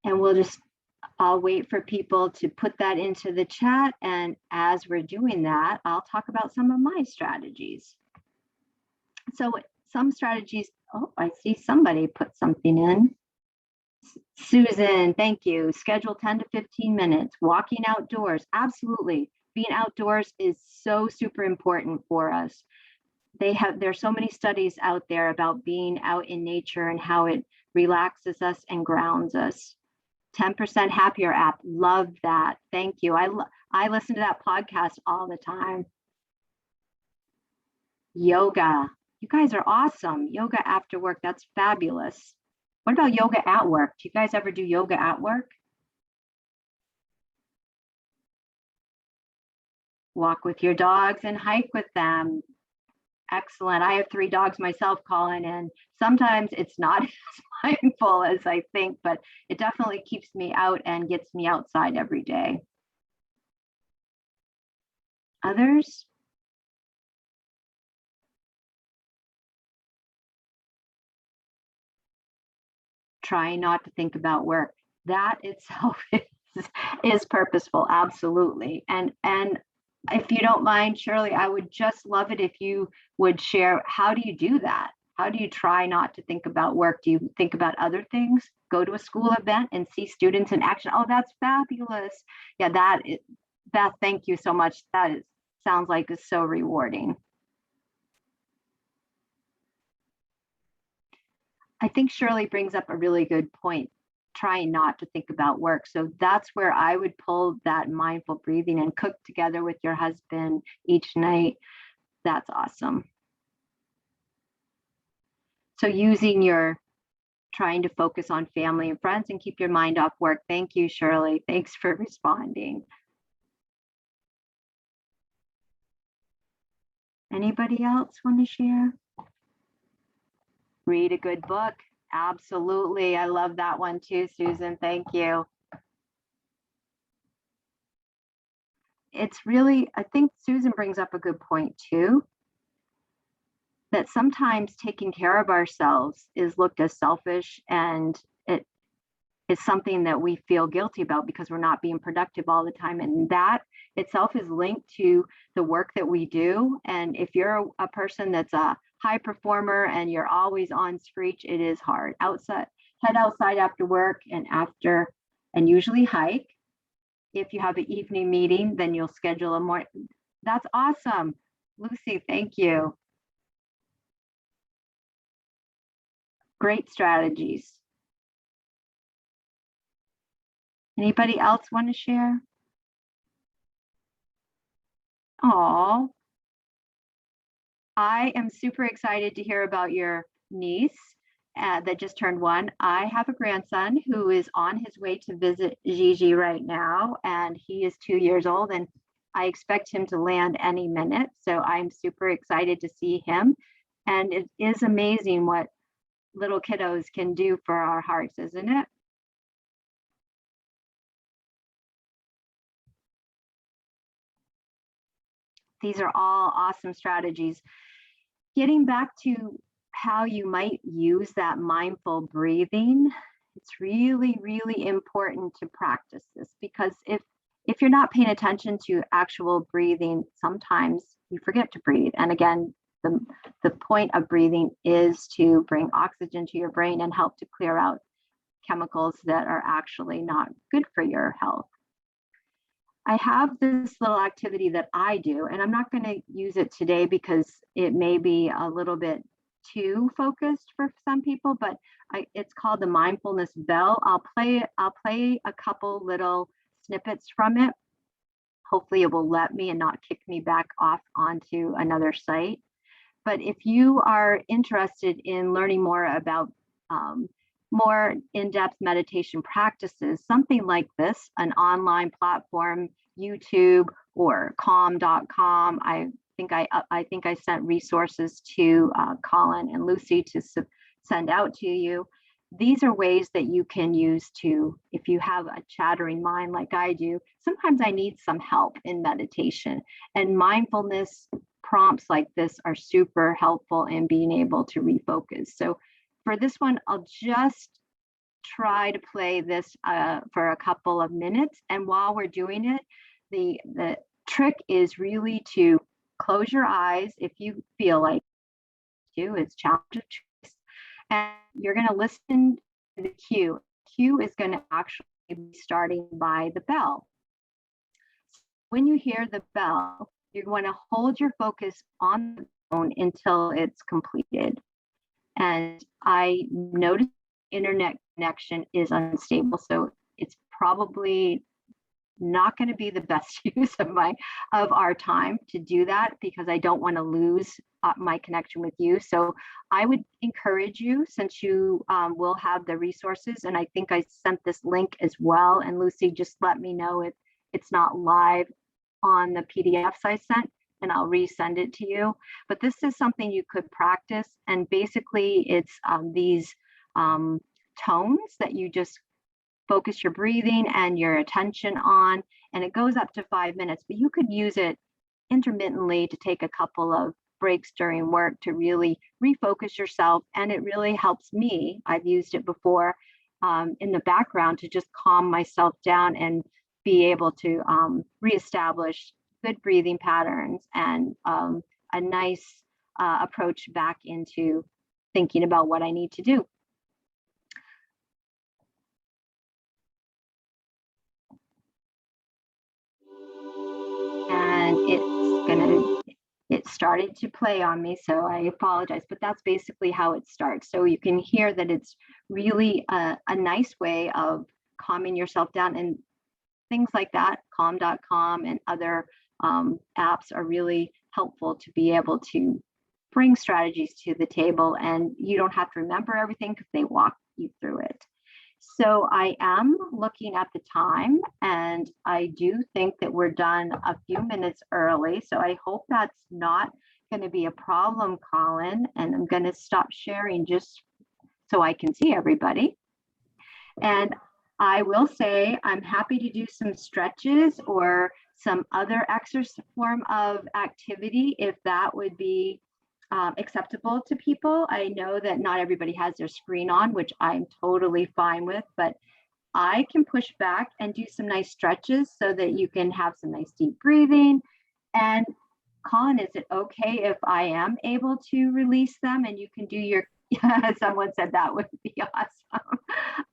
And I'll wait for people to put that into the chat. And as we're doing that, I'll talk about some of my strategies. So some strategies, oh, I see somebody put something in. Susan, thank you. Schedule 10 to 15 minutes. Walking outdoors, absolutely. Being outdoors is so super important for us. There's so many studies out there about being out in nature and how it relaxes us and grounds us. 10% Happier app, love that. Thank you. I listen to that podcast all the time. Yoga, you guys are awesome. Yoga after work, that's fabulous. What about yoga at work? Do you guys ever do yoga at work? Walk with your dogs and hike with them. Excellent. I have 3 dogs myself, Colin, and sometimes it's not as mindful as I think, but it definitely keeps me out and gets me outside every day. Others? Trying not to think about work. That itself is purposeful, absolutely. And if you don't mind, Shirley, I would just love it if you would share, how do you do that? How do you try not to think about work? Do you think about other things? Go to a school event and see students in action. Oh, that's fabulous. Yeah, Beth, thank you so much. Sounds like it's so rewarding. I think Shirley brings up a really good point, trying not to think about work. So that's where I would pull that mindful breathing and cook together with your husband each night. That's awesome. So trying to focus on family and friends and keep your mind off work. Thank you, Shirley. Thanks for responding. Anybody else want to share? Read a good book. Absolutely. I love that one too, Susan. Thank you. It's really, I think Susan brings up a good point too, that sometimes taking care of ourselves is looked as selfish, and it is something that we feel guilty about because we're not being productive all the time. And that itself is linked to the work that we do. And if you're a person that's a high performer and you're always on screech, it is hard. Head outside after work and usually hike. If you have an evening meeting, then you'll schedule a morning. That's awesome. Lucy, thank you. Great strategies. Anybody else want to share? Oh, I am super excited to hear about your niece that just turned 1. I have a grandson who is on his way to visit Gigi right now, and he is 2 years old, and I expect him to land any minute. So I'm super excited to see him. And it is amazing what little kiddos can do for our hearts, isn't it? These are all awesome strategies. Getting back to how you might use that mindful breathing, it's really, really important to practice this, because if you're not paying attention to actual breathing, sometimes you forget to breathe. And again, the point of breathing is to bring oxygen to your brain and help to clear out chemicals that are actually not good for your health. I have this little activity that I do, and I'm not going to use it today because it may be a little bit too focused for some people, but it's called the Mindfulness Bell. I'll play a couple little snippets from it. Hopefully it will let me and not kick me back off onto another site. But if you are interested in learning more about more in-depth meditation practices, something like this, an online platform, YouTube or calm.com. I think I sent resources to Colin and Lucy to send out to you. These are ways that you can use to, if you have a chattering mind like I do, sometimes I need some help in meditation, and mindfulness prompts like this are super helpful in being able to refocus. So for this one, I'll just try to play this for a couple of minutes. And while we're doing it, the trick is really to close your eyes if you feel like you. It's challenge of choice. And you're going to listen to the cue. Cue is going to actually be starting by the bell. When you hear the bell, you're going to hold your focus on the phone until it's completed. And I noticed internet connection is unstable, so it's probably not going to be the best use of our time to do that, because I don't want to lose my connection with you. So I would encourage you, since you will have the resources, and I think I sent this link as well, and Lucy, just let me know if it's not live on the PDFs I sent, and I'll resend it to you. But this is something you could practice, and basically it's these tones that you just focus your breathing and your attention on, and it goes up to 5 minutes, but you could use it intermittently to take a couple of breaks during work to really refocus yourself. And it really helps me. I've used it before in the background to just calm myself down and be able to reestablish good breathing patterns and a nice approach back into thinking about what I need to do. And it started to play on me, so I apologize, but that's basically how it starts. So you can hear that it's really a nice way of calming yourself down, and things like that, calm.com and other apps are really helpful to be able to bring strategies to the table, and you don't have to remember everything because they walk you through it. So I am looking at the time, and I do think that we're done a few minutes early. So I hope that's not going to be a problem, Colin. And I'm going to stop sharing just so I can see everybody. And I will say I'm happy to do some stretches or some other exercise form of activity if that would be acceptable to people. I know that not everybody has their screen on, which I'm totally fine with, but I can push back and do some nice stretches so that you can have some nice deep breathing. And Colin, is it okay if I am able to release them and you can do your, someone said that would be awesome.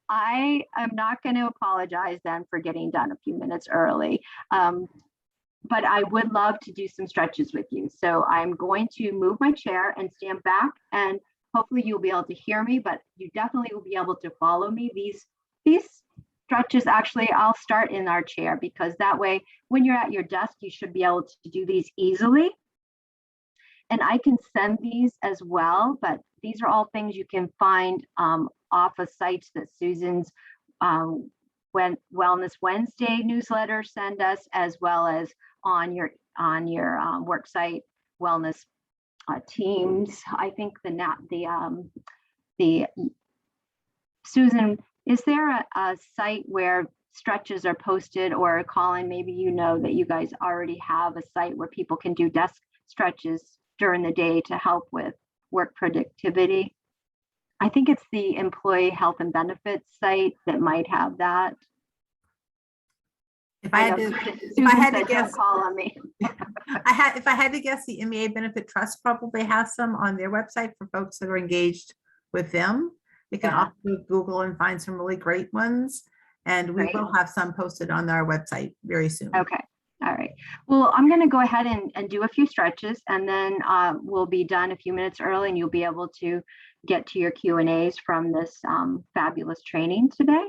I am not going to apologize then for getting done a few minutes early. But I would love to do some stretches with you. So I'm going to move my chair and stand back, and hopefully you'll be able to hear me, but you definitely will be able to follow me. These stretches, actually, I'll start in our chair, because that way, when you're at your desk, you should be able to do these easily. And I can send these as well, but these are all things you can find off of sites that Susan's Wellness Wednesday newsletter send us, as well as on your work site, Wellness Teams. I think the Susan, is there a site where stretches are posted, or Colin, maybe you know that you guys already have a site where people can do desk stretches during the day to help with work productivity? I think it's the Employee Health and Benefits site that might have that. If I had to guess, call on me. if I had to guess, the MEA Benefit Trust probably has some on their website for folks that are engaged with them. We can also Google and find some really great ones, and we will have some posted on our website very soon. Okay. All right. Well, I'm going to go ahead and do a few stretches, and then we'll be done a few minutes early, and you'll be able to get to your Q&As from this fabulous training today.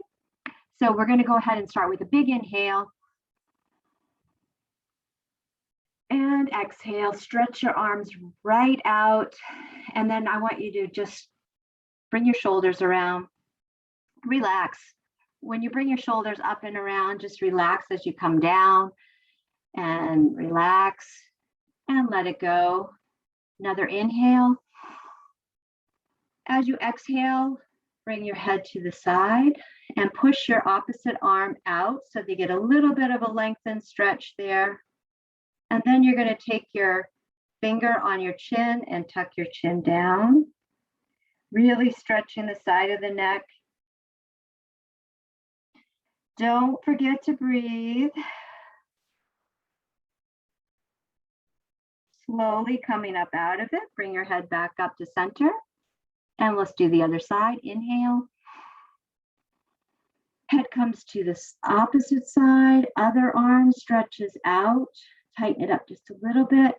So we're going to go ahead and start with a big inhale. And exhale, stretch your arms right out. And then I want you to just bring your shoulders around. relax. When you bring your shoulders up and around, just relax as you come down and relax and let it go. Another inhale. As you exhale, bring your head to the side and push your opposite arm out so that you get a little bit of a lengthened stretch there. And then you're going to take your finger on your chin and tuck your chin down, really stretching the side of the neck. Don't forget to breathe. Slowly coming up out of it, bring your head back up to center. And let's do the other side. Inhale. Head comes to the opposite side. Other arm stretches out. Tighten it up just a little bit.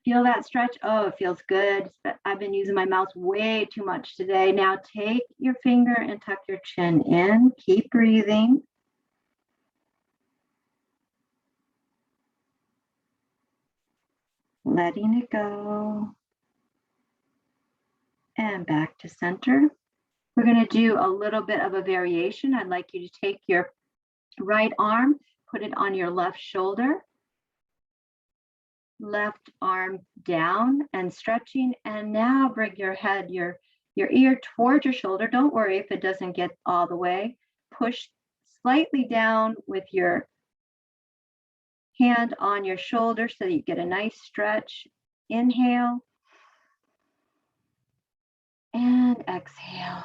Feel that stretch? Oh, it feels good. I've been using my mouth way too much today. Now take your finger and tuck your chin in. Keep breathing. Letting it go. And back to center. We're going to do a little bit of a variation. I'd like you to take your right arm, put it on your left shoulder, left arm down and stretching. And now bring your head, your ear towards your shoulder. Don't worry if it doesn't get all the way. Push slightly down with your hand on your shoulder so you get a nice stretch. Inhale. And exhale,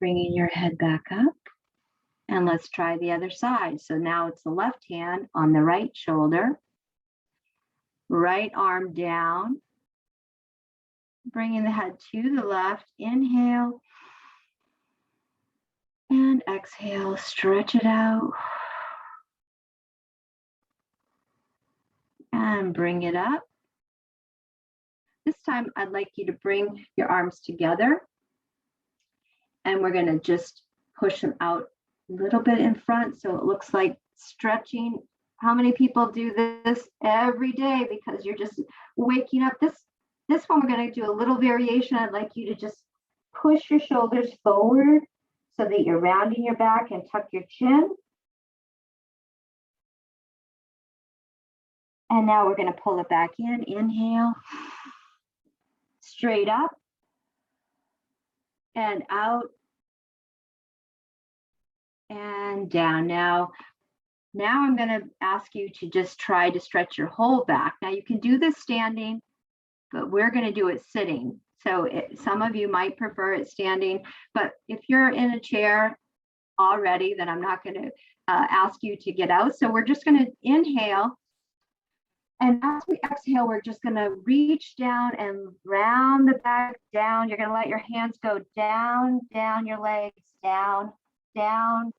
bringing your head back up. And let's try the other side. So now it's the left hand on the right shoulder, right arm down, bringing the head to the left. Inhale and exhale, stretch it out. And bring it up. This time, I'd like you to bring your arms together and we're going to just push them out a little bit in front so it looks like stretching. How many people do this every day because you're just waking up? This one, we're going to do a little variation. I'd like you to just push your shoulders forward so that you're rounding your back and tuck your chin. And now we're going to pull it back in. Inhale. Straight up and out and down. Now I'm going to ask you to just try to stretch your whole back. Now you can do this standing, but we're going to do it sitting. So some of you might prefer it standing, but if you're in a chair already, then I'm not going to ask you to get out. So we're just going to inhale. And as we exhale, we're just going to reach down and round the back down. You're going to let your hands go down, down your legs, down, down,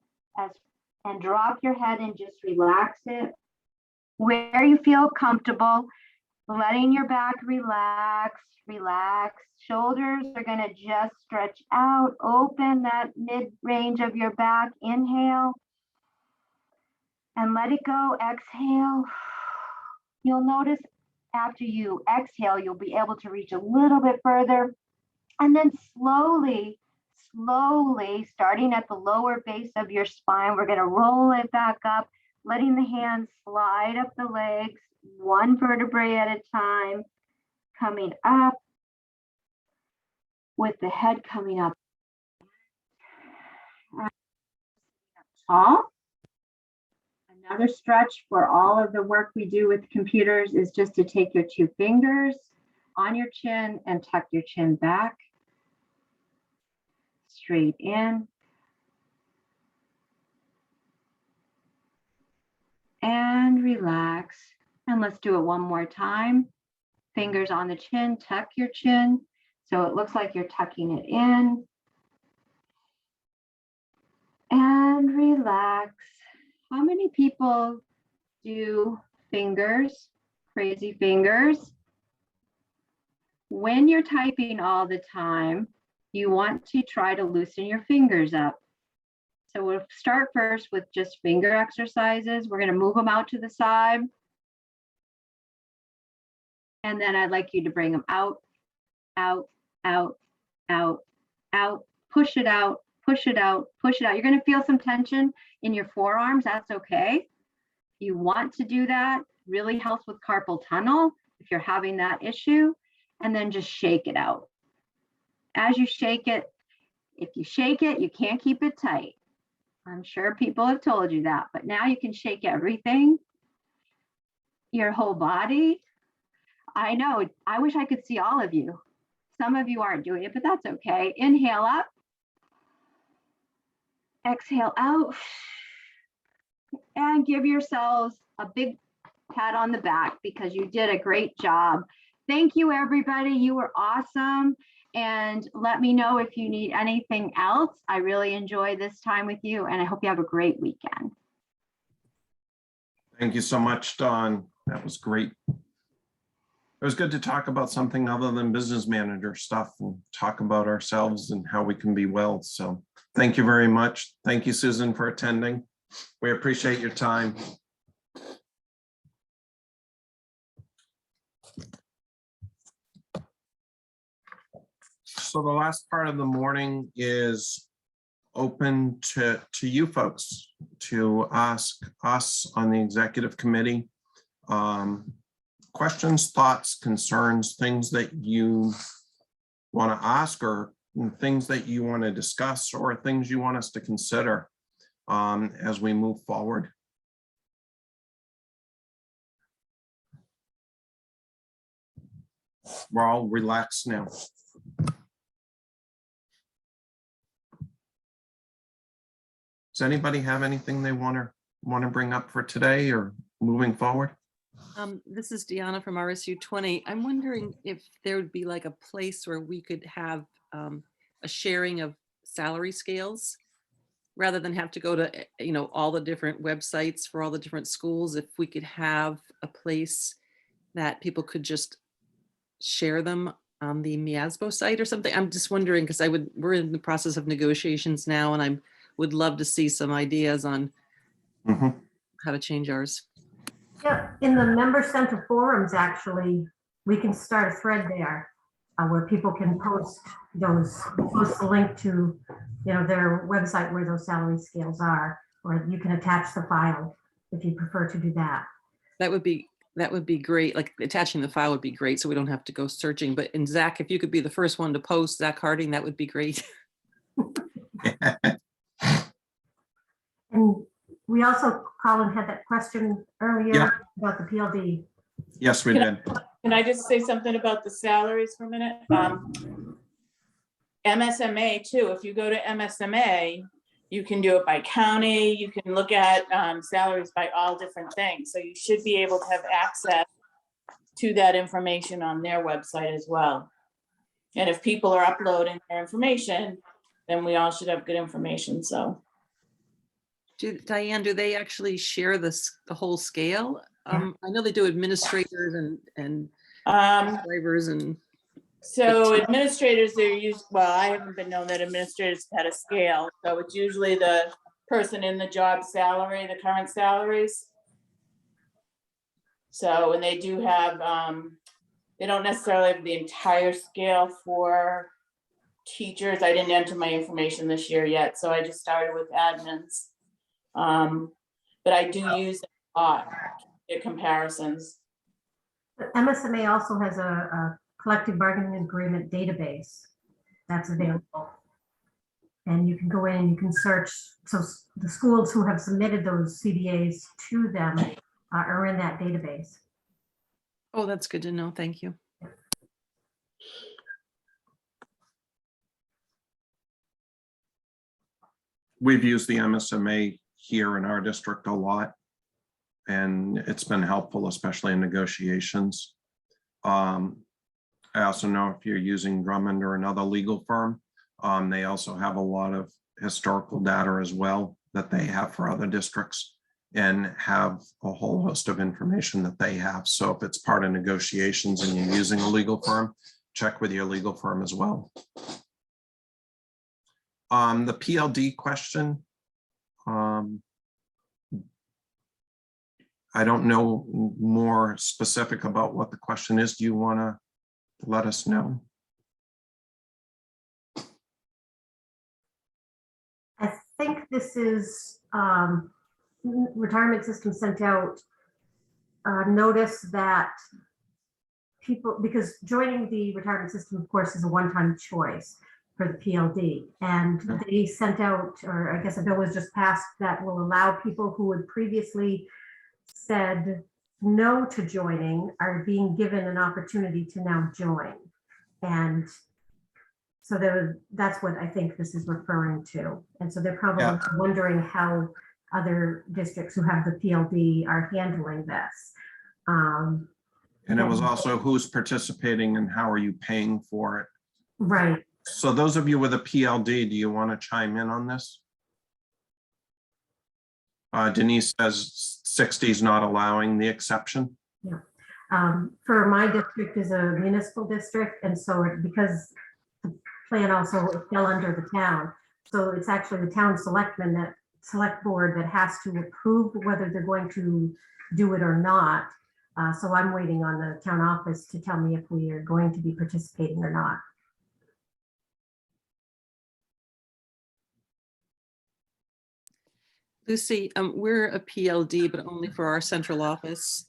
and drop your head and just relax it. Where you feel comfortable, letting your back relax, relax. Shoulders are going to just stretch out, open that mid-range of your back. Inhale and let it go. Exhale. You'll notice after you exhale, you'll be able to reach a little bit further. And then slowly, starting at the lower base of your spine, we're going to roll it back up, letting the hands slide up the legs, one vertebrae at a time, coming up with the head coming up. Tall. Another stretch for all of the work we do with computers is just to take your two fingers on your chin and tuck your chin back, straight in, and relax. And let's do it one more time. Fingers on the chin, tuck your chin. So it looks like you're tucking it in. And relax. How many people do fingers, crazy fingers? When you're typing all the time, you want to try to loosen your fingers up. So we'll start first with just finger exercises. We're going to move them out to the side. And then I'd like you to bring them out, out, out, out, out, push it out, push it out, push it out. You're going to feel some tension in your forearms. That's okay. You want to do that. Really helps with carpal tunnel if you're having that issue. And then just shake it out. As you shake it, if you shake it, you can't keep it tight. I'm sure people have told you that, but now you can shake everything, your whole body. I know, I wish I could see all of you. Some of you aren't doing it, but that's okay. Inhale up, exhale out, and give yourselves a big pat on the back because you did a great job. Thank you, everybody. You were awesome. And let me know if you need anything else. I really enjoy this time with you, and I hope you have a great weekend. Thank you so much, Dawn. That was great. It was good to talk about something other than business manager stuff and talk about ourselves and how we can be well. So thank you very much. Thank you, Susan, for attending. We appreciate your time. So the last part of the morning is open to you folks to ask us on the executive committee questions, thoughts, concerns, things that you want to ask or things that you want to discuss or things you want us to consider as we move forward. We're all relaxed now. Does anybody have anything they want to bring up for today or moving forward? This is Diana from RSU 20. I'm wondering if there would be like a place where we could have a sharing of salary scales rather than have to go to, all the different websites for all the different schools. If we could have a place that people could just share them on the MeASBO site or something. I'm just wondering because we're in the process of negotiations now, and I would love to see some ideas on how to change ours. Yeah, in the member center forums, actually, we can start a thread there where people can post the link to, their website where those salary scales are, or you can attach the file if you prefer to do that. That would be great. Like attaching the file would be great, so we don't have to go searching. But Zach, if you could be the first one to post, Zach Harding, that would be great. And we also, Colin had that question earlier about the PLD. Yes, we did. Can I just say something about the salaries for a minute? MSMA too, if you go to MSMA, you can do it by county, you can look at salaries by all different things. So you should be able to have access to that information on their website as well. And if people are uploading their information, then we all should have good information, so. Diane, do they actually share the whole scale? I know they do administrators and drivers and. So administrators are used, well, I haven't been known that administrators had a scale. So it's usually the person in the job salary, the current salaries. So, and they do have, they don't necessarily have the entire scale for teachers. I didn't enter my information this year yet, so I just started with admins. But I do use a lot in comparisons. But MSMA also has a collective bargaining agreement database that's available. And you can go in and you can search. So the schools who have submitted those CBAs to them are in that database. Oh, that's good to know. Thank you. We've used the MSMA here in our district a lot, and it's been helpful, especially in negotiations. I also know if you're using Drummond or another legal firm, they also have a lot of historical data as well that they have for other districts and have a whole host of information that they have. So if it's part of negotiations and you're using a legal firm, check with your legal firm as well. The PLD question, I don't know more specific about what the question is. Do you want to let us know? think this is, retirement system sent out a notice that people, because joining the retirement system, of course, is a one-time choice for the PLD. And they sent out, or I guess a bill was just passed that will allow people who had previously said no to joining are being given an opportunity to now join. And so that's what I think this is referring to. And so they're probably wondering how other districts who have the PLD are handling this. And it was also who's participating and how are you paying for it? Right. So those of you with a PLD, do you want to chime in on this? Denise says 60 is not allowing the exception. Yeah. For my district is a municipal district, and so because the plan also fell under the town, so it's actually the town selectmen, that select board, that has to approve whether they're going to do it or not. So I'm waiting on the town office to tell me if we are going to be participating or not. Lucy, we're a PLD, but only for our central office.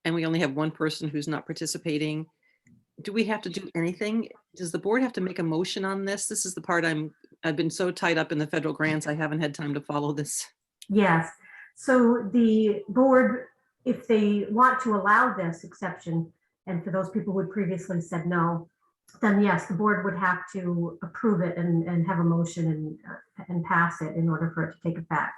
And we only have one person who's not participating. Do we have to do anything? Does the board have to make a motion on this? This is the part I've been so tied up in the federal grants, I haven't had time to follow this. Yes. So the board, if they want to allow this exception, and for those people who had previously said no, then yes, the board would have to approve it and have a motion and pass it in order for it to take effect.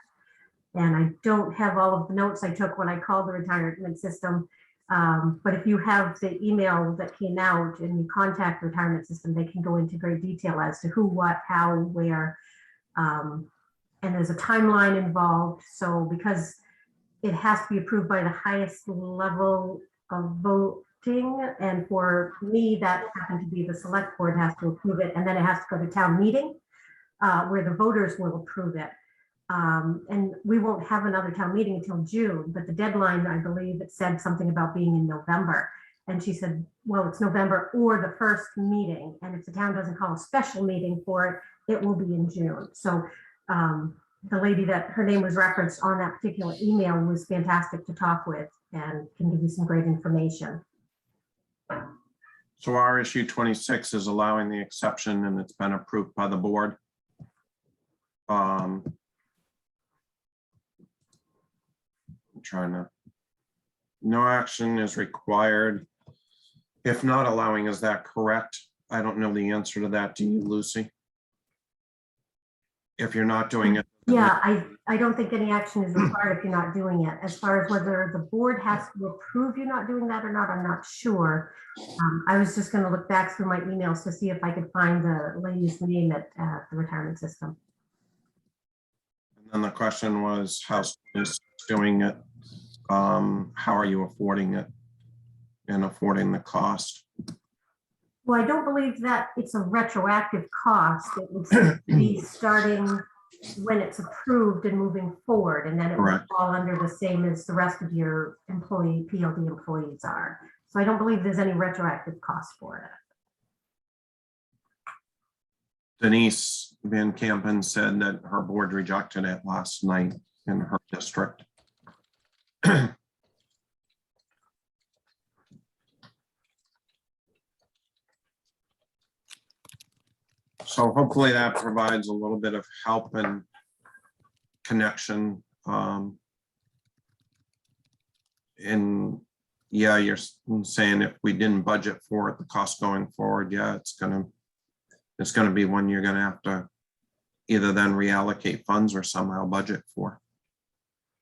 And I don't have all of the notes I took when I called the retirement system, but if you have the email that came out and you contact the retirement system, they can go into great detail as to who, what, how, where, and there's a timeline involved. So because it has to be approved by the highest level of voting, and for me, that happened to be the select board has to approve it, and then it has to go to town meeting where the voters will approve it. And we won't have another town meeting until June, but the deadline, I believe it said something about being in November. And she said, well, it's November or the first meeting. And if the town doesn't call a special meeting for it, it will be in June. So the lady that her name was referenced on that particular email was fantastic to talk with and can give you some great information. So our issue 26 is allowing the exception and it's been approved by the board. I'm trying to, no action is required. If not allowing, is that correct? I don't know the answer to that. Do you, Lucy? If you're not doing it. Yeah, I don't think any action is required if you're not doing it. As far as whether the board has to approve you not doing that or not, I'm not sure. I was just going to look back through my emails to see if I could find the lady's name at the retirement system. And then the question was, how is doing it? How are you affording it and affording the cost? Well, I don't believe that it's a retroactive cost. It would be starting when it's approved and moving forward, and then it will fall under the same as the rest of your PLD employees are. So I don't believe there's any retroactive cost for it. Denise Van Kampen said that her board rejected it last night in her district. So hopefully that provides a little bit of help and connection. And yeah, you're saying if we didn't budget for it, the cost going forward, yeah, it's gonna be one you're gonna have to either then reallocate funds or somehow budget for.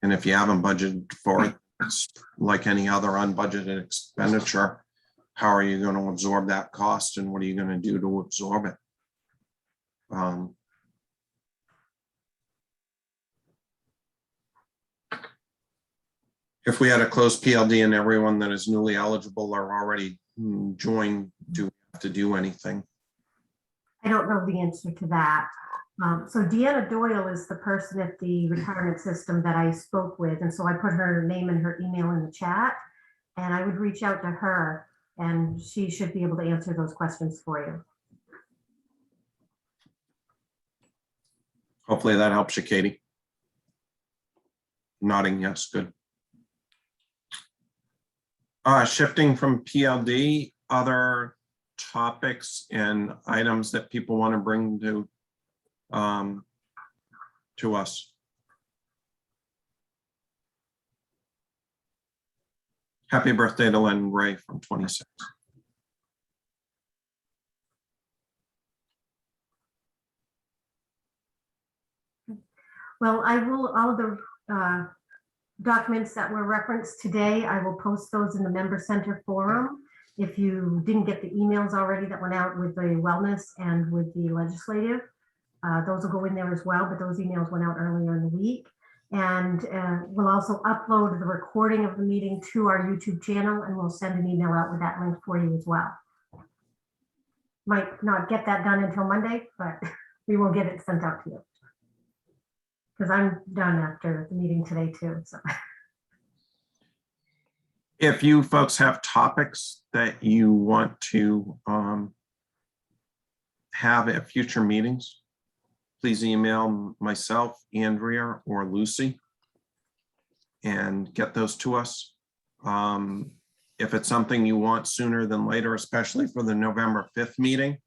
And if you haven't budgeted for it, it's like any other unbudgeted expenditure. How are you going to absorb that cost and what are you going to do to absorb it? If we had a closed PLD and everyone that is newly eligible are already joined, do we have to do anything? I don't know the answer to that. So Deanna Doyle is the person at the retirement system that I spoke with. And so I put her name and her email in the chat, and I would reach out to her and she should be able to answer those questions for you. Hopefully that helps you, Katie. Nodding yes, good. Shifting from PLD, other topics and items that people want to bring to us. Happy birthday to Len Ray from 26. Well, I will, all the documents that were referenced today, I will post those in the Member Center forum. If you didn't get the emails already that went out with the wellness and with the legislative, those will go in there as well, but those emails went out earlier in the week. And we'll also upload the recording of the meeting to our YouTube channel, and we'll send an email out with that link for you as well. Might not get that done until Monday, but we will get it sent out to you. Because I'm done after the meeting today too, so. If you folks have topics that you want to have at future meetings, please email myself, Andrea, or Lucy and get those to us. If it's something you want sooner than later, especially for the November 5th meeting,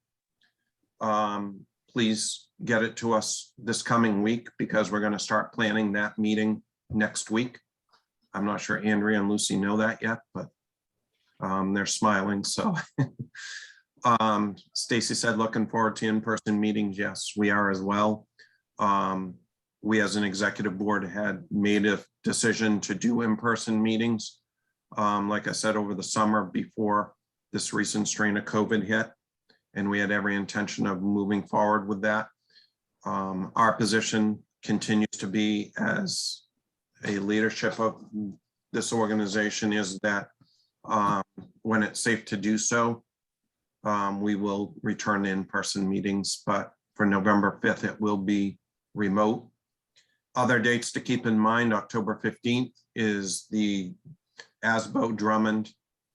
please get it to us this coming week, because we're going to start planning that meeting next week. I'm not sure Andrea and Lucy know that yet, but they're smiling. So Stacy said, looking forward to in-person meetings. Yes, we are as well. We as an executive board had made a decision to do in-person meetings. Like I said, over the summer before this recent strain of COVID hit, and we had every intention of moving forward with that. Our position continues to be, as a leadership of this organization, is that when it's safe to do so, we will return to in-person meetings, but for November 5th, it will be remote. Other dates to keep in mind: October 15th is the MeASBO Drummond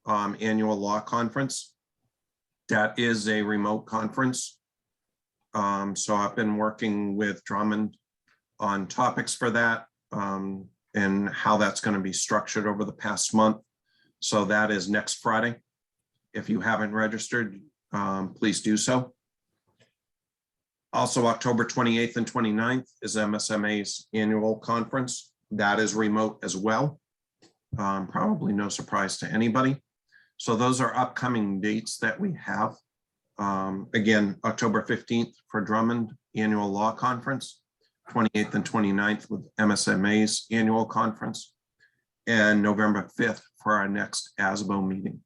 annual law conference. That is a remote conference. So I've been working with Drummond on topics for that and how that's going to be structured over the past month. So that is next Friday. If you haven't registered, please do so. Also, October 28th and 29th is MSMA's annual conference. That is remote as well. Probably no surprise to anybody. So those are upcoming dates that we have. Again, October 15th for Drummond Annual Law Conference, 28th and 29th with MSMA's annual conference, and November 5th for our next MeASBO meeting.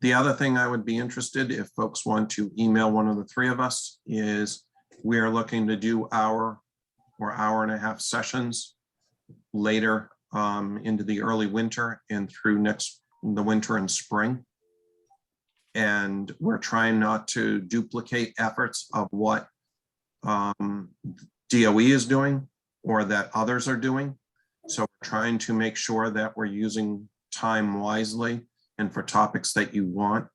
The other thing I would be interested, if folks want to email one of the three of us, is we are looking to do hour or hour-and-a-half sessions later into the early winter and through the winter and spring. And we're trying not to duplicate efforts of what DOE is doing or that others are doing. So we're trying to make sure that we're using time wisely and for topics that you want.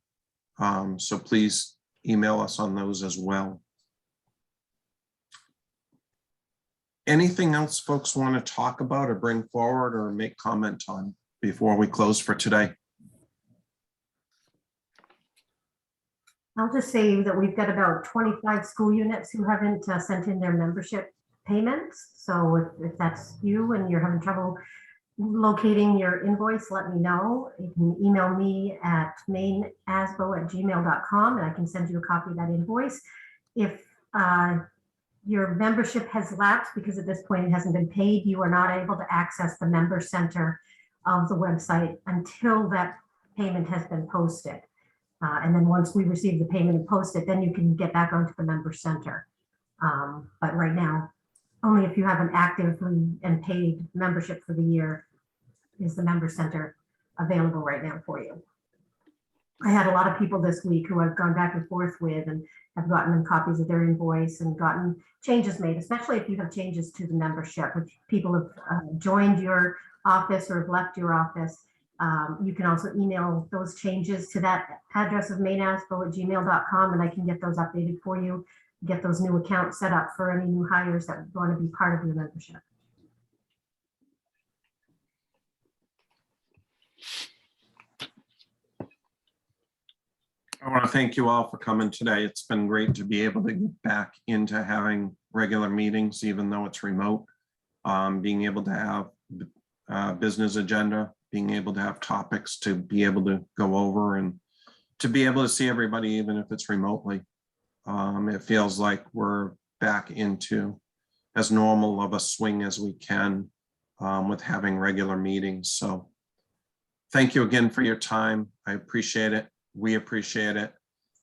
So please email us on those as well. Anything else folks want to talk about or bring forward or make comment on before we close for today? I'll just say that we've got about 25 school units who haven't sent in their membership payments. So if that's you and you're having trouble locating your invoice, let me know. You can email me at mainasbo@gmail.com and I can send you a copy of that invoice. If your membership has lapsed because at this point it hasn't been paid, you are not able to access the member center of the website until that payment has been posted. And then once we receive the payment and post it, then you can get back onto the member center. But right now, only if you have an actively and paid membership for the year is the member center available right now for you. I had a lot of people this week who I've gone back and forth with and have gotten them copies of their invoice and gotten changes made, especially if you have changes to the membership. If people have joined your office or have left your office, you can also email those changes to that address of mainasbo@gmail.com and I can get those updated for you. get those new accounts set up for any new hires that want to be part of your membership. I want to thank you all for coming today. It's been great to be able to get back into having regular meetings, even though it's remote. Being able to have a business agenda, being able to have topics to be able to go over and to be able to see everybody, even if it's remotely. It feels like we're back into as normal of a swing as we can with having regular meetings. So thank you again for your time. I appreciate it. We appreciate it.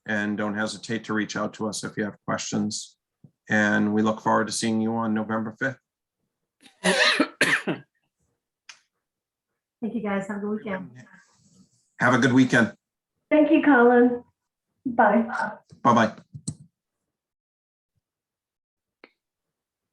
And don't hesitate to reach out to us if you have questions. And we look forward to seeing you on November 5th. Thank you, guys. Have a good weekend. Have a good weekend. Thank you, Colin. Bye. Bye-bye.